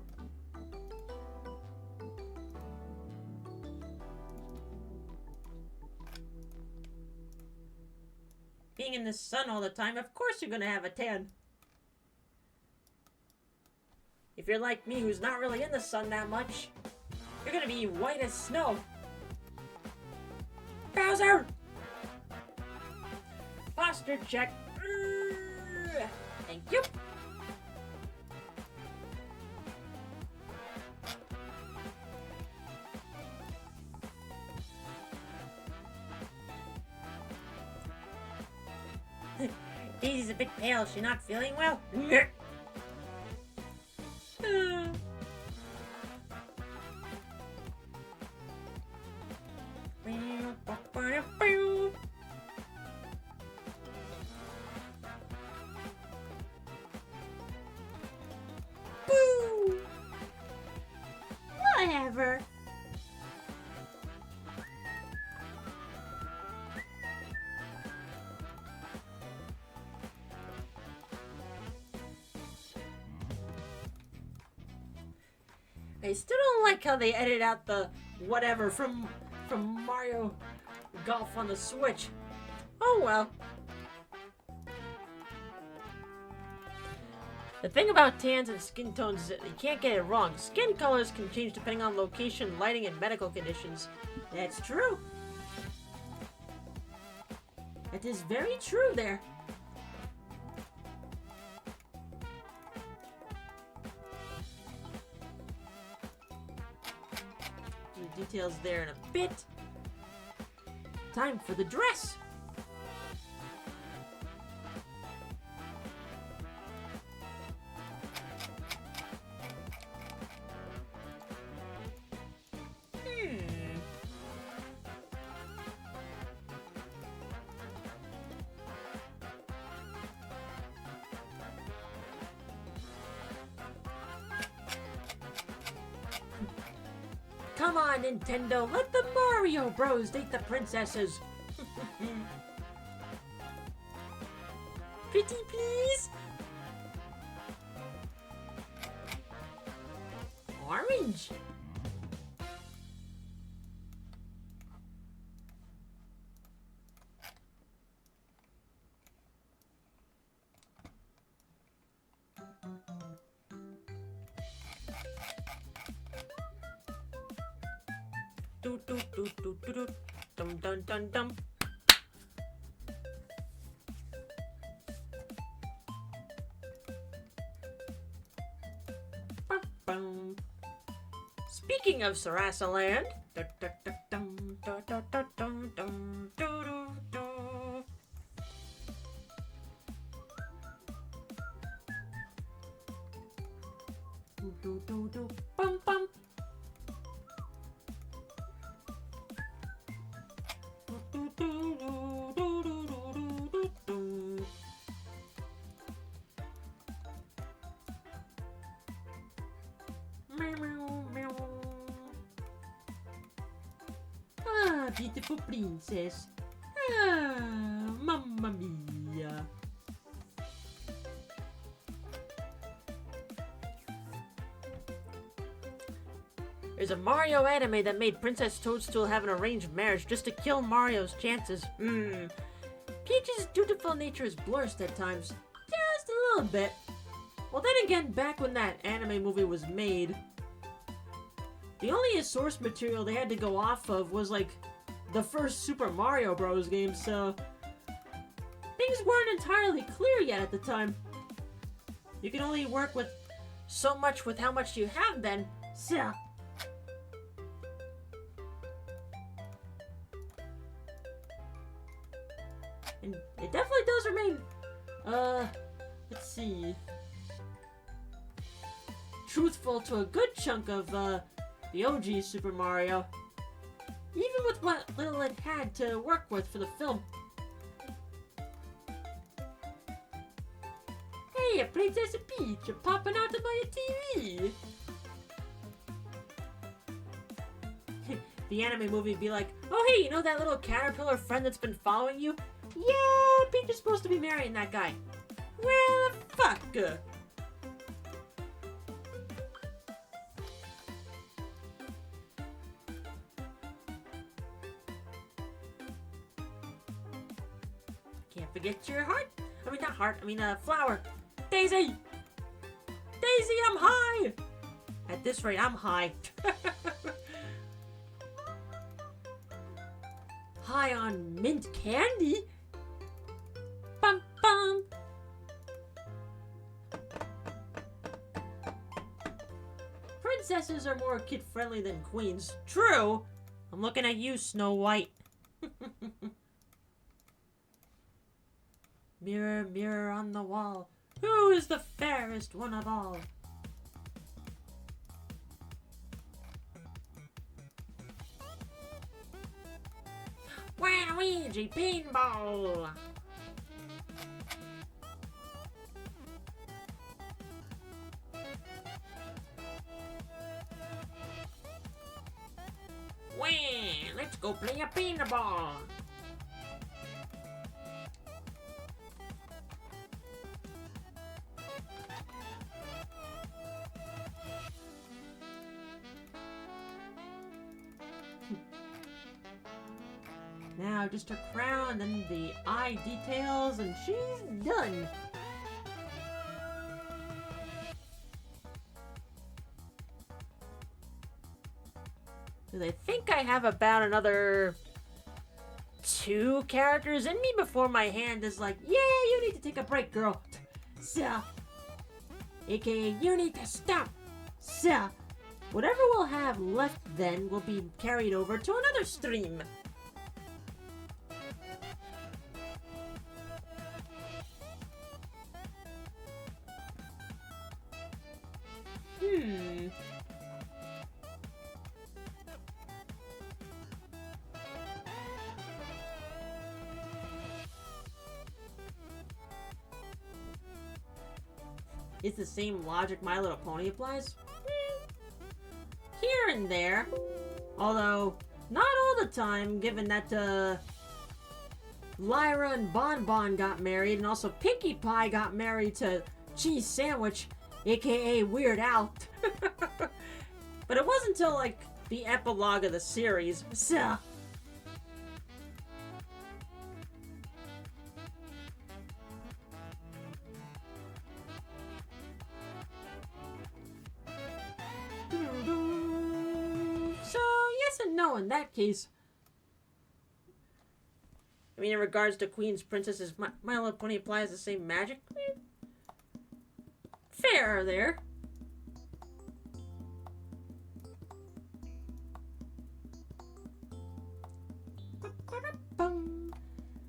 [SPEAKER 1] Being in the sun all the time, of course you're gonna have a tan. If you're like me, who's not really in the sun that much, you're gonna be white as snow. Bowser! Posture check. Thank you. Daisy's a bit pale. She's not feeling well. I still don't like how they edit out the whatever from Mario Golf on the Switch. Oh well. The thing about tans and skin tones is that you can't get it wrong. Skin colors can change depending on location, lighting, and medical conditions. That's true. That is very true there. Some details there in a bit. Time for the dress. Come on, Nintendo, let the Mario Bros date the princesses. Pretty, please. Orange. Do do do do do do dum dum dum dum. Bum, bum. Speaking of Sarasaland, da, da, da, dum, da, da, da, dum, dum, do, do, do. Do, do, do, do, bum, bum. Ah, beautiful princess. Ah, mamma mia. There's a Mario anime that made Princess Toadstool have an arranged marriage just to kill Mario's chances. Peach's dutiful nature is blurred at times. Just a little bit. Well, then again, back when that anime movie was made, the only source material they had to go off of was, like, the first Super Mario Bros. Game, so things weren't entirely clear yet at the time. You can only work with so much with how much you have then, so... And it definitely does remain, let's see, truthful to a good chunk of, the OG Super Mario. Even with what little it had to work with for the film. Hey, a Princess Peach popping out of my TV! The anime movie would be like, oh hey, you know that little caterpillar friend that's been following you? Yeah, Peach is supposed to be marrying that guy. Well, fuck. Can't forget your heart. I mean, not heart, I mean, flower. Daisy! Daisy, I'm high! At this rate, I'm high. High on mint candy? Bum bum! Princesses are more kid-friendly than queens. True! I'm looking at you, Snow White. Mirror, mirror on the wall, who is the fairest one of all? Waluigi Pinball! Well, let's go play a pinball! Now just her crown, then the eye details, and she's done. I think I have about another 2 characters in me before my hand is like, yeah, you need to take a break, girl. So, aka, you need to stop. So, whatever we'll have left then will be carried over to another stream. It's the same logic My Little Pony applies? Here and there. Although, not all the time, given that, Lyra and Bon Bon got married, and also Pinkie Pie got married to Cheese Sandwich, aka Weird Al. But it wasn't until, like, the epilogue of the series. So... No, in that case. I mean, in regards to Queen's Princesses, My Little Pony applies the same magic. Fair there.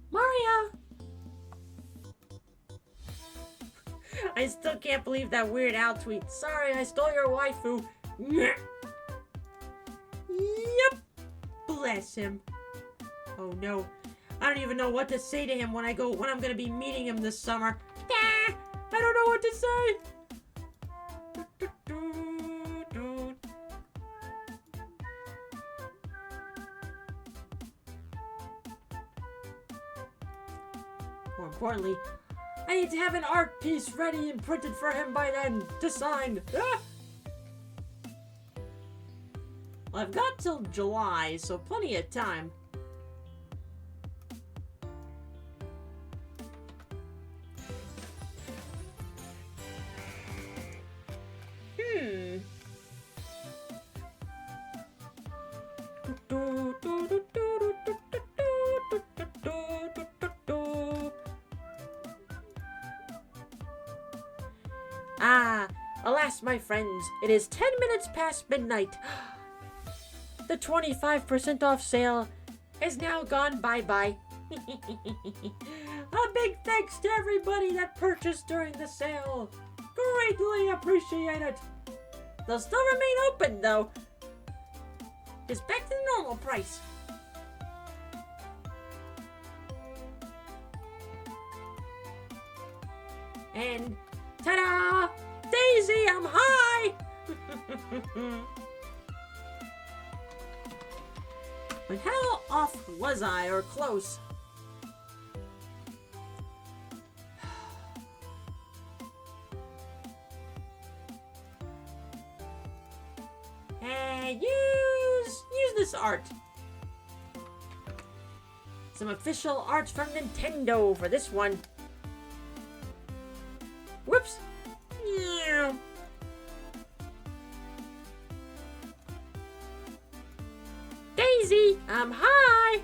[SPEAKER 1] Mario! I still can't believe that Weird Al tweet. Sorry, I stole your waifu. Yep. Bless him. Oh no. I don't even know what to say to him when I'm gonna be meeting him this summer. Ah, I don't know what to say. More importantly, I need to have an art piece ready and printed for him by then to sign. Ah! Well, I've got till July, so plenty of time. Alas, my friends, it is 10 minutes past midnight. The 25% off sale is now gone bye-bye. A big thanks to everybody that purchased during the sale. Greatly appreciate it. They'll still remain open, though. Just back to the normal price. And ta-da! Daisy, I'm high! But how off was I, or close? Hey, use this art. Some official art from Nintendo for this one. Whoops. Yeah. Daisy, I'm high.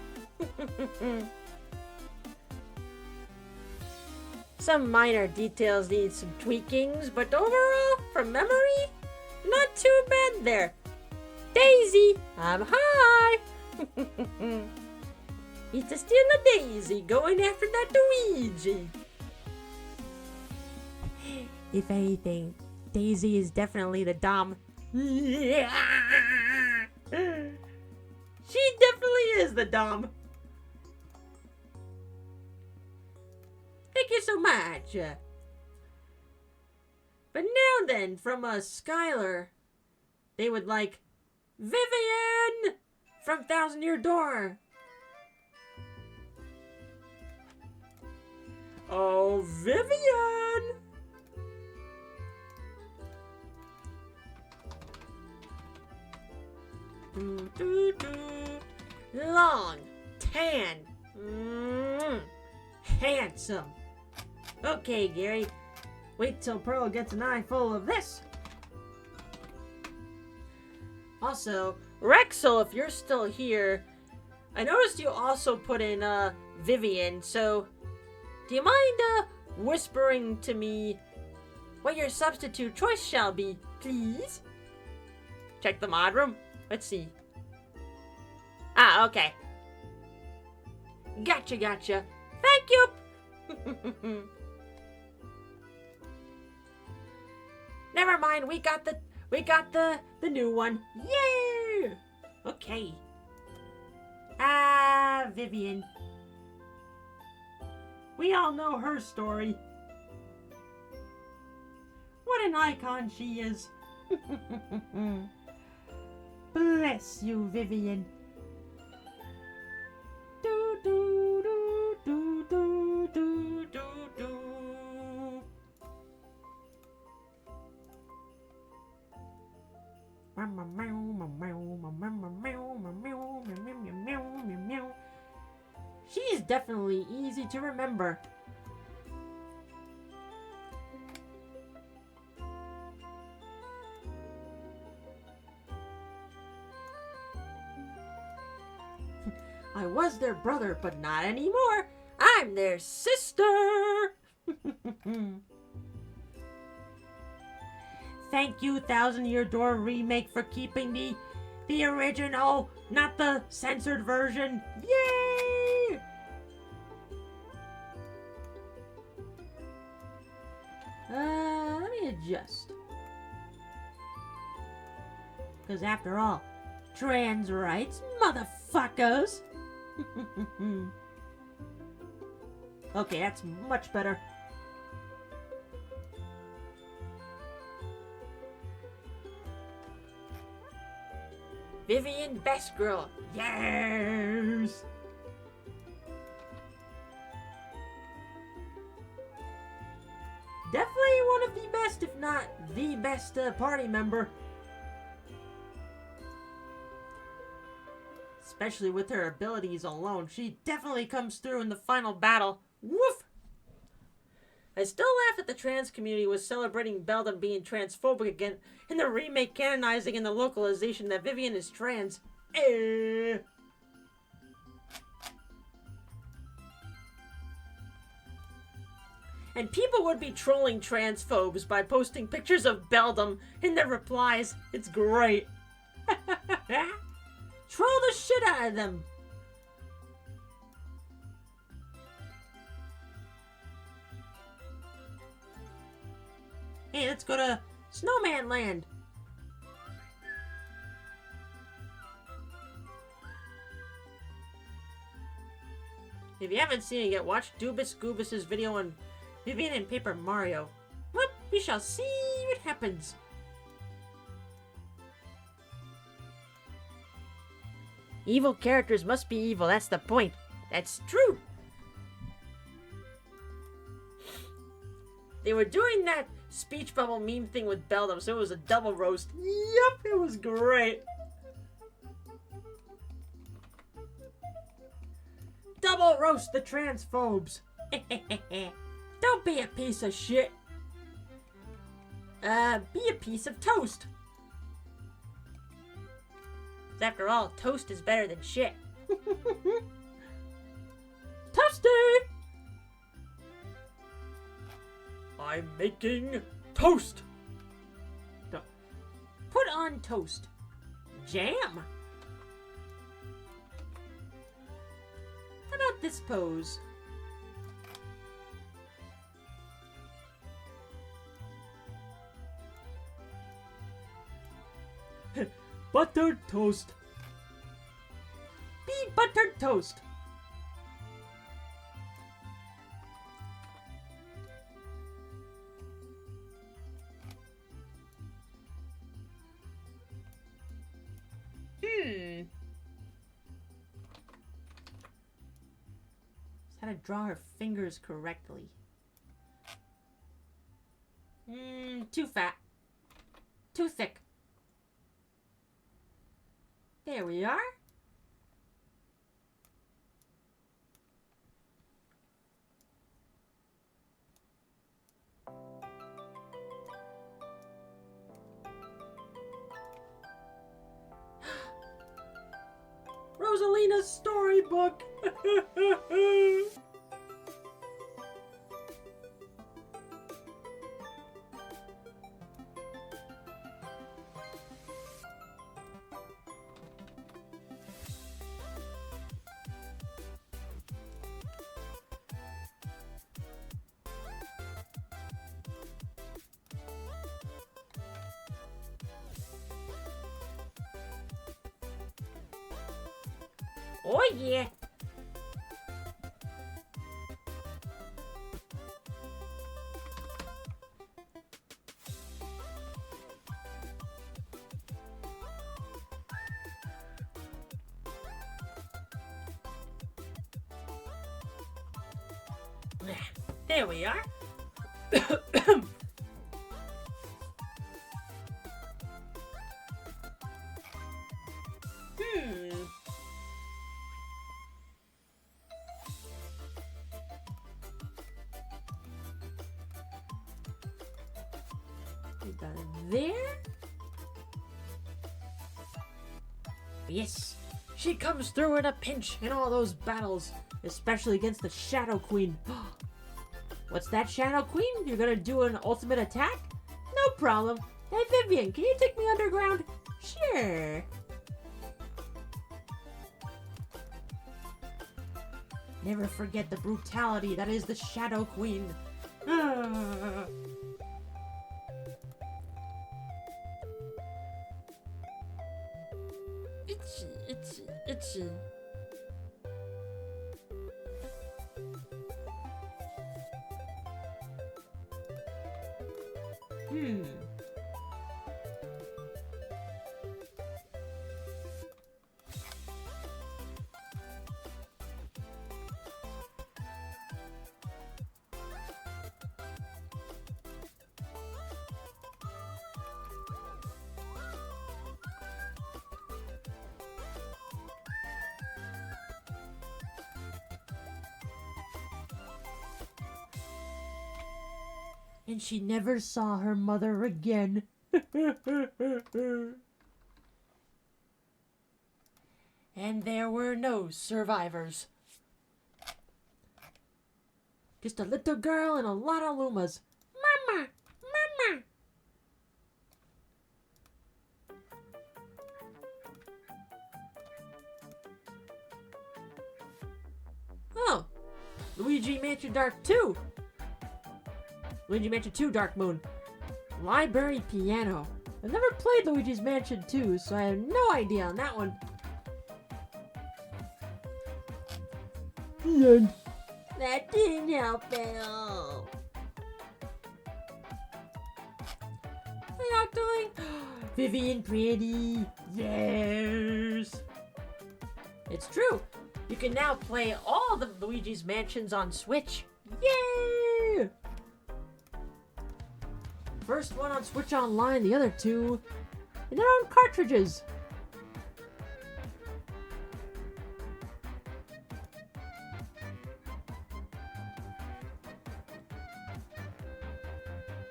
[SPEAKER 1] Some minor details need some tweakings, but overall, from memory, not too bad there. Daisy, I'm high. It's still a Daisy going after that Luigi. If anything, Daisy is definitely the Dom. She definitely is the Dom. Thank you so much. But now then, from Skylar, they would like Vivian from Thousand Year Door. Oh, Vivian! Long, tan. Handsome. Okay, Gary. Wait till Pearl gets an eye full of this. Also, Rexel, if you're still here, I noticed you also put in Vivian, so do you mind whispering to me what your substitute choice shall be, please? Check the mod room. Let's see. Ah, okay. Gotcha. Thank you. Never mind, we got the new one. Yay! Okay. Vivian. We all know her story. What an icon she is. Bless you, Vivian. Do do do do do do do do. She's definitely easy to remember. I was their brother, but not anymore. I'm their sister. Thank you, Thousand Year Door Remake, for keeping the original, not the censored version. Yay! Let me adjust. Because after all, trans rights, motherfuckers. Okay, that's much better. Vivian, best girl. Yes! Definitely one of the best, if not the best party member. Especially with her abilities alone. She definitely comes through in the final battle. Woof! I still laugh at the trans community was celebrating Beldam being transphobic again in the remake canonizing in the localization that Vivian is trans. And people would be trolling transphobes by posting pictures of Beldam in their replies. It's great. Troll the shit out of them. Hey, let's go to Snowman Land. If you haven't seen it yet, watch Dubus Goobus's video on Vivian and Paper Mario. Well, we shall see what happens. Evil characters must be evil, that's the point. That's true. They were doing that speech bubble meme thing with Beldam, so it was a double roast. Yup, it was great. Double roast the transphobes. Don't be a piece of shit. Be a piece of toast. After all, toast is better than shit. Toasty! I'm making toast. No. Put on toast. Jam. How about this pose? Buttered toast. Be buttered toast. How to draw her fingers correctly. Too fat. Too thick. There we are. Rosalina's storybook. Oh yeah. There we are. Put that there. Yes, she comes through in a pinch in all those battles, especially against the Shadow Queen. What's that, Shadow Queen? You're gonna do an ultimate attack? No problem. Hey, Vivian, can you take me underground? Sure. Never forget the brutality that is the Shadow Queen. Itchy. And she never saw her mother again. And there were no survivors. Just a little girl and a lot of Lumas. Mama! Mama! Oh! Luigi Mansion Dark 2! Luigi Mansion 2 Dark Moon. Library Piano. I've never played Luigi's Mansion 2, so I have no idea on that one. The end. That didn't help at all. How y'all doing? Vivian pretty. Yes. It's true. You can now play all the Luigi's Mansions on Switch. Yay! First one on Switch Online, the other two in their own cartridges.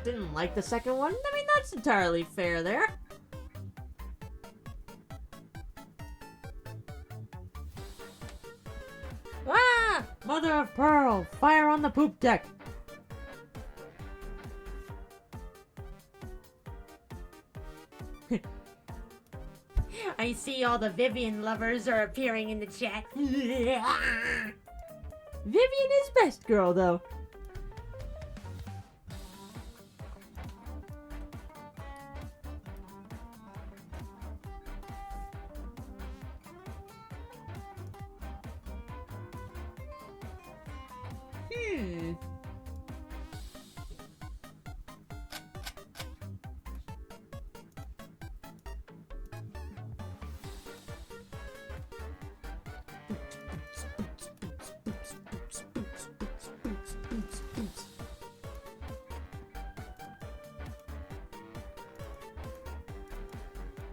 [SPEAKER 1] Didn't like the second one? I mean, that's entirely fair there. Ah! Mother of Pearl! Fire on the poop deck! I see all the Vivian lovers are appearing in the chat. Vivian is best girl, though.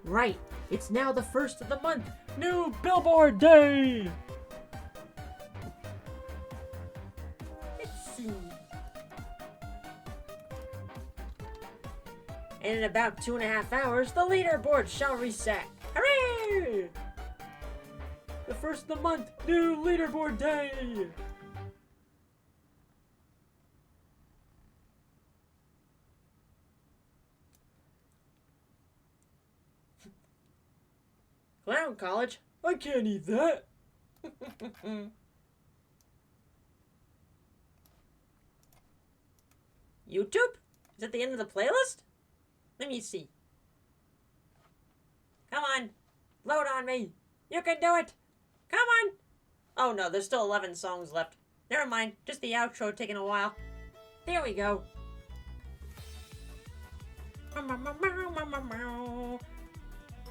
[SPEAKER 1] Right, it's now the first of the month. New Billboard Day! Let's see. And in about 2.5 hours, the leaderboard shall reset. Hooray! The first of the month. New leaderboard day. Clown College? I can't eat that. YouTube? Is that the end of the playlist? Let me see. Come on. Load on me. You can do it. Come on. Oh no, there's still 11 songs left. Never mind. Just the outro taking a while. There we go.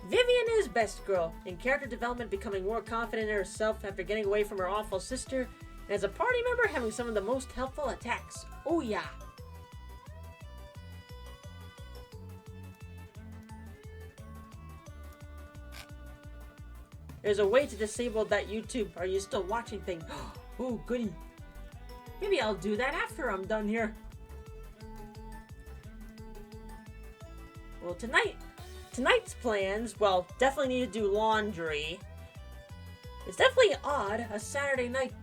[SPEAKER 1] Vivian is best girl, in character development becoming more confident in herself after getting away from her awful sister, and as a party member having some of the most helpful attacks. Oh yeah. There's a way to disable that YouTube "Are you still watching" thing. Oh, goody. Maybe I'll do that after I'm done here. Well, tonight's plans, well, definitely need to do laundry. It's definitely odd, a Saturday night,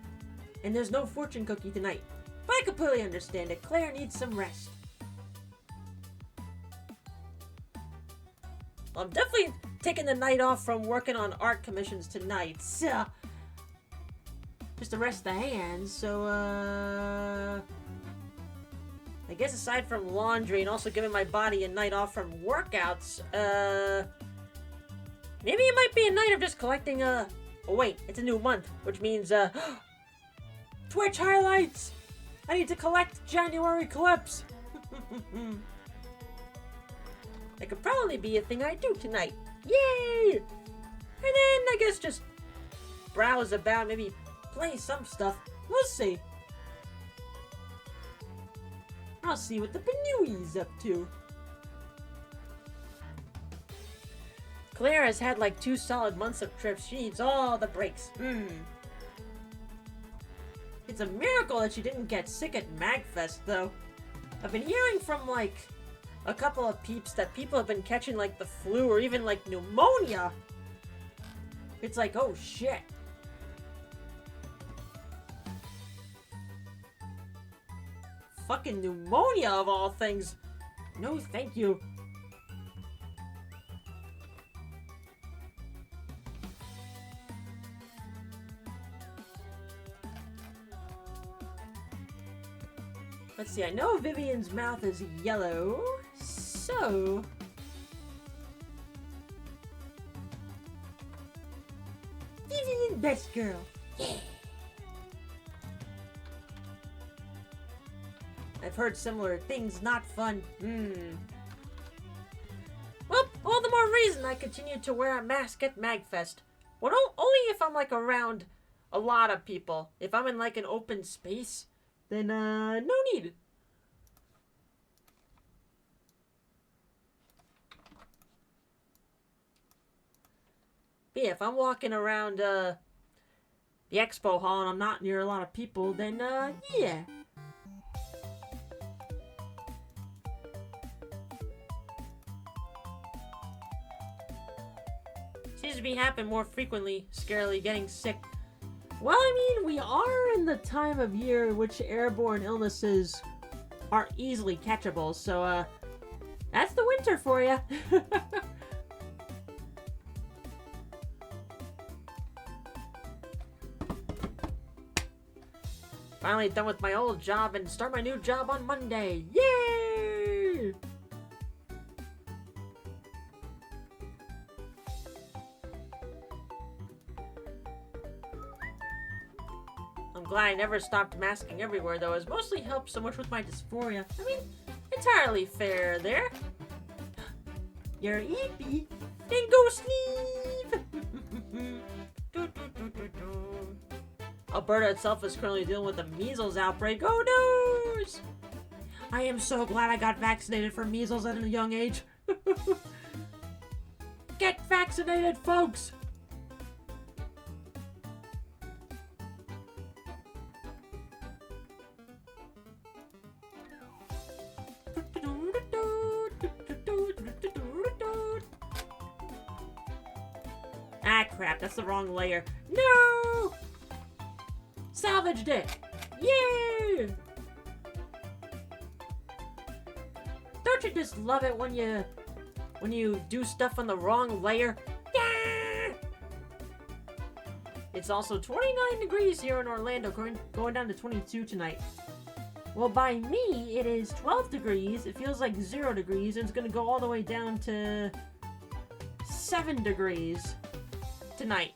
[SPEAKER 1] and there's no fortune cookie tonight. But I completely understand it. Claire needs some rest. Well, I'm definitely taking the night off from working on art commissions tonight, so just to rest the hands, so I guess aside from laundry and also giving my body a night off from workouts, maybe it might be a night of just collecting, oh wait, it's a new month, which means, Twitch highlights! I need to collect January clips! That could probably be a thing I do tonight. Yay! And then I guess just browse about, maybe play some stuff. We'll see. I'll see what the Benuy's up to. Claire has had like 2 solid months of trips. She needs all the breaks. It's a miracle that she didn't get sick at MagFest, though. I've been hearing from like a couple of peeps that people have been catching like the flu or even like pneumonia. It's like, oh shit. Fucking pneumonia of all things. No, thank you. Let's see, I know Vivian's mouth is yellow, so Vivian best girl. Yeah. I've heard similar things, not fun. Well, all the more reason I continue to wear a mask at MagFest. Well, only if I'm like around a lot of people. If I'm in like an open space, then no need. But yeah, if I'm walking around the expo hall and I'm not near a lot of people, then yeah. Seems to be happening more frequently, scarily getting sick. Well, I mean, we are in the time of year in which airborne illnesses are easily catchable, so that's the winter for you. Finally done with my old job and start my new job on Monday. Yay! I'm glad I never stopped masking everywhere, though. It's mostly helped so much with my dysphoria. I mean, entirely fair there. You're eepy. Then go sleep. Alberta itself is currently dealing with a measles outbreak. Oh no! I am so glad I got vaccinated for measles at a young age. Get vaccinated, folks! Ah, crap. that's the wrong layer. No! Salvaged it! Yay! Don't you just love it when you do stuff on the wrong layer? Yeah! It's also 29 degrees here in Orlando, going down to 22 tonight. Well, by me, it is 12 degrees. It feels like 0 degrees, and it's going to go all the way down to 7 degrees tonight.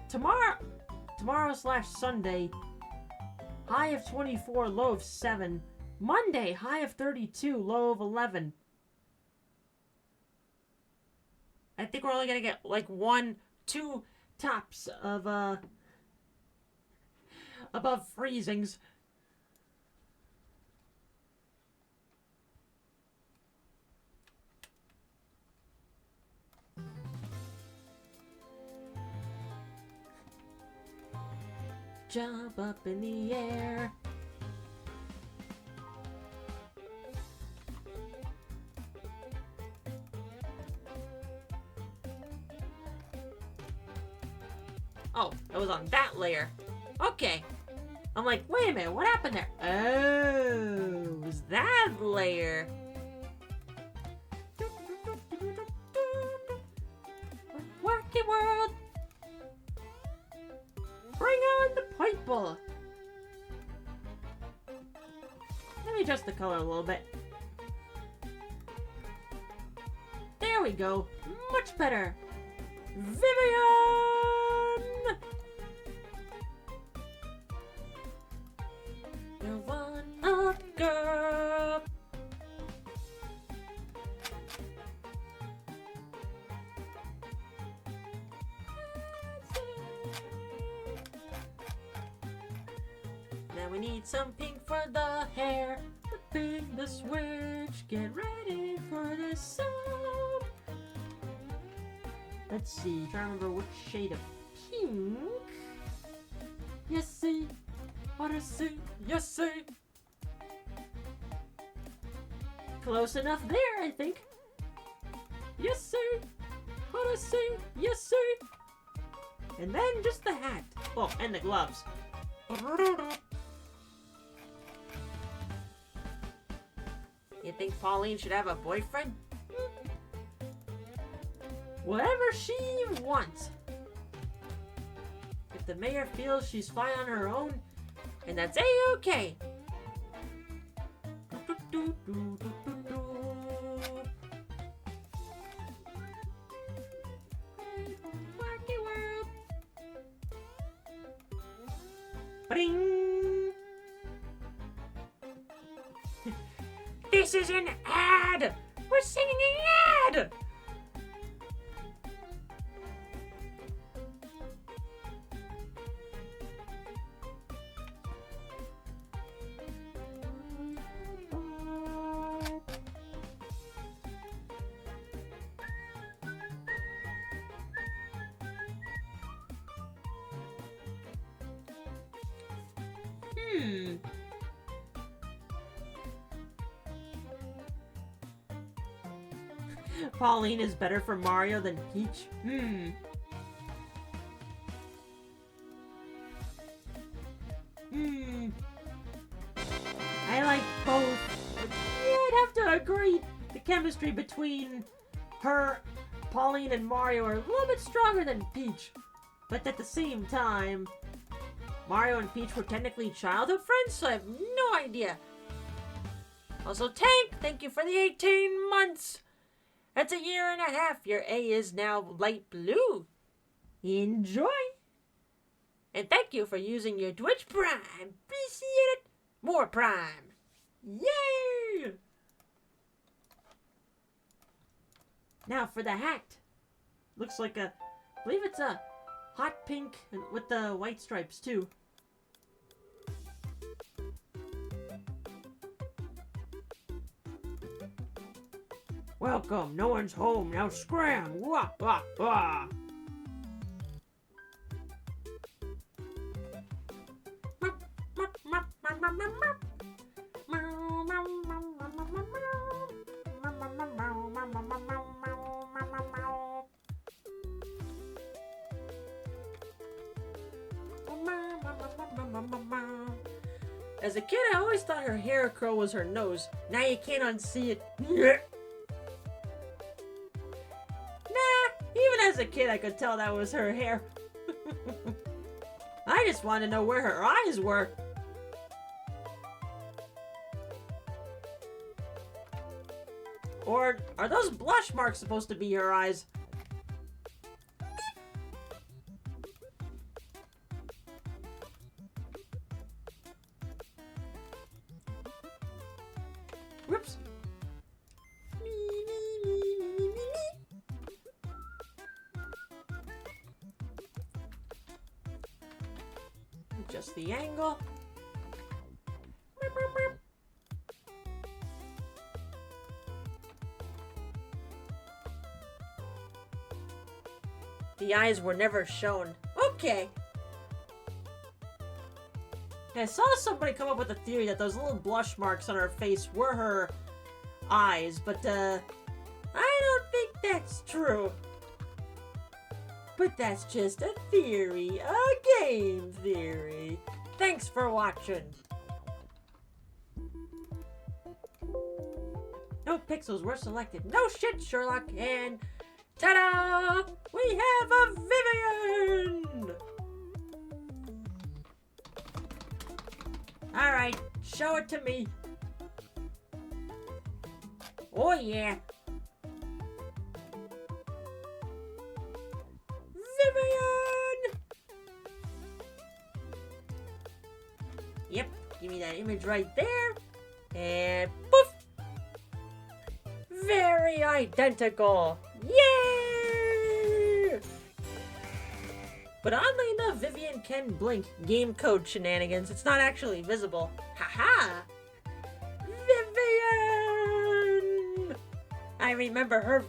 [SPEAKER 1] Tomorrow/Sunday, high of 24, low of 7. Monday, high of 32, low of 11. I think we're only going to get like 1-2 tops of, above freezings. Jump up in the air. Oh, it was on that layer. Okay. I'm like, wait a minute, what happened there? Oh, it was that layer. Wacky world. Bring on the purple. Let me adjust the color a little bit. There we go. Much better. Vivian! You're one up, girl. Now we need some pink for the hair. The pink, the switch. Get ready for the song. Let's see. Trying to remember which shade of pink. Yes, see. What I see. Yes, see. Close enough there, I think. Yes, sir. What I see. Yes, sir. And then just the hat. Oh, and the gloves. You think Pauline should have a boyfriend? Whatever she wants. If the mayor feels she's fine on her own, and that's A-okay. Wacky world. Bring. This is an ad. We're singing an ad. Pauline is better for Mario than Peach? I like both. But yeah, I'd have to agree. The chemistry between her, Pauline, and Mario are a little bit stronger than Peach. But at the same time, Mario and Peach were technically childhood friends, so I have no idea. Also, Tank, thank you for the 18 months. That's a year and a half. Your A is now light blue. Enjoy. And thank you for using your Twitch Prime. Appreciate it. More Prime. Yay! Now for the hat. Looks like I believe it's a hot pink with the white stripes too. Welcome, no one's home, now scram! Wah, wah, wah! As a kid, I always thought her hair curl was her nose. Now you can't unsee it. Nah, even as a kid, I could tell that was her hair. I just wanted to know where her eyes were. Or are those blush marks supposed to be her eyes? Whoops. Adjust the angle. The eyes were never shown. Okay. I saw somebody come up with a theory that those little blush marks on her face were her eyes, but I don't think that's true. But that's just a theory, a game theory. Thanks for watching. No pixels were selected. No shit, Sherlock, and ta-da! We have a Vivian! Alright, show it to me. Oh yeah. Vivian! Yep, give me that image right there. And poof! Very identical. Yay! But oddly enough, Vivian can blink. Game code shenanigans. It's not actually visible. Haha! Vivian! I remember her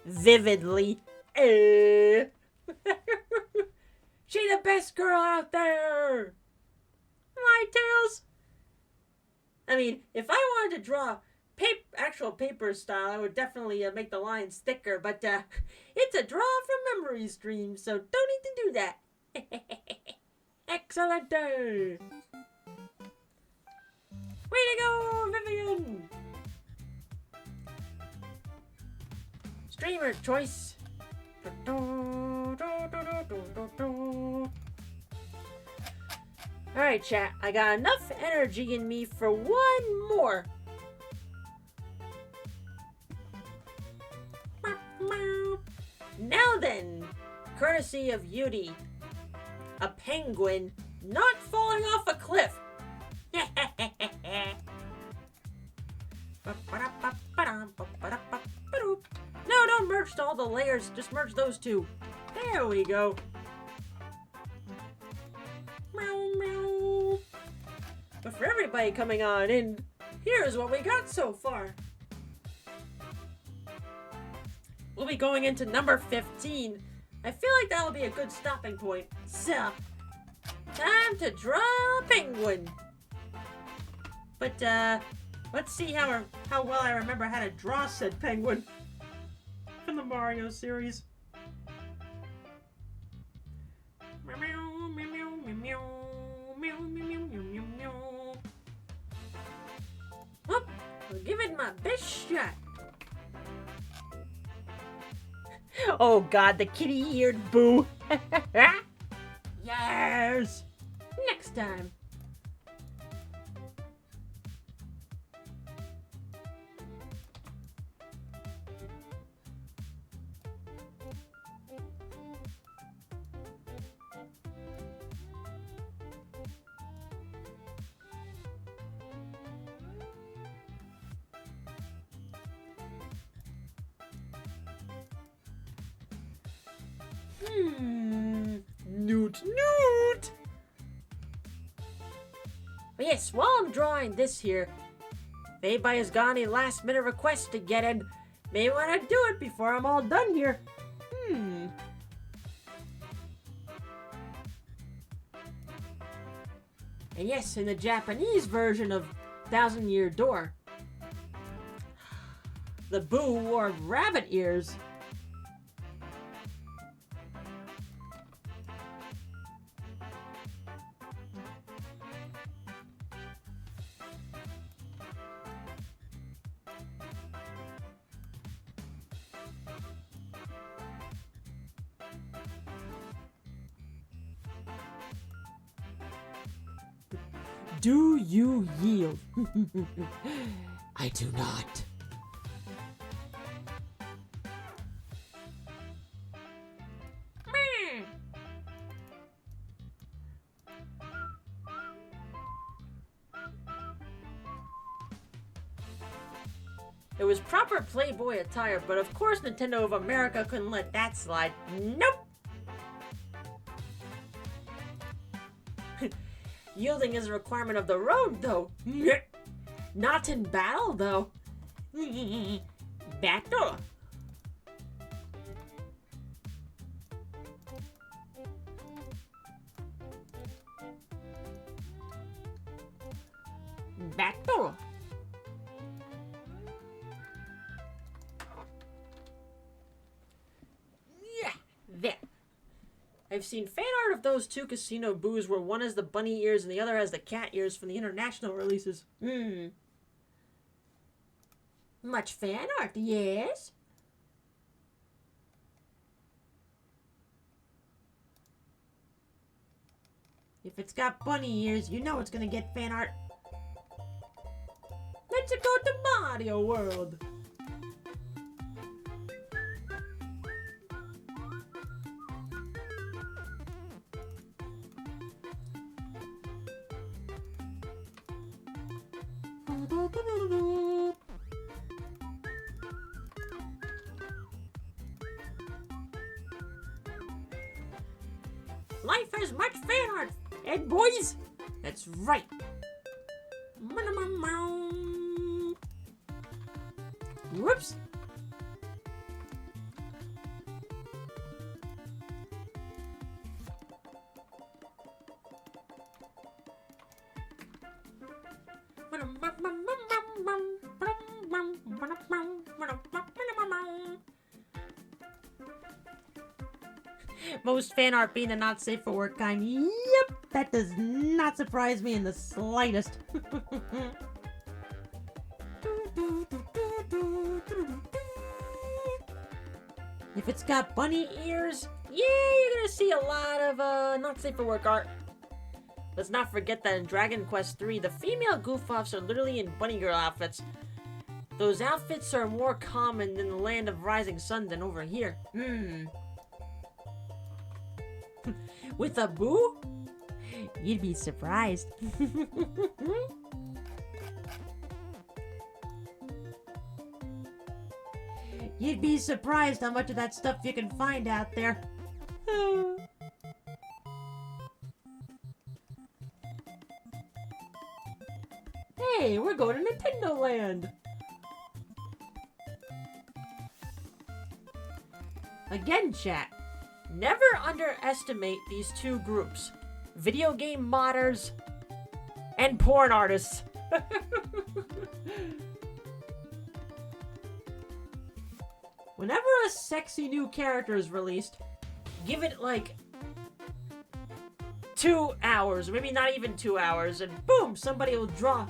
[SPEAKER 1] vividly. She the best girl out there! My tails! I mean, if I wanted to draw actual paper style, I would definitely make the lines thicker, but it's a draw from memory stream, so don't need to do that. Excellent! Way to go, Vivian! Streamer choice. Alright, chat. I got enough energy in me for one more. Now then, courtesy of Yudi, a penguin not falling off a cliff. No, don't merge all the layers, just merge those two. There we go. Meow, meow. But for everybody coming on in, here's what we got so far. We'll be going into number 15. I feel like that'll be a good stopping point. So, time to draw a penguin. But, let's see how well I remember how to draw said penguin from the Mario series. Meow, meow, meow, meow, meow, meow, meow, meow, meow. Whoop, I'll give it my best shot. Oh god, the kitty-eared boo. Yes! Next time. Newt. But yes, while I'm drawing this here, if anybody has got any last minute requests to get in, may want to do it before I'm all done here. And yes, in the Japanese version of Thousand Year Door, the Boo wore rabbit ears. Do you yield? I do not. It was proper Playboy attire, but of course Nintendo of America couldn't let that slide. Nope! Yielding is a requirement of the road, though. Not in battle, though. Backdoor. Backdoor. Yeah, there. I've seen fan art of those two casino boos where one has the bunny ears and the other has the cat ears from the international releases. Much fan art, yes? If it's got bunny ears, you know it's gonna get fan art. Let's go to Mario World. Life has much fan art, and boys, that's right. Whoops. Most fan art being the not safe for work kind. Yep, that does not surprise me in the slightest. If it's got bunny ears, yeah, you're gonna see a lot of not safe for work art. Let's not forget that in Dragon Quest III, the female goof-offs are literally in bunny girl outfits. Those outfits are more common in the land of rising sun than over here. With a boo? You'd be surprised. You'd be surprised how much of that stuff you can find out there. Hey, we're going to Nintendo Land. Again, chat. Never underestimate these two groups. Video game modders and porn artists. Whenever a sexy new character is released, give it like 2 hours, or maybe not even 2 hours, and boom, somebody will draw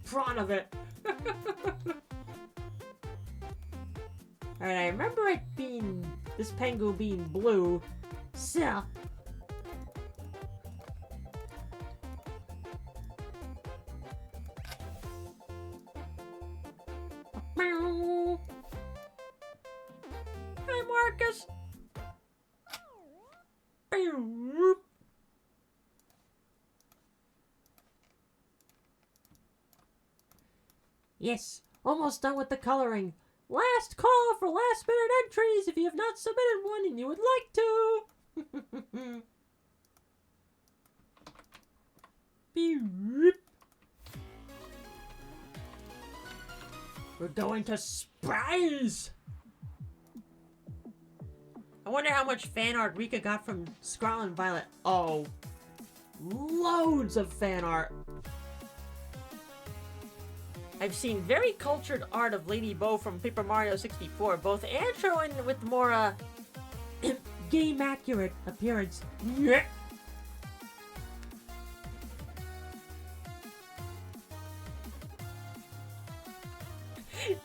[SPEAKER 1] prawn of it. Alright, I remember it being, this Pengu being blue, so... Hi, Marcus! Yes, almost done with the coloring. Last call for last minute entries if you have not submitted one and you would like to. Beep. We're going to space. I wonder how much fan art Rika got from Scarlet Violet. Oh, loads of fan art. I've seen very cultured art of Lady Bow from Paper Mario 64, both intro and with more, game-accurate appearance. Yeah.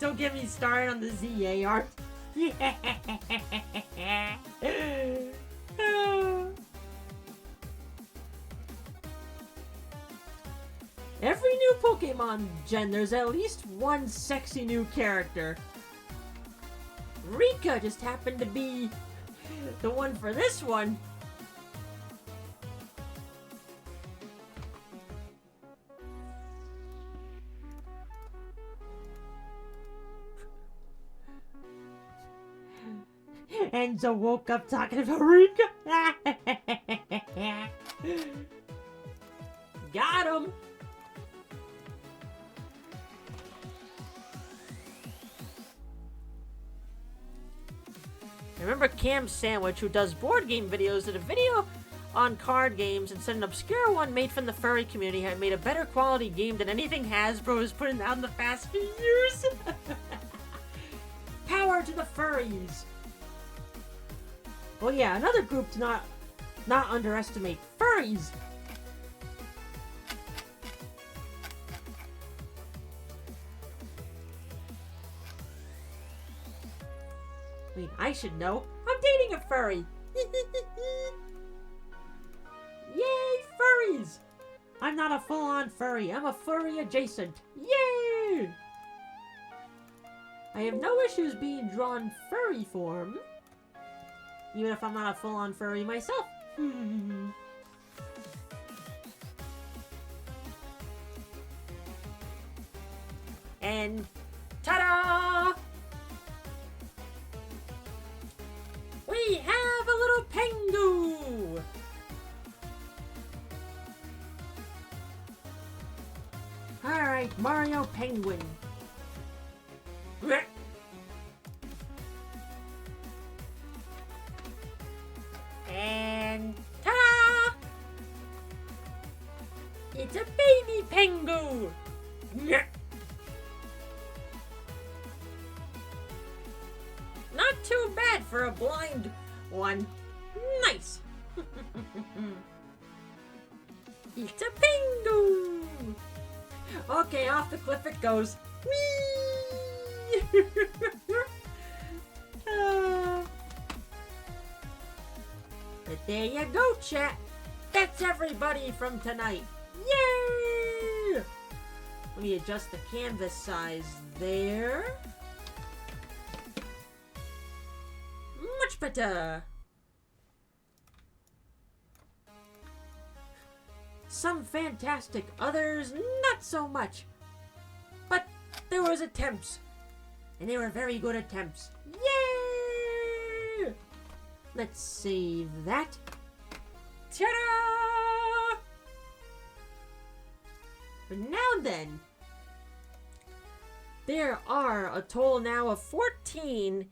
[SPEAKER 1] Don't get me started on the ZA art. Pokemon Gen, there's at least one sexy new character. Rika just happened to be the one for this one. Enzo woke up talking about Rika. Got him. I remember Cam Sandwich, who does board game videos, did a video on card games and said an obscure one made from the furry community had made a better quality game than anything Hasbro has put out in the past few years. Power to the furries. Well, yeah, another group to not underestimate: furries. I mean, I should know. I'm dating a furry. Yay, furries! I'm not a full-on furry. I'm a furry adjacent. Yay! I have no issues being drawn furry form, even if I'm not a full-on furry myself. And ta-da! We have a little Pengu! Alright, Mario Penguin. And ta-da! It's a baby Pengu! Not too bad for a blind one. Nice! It's a Pengu! Okay, off the cliff it goes. Whee! But there you go, chat. That's everybody from tonight. Yay! Let me adjust the canvas size there. Much better. Some fantastic, others not so much. But there was attempts. And they were very good attempts. Yay! Let's save that. Ta-da! But now then, there are a total now of 14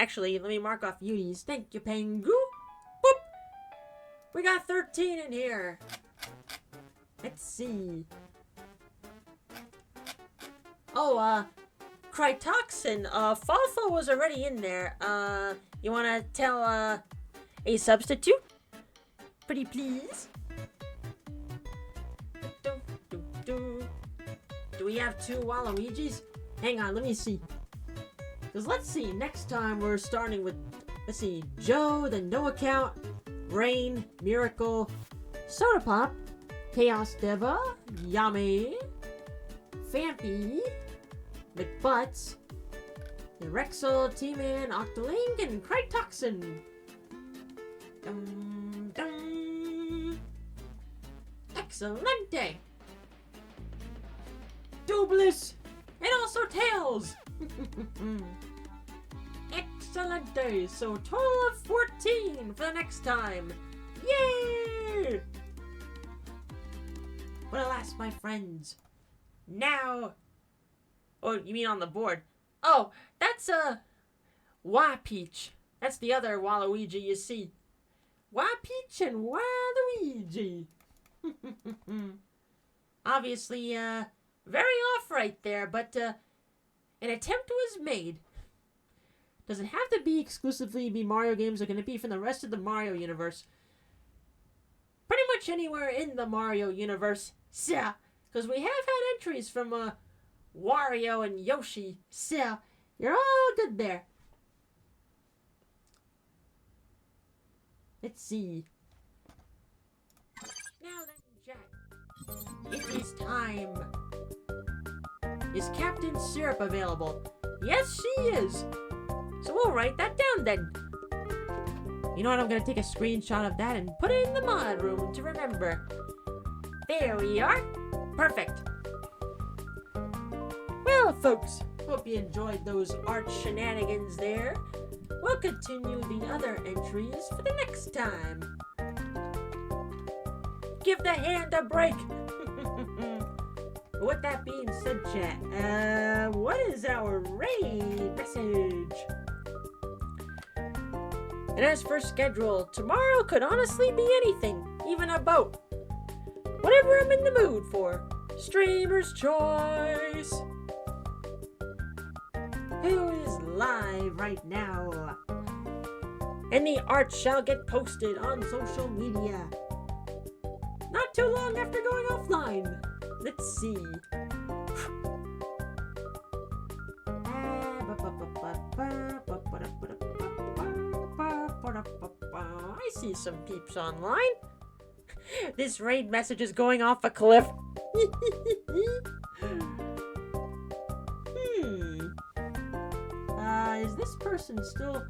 [SPEAKER 1] actually, let me mark off Unis. Thank you, Pengu. Boop! We got 13 in here. Let's see. Oh, Crytoxin, Falfo was already in there. You wanna tell, a substitute? Pretty please? Do we have two Waluigis? Hang on, let me see. Because let's see, next time we're starting with, let's see, Joe, the No Account, Rain, Miracle, Soda Pop, Chaos Deva, Yami, Fampy, McButts, Rexel, T-Man, Octolink, and Crytoxin. Dum, dum. Excelente! Doublis! And also Tails! Excelente! So total of 14 for the next time. Yay! But alas, my friends, now... Oh, you mean on the board? Oh, that's Wapeach. That's the other Waluigi you see. Wapeach and Waluigi. Obviously, very off right there, but an attempt was made. Doesn't have to be exclusively Mario games. They're going to be from the rest of the Mario universe. Pretty much anywhere in the Mario universe. Yeah, because we have had entries from Wario and Yoshi. So, you're all good there. Let's see. Now then, Jack, it is time Is Captain Syrup available? Yes, she is. So we'll write that down then. You know what? I'm going to take a screenshot of that and put it in the mod room to remember. There we are. Perfect. Well, folks, hope you enjoyed those art shenanigans there. We'll continue the other entries for the next time. Give the hand a break. With that being said, chat, what is our raid message? And as for schedule, tomorrow could honestly be anything, even a boat. Whatever I'm in the mood for. Streamer's choice. Who is live right now? And the art shall get posted on social media. Not too long after going offline. Let's see. I see some peeps online. This raid message is going off a cliff. Is this person still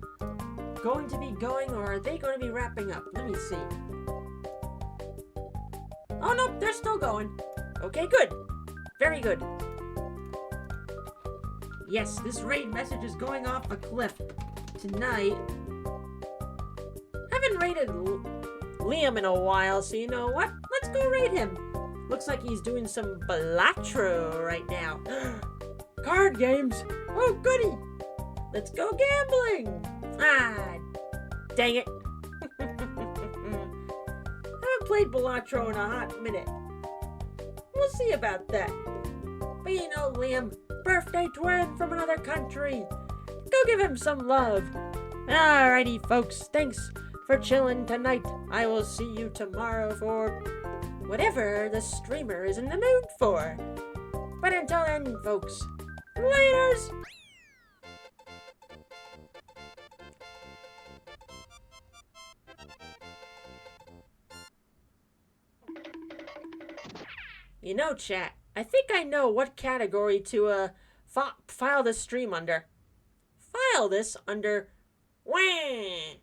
[SPEAKER 1] going to be going, or are they going to be wrapping up? Let me see. Oh, no, they're still going. Okay, good. Very good. Yes, this raid message is going off a cliff tonight. Haven't raided Liam in a while, so you know what? Let's go raid him. Looks like he's doing some Balatro right now. Card games. Oh, goody. Let's go gambling. Ah, dang it. Haven't played Balatro in a hot minute. We'll see about that. But you know, Liam, birthday twin from another country. Go give him some love. Alrighty, folks. Thanks for chilling tonight. I will see you tomorrow for whatever the streamer is in the mood for. But until then, folks, laters! You know, chat, I think I know what category to file this stream under. File this under... Wah!